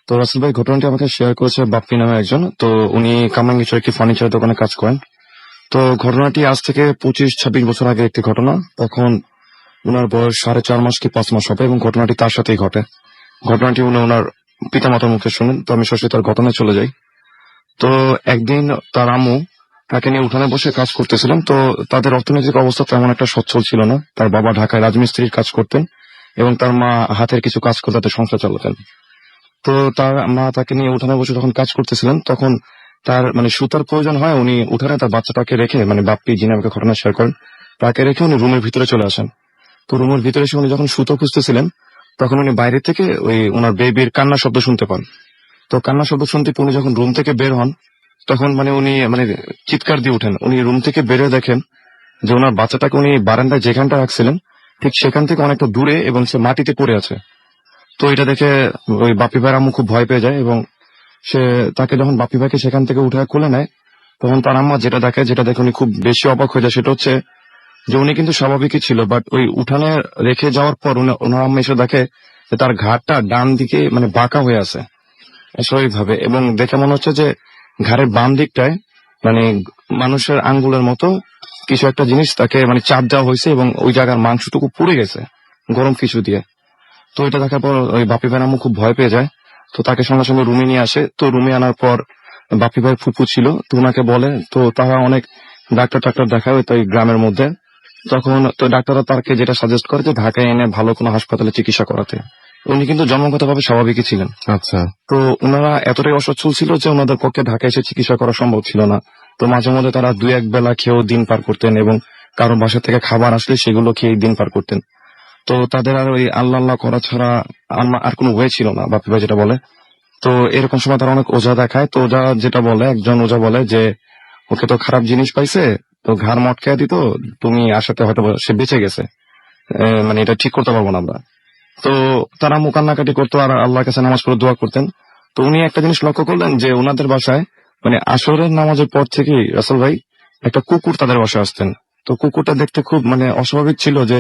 তো রাসেল ভাই, ঘটনাটি আমাকে শেয়ার করেছে বাপ্পি নামে একজন। তো উনি কামরাঙ্গীরচর একটি ফার্নিচার দোকানে কাজ করেন। তো ঘটনাটি আজ থেকে 25-26 বছর আগে একটি ঘটনা। তখন উনার বয়স 4.5 মাস কি 5 মাস হবে এবং ঘটনাটি তার সাথেই ঘটে। ঘটনাটি উনি ওনার পিতামাতার মুখে শুনেন। তো আমি সরাসরি তার ঘটনায় চলে যাই। তো একদিন তার আম্মু তাকে নিয়ে উঠানে বসে কাজ করতেছিলেন। তো তাদের অর্থনৈতিক অবস্থা তেমন একটা সচ্ছল ছিল না। তার বাবা ঢাকায় রাজমিস্ত্রির কাজ করতেন এবং তার মা হাতের কিছু কাজ করে তাদের সংসার চালাতেন। তো তার মা তাকে নিয়ে উঠানে বসে যখন কাজ করতেছিলেন, তখন তার সুতার প্রয়োজন হয়। উনি উঠানে তার বাচ্চাটাকে রেখে, বাপ্পি যিনি আমাকে ঘটনা শেয়ার করেন, তাকে রেখে উনি রুমের ভিতরে চলে আসেন। তো রুমের ভিতরে এসে উনি যখন সুতো খুঁজতেছিলেন, তখন উনি বাইরে থেকে ওই ওনার বেবির কান্নার শব্দ শুনতে পান। তো কান্নার শব্দ শুনতে উনি যখন রুম থেকে বের হন, তখন উনি চিৎকার দিয়ে উঠেন। উনি রুম থেকে বেরিয়ে দেখেন যে ওনার বাচ্চাটাকে উনি বারান্দায় যেখানটা রাখছিলেন ঠিক সেখান থেকে অনেকটা দূরে এবং সে মাটিতে পড়ে আছে। তো এটা দেখে ওই বাপ্পি ভাইয়ের আম্মু খুব ভয় পেয়ে যায় এবং সে তাকে যখন বাপ্পি ভাইকে সেখান থেকে উঠে কোলে নেয়, তখন তার আম্মা যেটা দেখে উনি খুব বেশি অবাক হয়ে যায়, সেটা হচ্ছে যে উনি কিন্তু স্বাভাবিকই ছিল, বাট ওই উঠানে রেখে যাওয়ার পর ওনার আম্মা এসে দেখে যে তার ঘাড়টা ডান দিকে মানে বাঁকা হয়ে আছে স্বাভাবিকভাবে, এবং দেখে মনে হচ্ছে যে ঘাড়ের বাম দিকটায় মানে মানুষের আঙ্গুলের মতো কিছু একটা জিনিস তাকে মানে চাপ দেওয়া হয়েছে, এবং ওই জায়গার মাংসটুকু পুড়ে গেছে গরম কিছু দিয়ে। তো এটা দেখার পর ওই বাপি ভাইয়ের আম্মু খুব ভয় পেয়ে যায়। তো তাকে সঙ্গে সঙ্গে রুমে নিয়ে আসে। তো রুমে আনার পর বাপি ভাই ফুপু ছিল, তো ওনাকে বলে, তো তারা অনেক ডাক্তার দেখায় তো এই গ্রামের মধ্যে। তখন তো ডাক্তাররা তাকে যেটা সাজেস্ট করে যে ঢাকায় এনে ভালো কোনো হাসপাতালে চিকিৎসা করাতে। উনি কিন্তু জন্মগতভাবে স্বাভাবিকই ছিলেন। আচ্ছা, তো ওনারা এতটাই অসচ্ছল ছিল যে ওনাদের পক্ষে ঢাকায় এসে চিকিৎসা করা সম্ভব ছিল না। তো মাঝে মধ্যে তারা 2-1 বেলা খেয়েও দিন পার করতেন, এবং কারো বাসা থেকে খাবার আসলে সেগুলো খেয়ে দিন পার করতেন। তো তাদের আর ওই আল্লাহ করা ছাড়া আর কোনো ওয়ে ছিল না, বাপি ভাই যেটা বলে। তো এরকম সময় তারা অনেক ওঝা দেখায়। তো ওঝা যেটা বলে, একজন ওঝা বলে যে ওকে তো খারাপ জিনিস পাইছে, তো ঘাড় মটকায় দিত, তুমি আসাতে হয়তো সে বেঁচে গেছে, মানে এটা ঠিক করতে পারবো না আমরা। তো তারা মুকান্নাকাটি করতো আর আল্লাহর কাছে নামাজ পড়ে দোয়া করতেন। তো উনি একটা জিনিস লক্ষ্য করলেন যে ওনাদের বাসায় মানে আসরের নামাজের পর থেকেই রাসেল ভাই একটা কুকুর তাদের বাসায় আসতেন। তো কুকুরটা দেখতে খুব মানে অস্বাভাবিক ছিল, যে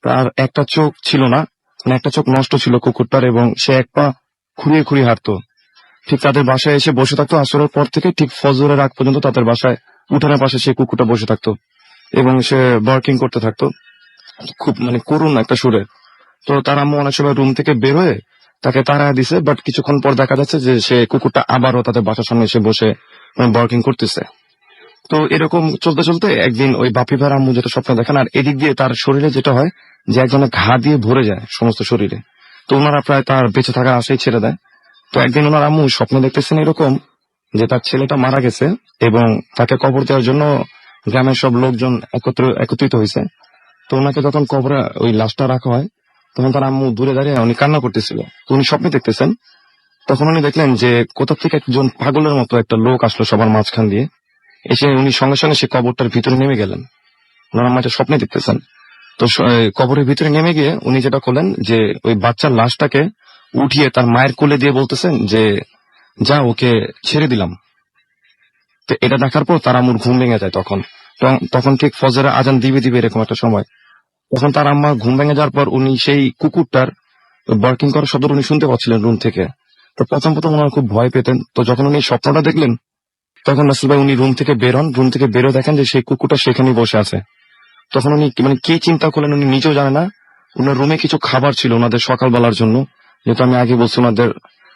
তার একটা চোখ ছিল না, মানে একটা চোখ নষ্ট ছিল কুকুরটার, এবং সে এক পা খুঁড়িয়ে হাঁটতো। ঠিক তাদের বাসায় এসে বসে থাকতো আসরের পর থেকে ঠিক ফজরের আগ পর্যন্ত তাদের বাসায় উঠানের পাশে সেই কুকুরটা বসে থাকতো, এবং সে বার্কিং করতে থাকতো খুব মানে করুণ একটা সুরে। তো তার আম্মু অনেক সময় রুম থেকে বের হয়ে তাকে তাড়া দিছে, বাট কিছুক্ষণ পর দেখা যাচ্ছে যে সে কুকুরটা আবারও তাদের বাসার সামনে এসে বসে বার্কিং করতেছে। তো এরকম চলতে চলতে একদিন ওই বাপি ভাইয়ের আম্মু যেটা স্বপ্ন দেখেন, আর এদিক দিয়ে তার শরীরে যেটা হয় যে একজনের ঘা দিয়ে ভরে যায় সমস্ত শরীরে। তো ওনারা প্রায় তার বেঁচে থাকার আশাই ছেড়ে দেয়। তো একদিন ওনার আম্মু স্বপ্ন দেখতেছেন এরকম যে তার ছেলেটা মারা গেছে, এবং তাকে কবর দেওয়ার জন্য গ্রামের সব লোকজন একত্রিত হয়েছে। তো ওনাকে যখন কবরে ওই লাশটা রাখা হয়, তখন তার আম্মু দূরে দাঁড়িয়ে উনি কান্না করতেছিল। তো উনি স্বপ্নে দেখতেছেন, তখন উনি দেখলেন যে কোথা থেকে একজন পাগলের মতো একটা লোক আসলো সবার মাঝখান দিয়ে, এসে উনি সঙ্গে সঙ্গে সে কবরটার ভিতরে নেমে গেলেন। ওনার আম্মা এটা স্বপ্নে দেখতেছেন। তো কবরের ভিতরে নেমে গিয়ে উনি যেটা করলেন যে ওই বাচ্চার লাশটাকে উঠিয়ে তার মায়ের কোলে দিয়ে বলতেছেন যে যা, ওকে ছেড়ে দিলাম। তো এটা দেখার পর তার আম্মুর ঘুম ভেঙে যায়। তখন ঠিক ফজরের আজান দিবে এরকম একটা সময়। তখন তার আম্মা ঘুম ভেঙে যাওয়ার পর উনি সেই কুকুরটার বার্কিং করার শব্দ উনি শুনতে পাচ্ছিলেন রুম থেকে। তো প্রথম ওনারা খুব ভয় পেতেন। তো যখন উনি স্বপ্নটা দেখলেন, তখন রাসেল ভাই উনি রুম থেকে বেরো দেখেন যে সেই কুকুরটা সেখানেই বসে আছে। তখন উনি মানে কি চিন্তা করলেন উনি নিজেও জানে না। ওনার রুমে কিছু খাবার ছিল ওনাদের সকালবেলার জন্য, যেহেতু আমি আগে বলছি ওনাদের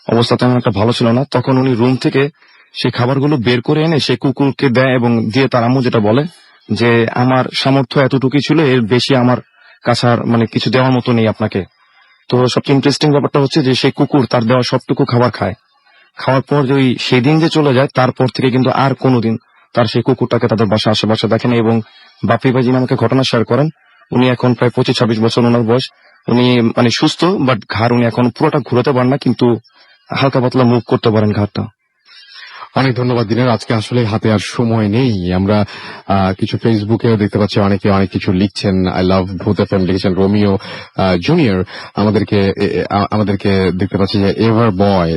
অবস্থা তেমন একটা ভালো ছিল না। তখন উনি রুম থেকে সেই খাবারগুলো বের করে এনে সেই কুকুরকে দেয়, এবং দিয়ে তার আম্মু যেটা বলে যে আমার সামর্থ্য এতটুকুই ছিল, এর বেশি আমার কাছে আর মানে কিছু দেওয়ার মতো নেই আপনাকে। তো সবচেয়ে ইন্টারেস্টিং ব্যাপারটা হচ্ছে যে সেই কুকুর তার দেওয়া সবটুকু খাবার খায়। খাওয়ার পর যে সেদিন যে চলে যায়, তারপর থেকে কিন্তু আর কোনোদিন তার সেই কুকুরটাকে তাদের বাসা আশেপাশে দেখেন। এবং বাপি ভাই যিনি আমাকে ঘটনা শেয়ার করেন, উনি এখন প্রায় 25-26 বছর ওনার বয়স। উনি মানে সুস্থ, বাট ঘাড় উনি এখন পুরোটা ঘুরাতে পারেন না, কিন্তু হালকা পাতলা মুভ করতে পারেন ঘাড়টা। অনেক ধন্যবাদ দিনের। আজকে আসলে হাতে আর সময় নেই। আমরা কিছু ফেসবুকেও দেখতে পাচ্ছি অনেকে অনেক কিছু লিখছেন। আই লাভ ভূত এফএম লিখেছেন রোমিও জুনিয়র। আমাদেরকে দেখতে পাচ্ছি যে এভার বয়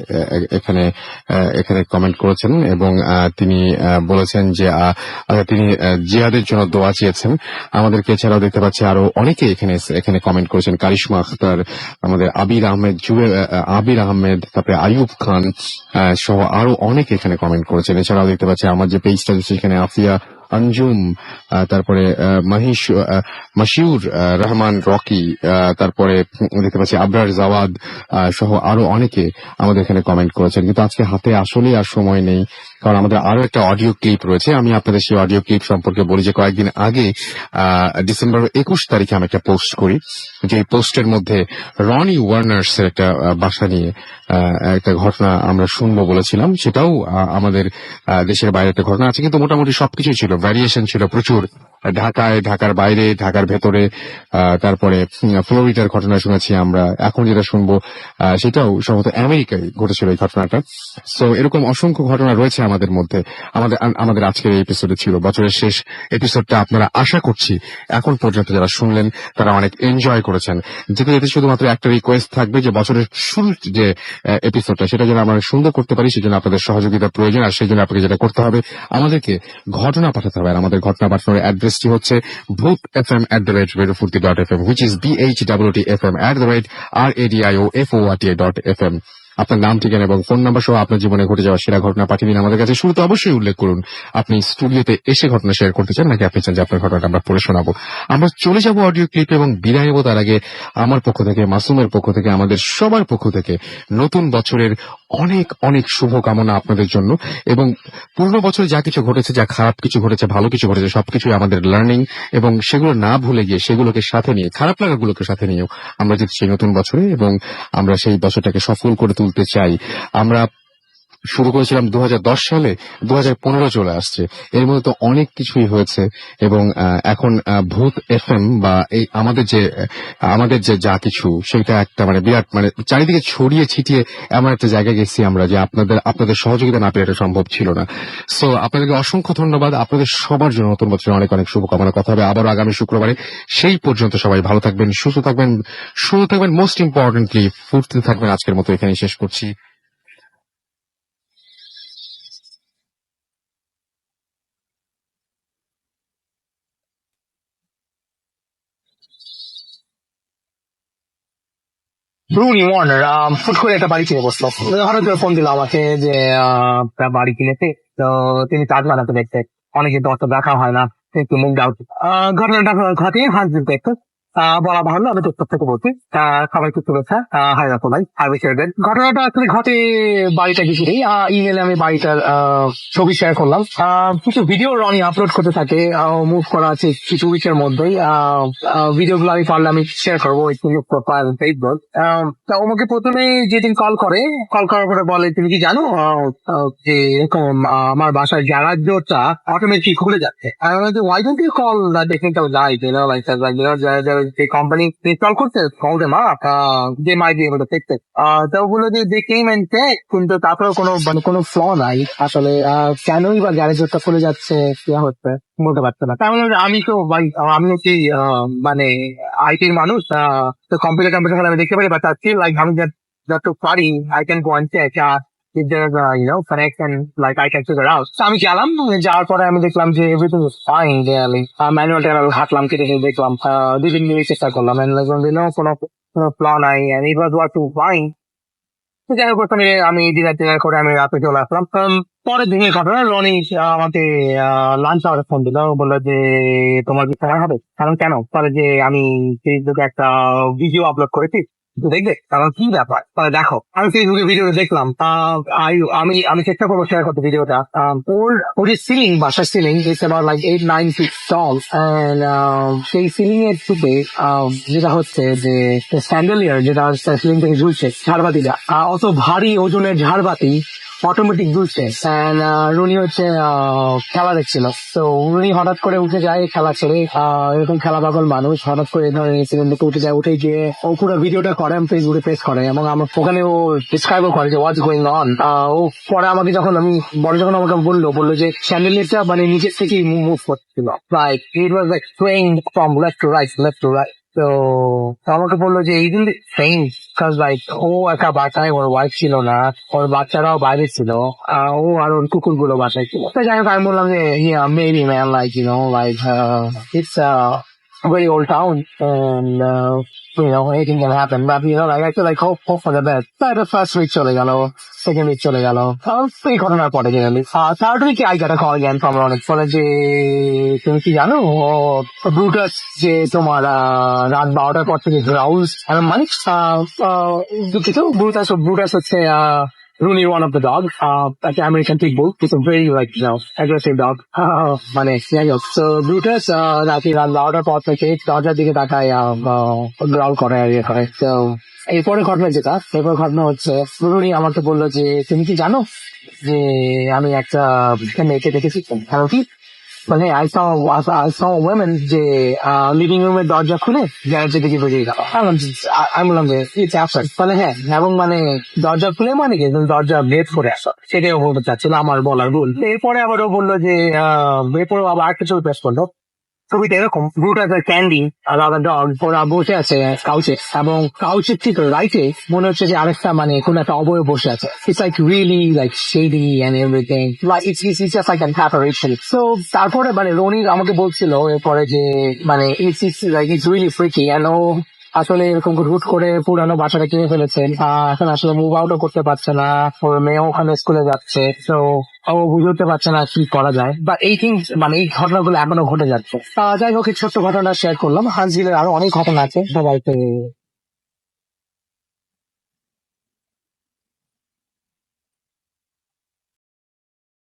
এখানে কমেন্ট করেছেন, এবং তিনি বলেছেন যে তিনি জিহাদের জন্য দোয়া চেয়েছেন আমাদেরকে। এছাড়াও দেখতে পাচ্ছি আরো অনেকে এখানে কমেন্ট করেছেন। কারিশমা আখতার, আমাদের আবির আহমেদ, তারপরে আইয়ুব খান সহ আরো অনেকে এখানে কমেন্ট করেছেন। এছাড়াও দেখতে পাচ্ছি আমার যে পেজটা সেখানে আফিয়া আঞ্জুম, তারপরে মাশিউর রহমান রকি, তারপরে দেখতে পাচ্ছি আবরার জাওয়াদ সহ আরো অনেকে আমাদের এখানে কমেন্ট করেছেন। কিন্তু আজকে হাতে আসলে আর সময় নেই, কারণ আমাদের আরো একটা অডিও ক্লিপ রয়েছে। আমি আপনাদের সেই অডিও ক্লিপ সম্পর্কে বলি যে কয়েকদিন আগে ডিসেম্বর 21 তারিখে আমি একটা পোস্ট করি, যে পোস্টের মধ্যে রনি ওয়ার্নার্স এর একটা বাসা নিয়ে একটা ঘটনা আমরা শুনবো বলেছিলাম। সেটাও আমাদের দেশের বাইরে একটা ঘটনা আছে, কিন্তু মোটামুটি সবকিছুই ছিল, ভ্যারিয়েশন ছিল প্রচুর। ঢাকার বাইরে, ঢাকার ভেতরে, তারপরে ফ্লোরিডার ঘটনা শুনেছি আমরা। এখন যেটা শুনবো সেটাও সম্ভবত আমেরিকায় ঘটেছিল এই ঘটনাটা। সো এরকম অসংখ্য ঘটনা রয়েছে আমাদের মধ্যে। আমাদের আজকের এই এপিসোডে ছিল বছরের শেষ এপিসোডটা। আপনারা আশা করছি এখন পর্যন্ত যারা শুনলেন তারা অনেক এনজয় করেছেন। যেহেতু এতে শুধুমাত্র একটা রিকোয়েস্ট থাকবে যে বছরের শুরুর যে এপিসোডটা সেটা যেন আমরা সুন্দর করতে পারি, সেজন্য আপনাদের সহযোগিতা প্রয়োজন। আর সেই জন্য আপনাকে যেটা করতে হবে, আমাদেরকে ঘটনা পাঠাতে পাঠাতে হবে। আর আমাদের ঘটনা পাঠানোর অ্যাড্রেসটি হচ্ছে bhutfm@radio40.fm, which is BHWTFM@radioFORTA.fm। আপনার নাম, ঠিকানা এবং ফোন নাম্বার সহ আপনার জীবনে ঘটে যাওয়া সেরা ঘটনা পাঠিয়ে দিন আমাদের কাছে। শুরুতে অবশ্যই উল্লেখ করুন আপনি স্টুডিওতে এসে ঘটনা শেয়ার করতে চান নাকি আপনি চান যে আপনার ঘটনাটা আমরা পড়ে শোনাবো। আমরা চলে যাব অডিও ক্লিপ এবং বিদায় নেব। তার আগে আমার পক্ষ থেকে, মাসুমের পক্ষ থেকে, আমাদের সবার পক্ষ থেকে নতুন বছরের অনেক অনেক শুভকামনা আপনাদের জন্য। এবং পুরনো বছরে যা কিছু ঘটেছে, যা খারাপ কিছু ঘটেছে, ভালো কিছু ঘটেছে, সবকিছুই আমাদের লার্নিং, এবং সেগুলো না ভুলে গিয়ে সেগুলোকে সাথে নিয়ে, খারাপ লাগাগুলোকে সাথে নিয়েও আমরা যেতে চাই নতুন বছরে, এবং আমরা সেই বছরটাকে সফল করে তুলতে চাই। আমরা শুরু করেছিলাম 2010 সালে, 2015 চলে আসছে, এর মধ্যে তো অনেক কিছুই হয়েছে। এবং এখন ভূত এফএম বা এই আমাদের যে যা কিছু, সেটা একটা মানে বিরাট মানে চারিদিকে ছড়িয়ে ছিটিয়ে এমন একটা জায়গায় গেছি আমরা যে আপনাদের সহযোগিতা না পেলে এটা সম্ভব ছিল না। সো আপনাদেরকে অসংখ্য ধন্যবাদ। আপনাদের সবার জন্য নতুন বছরের অনেক অনেক শুভকামনা। কথা হবে আবার আগামী শুক্রবারে। সেই পর্যন্ত সবাই ভালো থাকবেন, সুস্থ থাকবেন, মোস্ট ইম্পর্টেন্টলি ফুর্তিতে থাকবেন। আজকের মতো এখানেই শেষ করছি। রুনি ওয়ার্নার হুট করে একটা বাড়ি কিনে বসলো। হঠাৎ করে ফোন দিল আমাকে যে একটা বাড়ি কিনেছে, তো তিনি কাজ বানাতে দেখতে, অনেকে তো অত দেখা হয় না, একটু মুখ ডাউট। ঘটনাটা ঘটে হাসবেন একটু বলা ভালো, আমি টিকটক থেকে বলছি। সবাইকে শুভেচ্ছা, হাই রাখো ভাই, হাই উইশ। ঘটনাটা আসলে ঘটে বাড়িটা কিছুতেই ইমেলে আমি বাড়িটার ছবি শেয়ার করলাম। কিছু ভিডিও রনি আপলোড করতে থাকে, মুভ করা আছে কিছু উইকের মধ্যেই। ভিডিওগুলো আমি পারলে আমি শেয়ার করবো প্রোফাইল ফেসবুক। তা আমাকে প্রথমে যেদিন কল করার পরে বলে, তুমি কি জানো যে এরকম আমার বাসার গ্যারাজ ডোরটা অটোমেটিক খুলে যাচ্ছে। Why don't you call the technical guide, you know, like the company install করতে, call them up, they might be able to fix it. তো ওগুলো যে they came and check, কিন্তু তারপরে কোনো ফ্ল নাই আসলে। কেনই বা গ্যারেজটা খুলে যাচ্ছে, কি হচ্ছে বলতে পারছে না। তার মানে আমি তো ভাই, আমি হচ্ছি মানে আইটির মানুষ, তো কম্পিউটার আমি দেখতে পারি, বাট স্টিল লাইক আমি যত পারি I can go and check if there's connection, like I can figure out. So আমি গেলাম, যাওয়ার পরে আমি দেখলাম যে everything is fine really. Manual হাঁটলাম, কেটে দেখলাম, 2 দিন মিলে চেষ্টা করলাম, কোনো ফ্ল নাই, and it was working fine. তো যাই হোক, আমি ডিনার করে আমি রাতে চলে আসলাম। পরের দিনের ঘটনা, রনি আমাকে লাঞ্চ আওয়ারে ফোন দিল, বললো যে তোমার কি সময় হবে? কারণ কেন? বলে যে আমি ফেসবুকে একটা ভিডিও আপলোড করেছি, তো দেখবে। কারণ কি ব্যাপার, তাহলে দেখো। আমি ফেসবুকে ভিডিও দেখলাম, আমি চেষ্টা করবো শেয়ার করতে ভিডিওটা। ওর যে সিলিং, বাসার ceiling, it's about like 8-9 feet tall, and সেই সিলিং এর টুপে যেটা হচ্ছে যে স্যান্ডেলিয়ার, যেটা সিলিং থেকে ঝুলছে, ঝাড়বাতিটা, অত ভারী ওজনের ঝাড়বাতি অটোমেটিক দুলছে। রুনি হচ্ছে খেলা দেখছিল, তো রুনি হঠাৎ করে উঠে যায় খেলা ছেড়ে। এরকম খেলা পাগল মানুষ হঠাৎ করে ধরেন ইনসিডেন্ট থেকে উঠে যায়, উঠে গিয়ে ও পুরো ভিডিওটা করে, ফেসবুকে পেস্ট করে, এবং আমার ওখানে ও ডিসক্রাইবও করে যে হোয়াটস গোয়িং অন। ও পরে আমাকে যখন আমাকে বললো যে চ্যান্ডেলিয়ারটা মানে নিজের থেকেই মুভ করছিল, like it was like swing from left to right. তো আমাকে বললো যে এই দিন সেম, লাইক ও একা বাসায়, ওর ওয়াইফ ছিল না, ওর বাচ্চারাও বাইরে ছিল, ও আর ওর কুকুরগুলো বাসায় ছিল। তো যাই হোক, আমি বললাম যে maybe man, like like it's very old town, and anything can happen, but like I feel like hope for the best. But the first week চলে গেল, second week চলে গেল, এই ঘটনার পরে generally third week I got a call again from Ronik, বলে যে তুমি কি জানো ব্রুটাস যে তোমার রাত 12টার পর থেকে গ্রাউলস, মানে দুঃখিত, ব্রুটাস হচ্ছে Rooney, one of the dogs, like American pig bull. It's a very aggressive dog. মানে যাই হোক, so Brutus রাতে রাত 12টার পর থেকে দরজার দিকে তাকায়, গ্রাউল করে আর ইয়ে করে। তো এরপরে ঘটনা হচ্ছে রুনি আমাকে বললো যে তুমি কি জানো যে আমি একটা মেয়েকে দেখেছি। কারণ কি, মানে I saw women যে লিভিং রুমের দরজা খুলে গ্যারেজের দিকে বেরিয়ে গেল। আমি বললাম যে ইটস অ্যাবসার্ড। মানে হ্যাঁ, এবং মানে দরজা খুলে মানে কি দরজা বের করে আসো, সেটাই বলতে চাচ্ছিল, আমার বলার ভুল। এরপরে আবার ও বললো যে এরপরে আবার একটা ছবি পেশ করলো, ছবিটা এরকম রুট অ্যাজ ক্যান্ডি আর আদার ডগ ওরা বসে আছে কাউচে, এবং কাউচের ঠিক রাইটে মনে হচ্ছে যে আরেকটা মানে কোন একটা অবয়ব বসে আছে। It's like really like shady and everything, like it's just like an apparition. So তারপরে মানে রনি আমাকে বলছিল এরপরে যে মানে it's like it's really freaky, and ও আসলে এরকম হুট করে পুরানো বাসাটা কিনে ফেলেছেন, এখন আসলে মুভ আউটও করতে পারছে না, ওর মেয়ে ওখানে স্কুলে যাচ্ছে, তো ও বুঝতে পারছে না কি করা যায়। বা এই থিংস মানে এই ঘটনাগুলো এখনো ঘটে যাচ্ছে। যাই হোক, এই ছোট্ট ঘটনা শেয়ার করলাম। হানজিলের আরো অনেক ঘটনা আছে, সবাইকে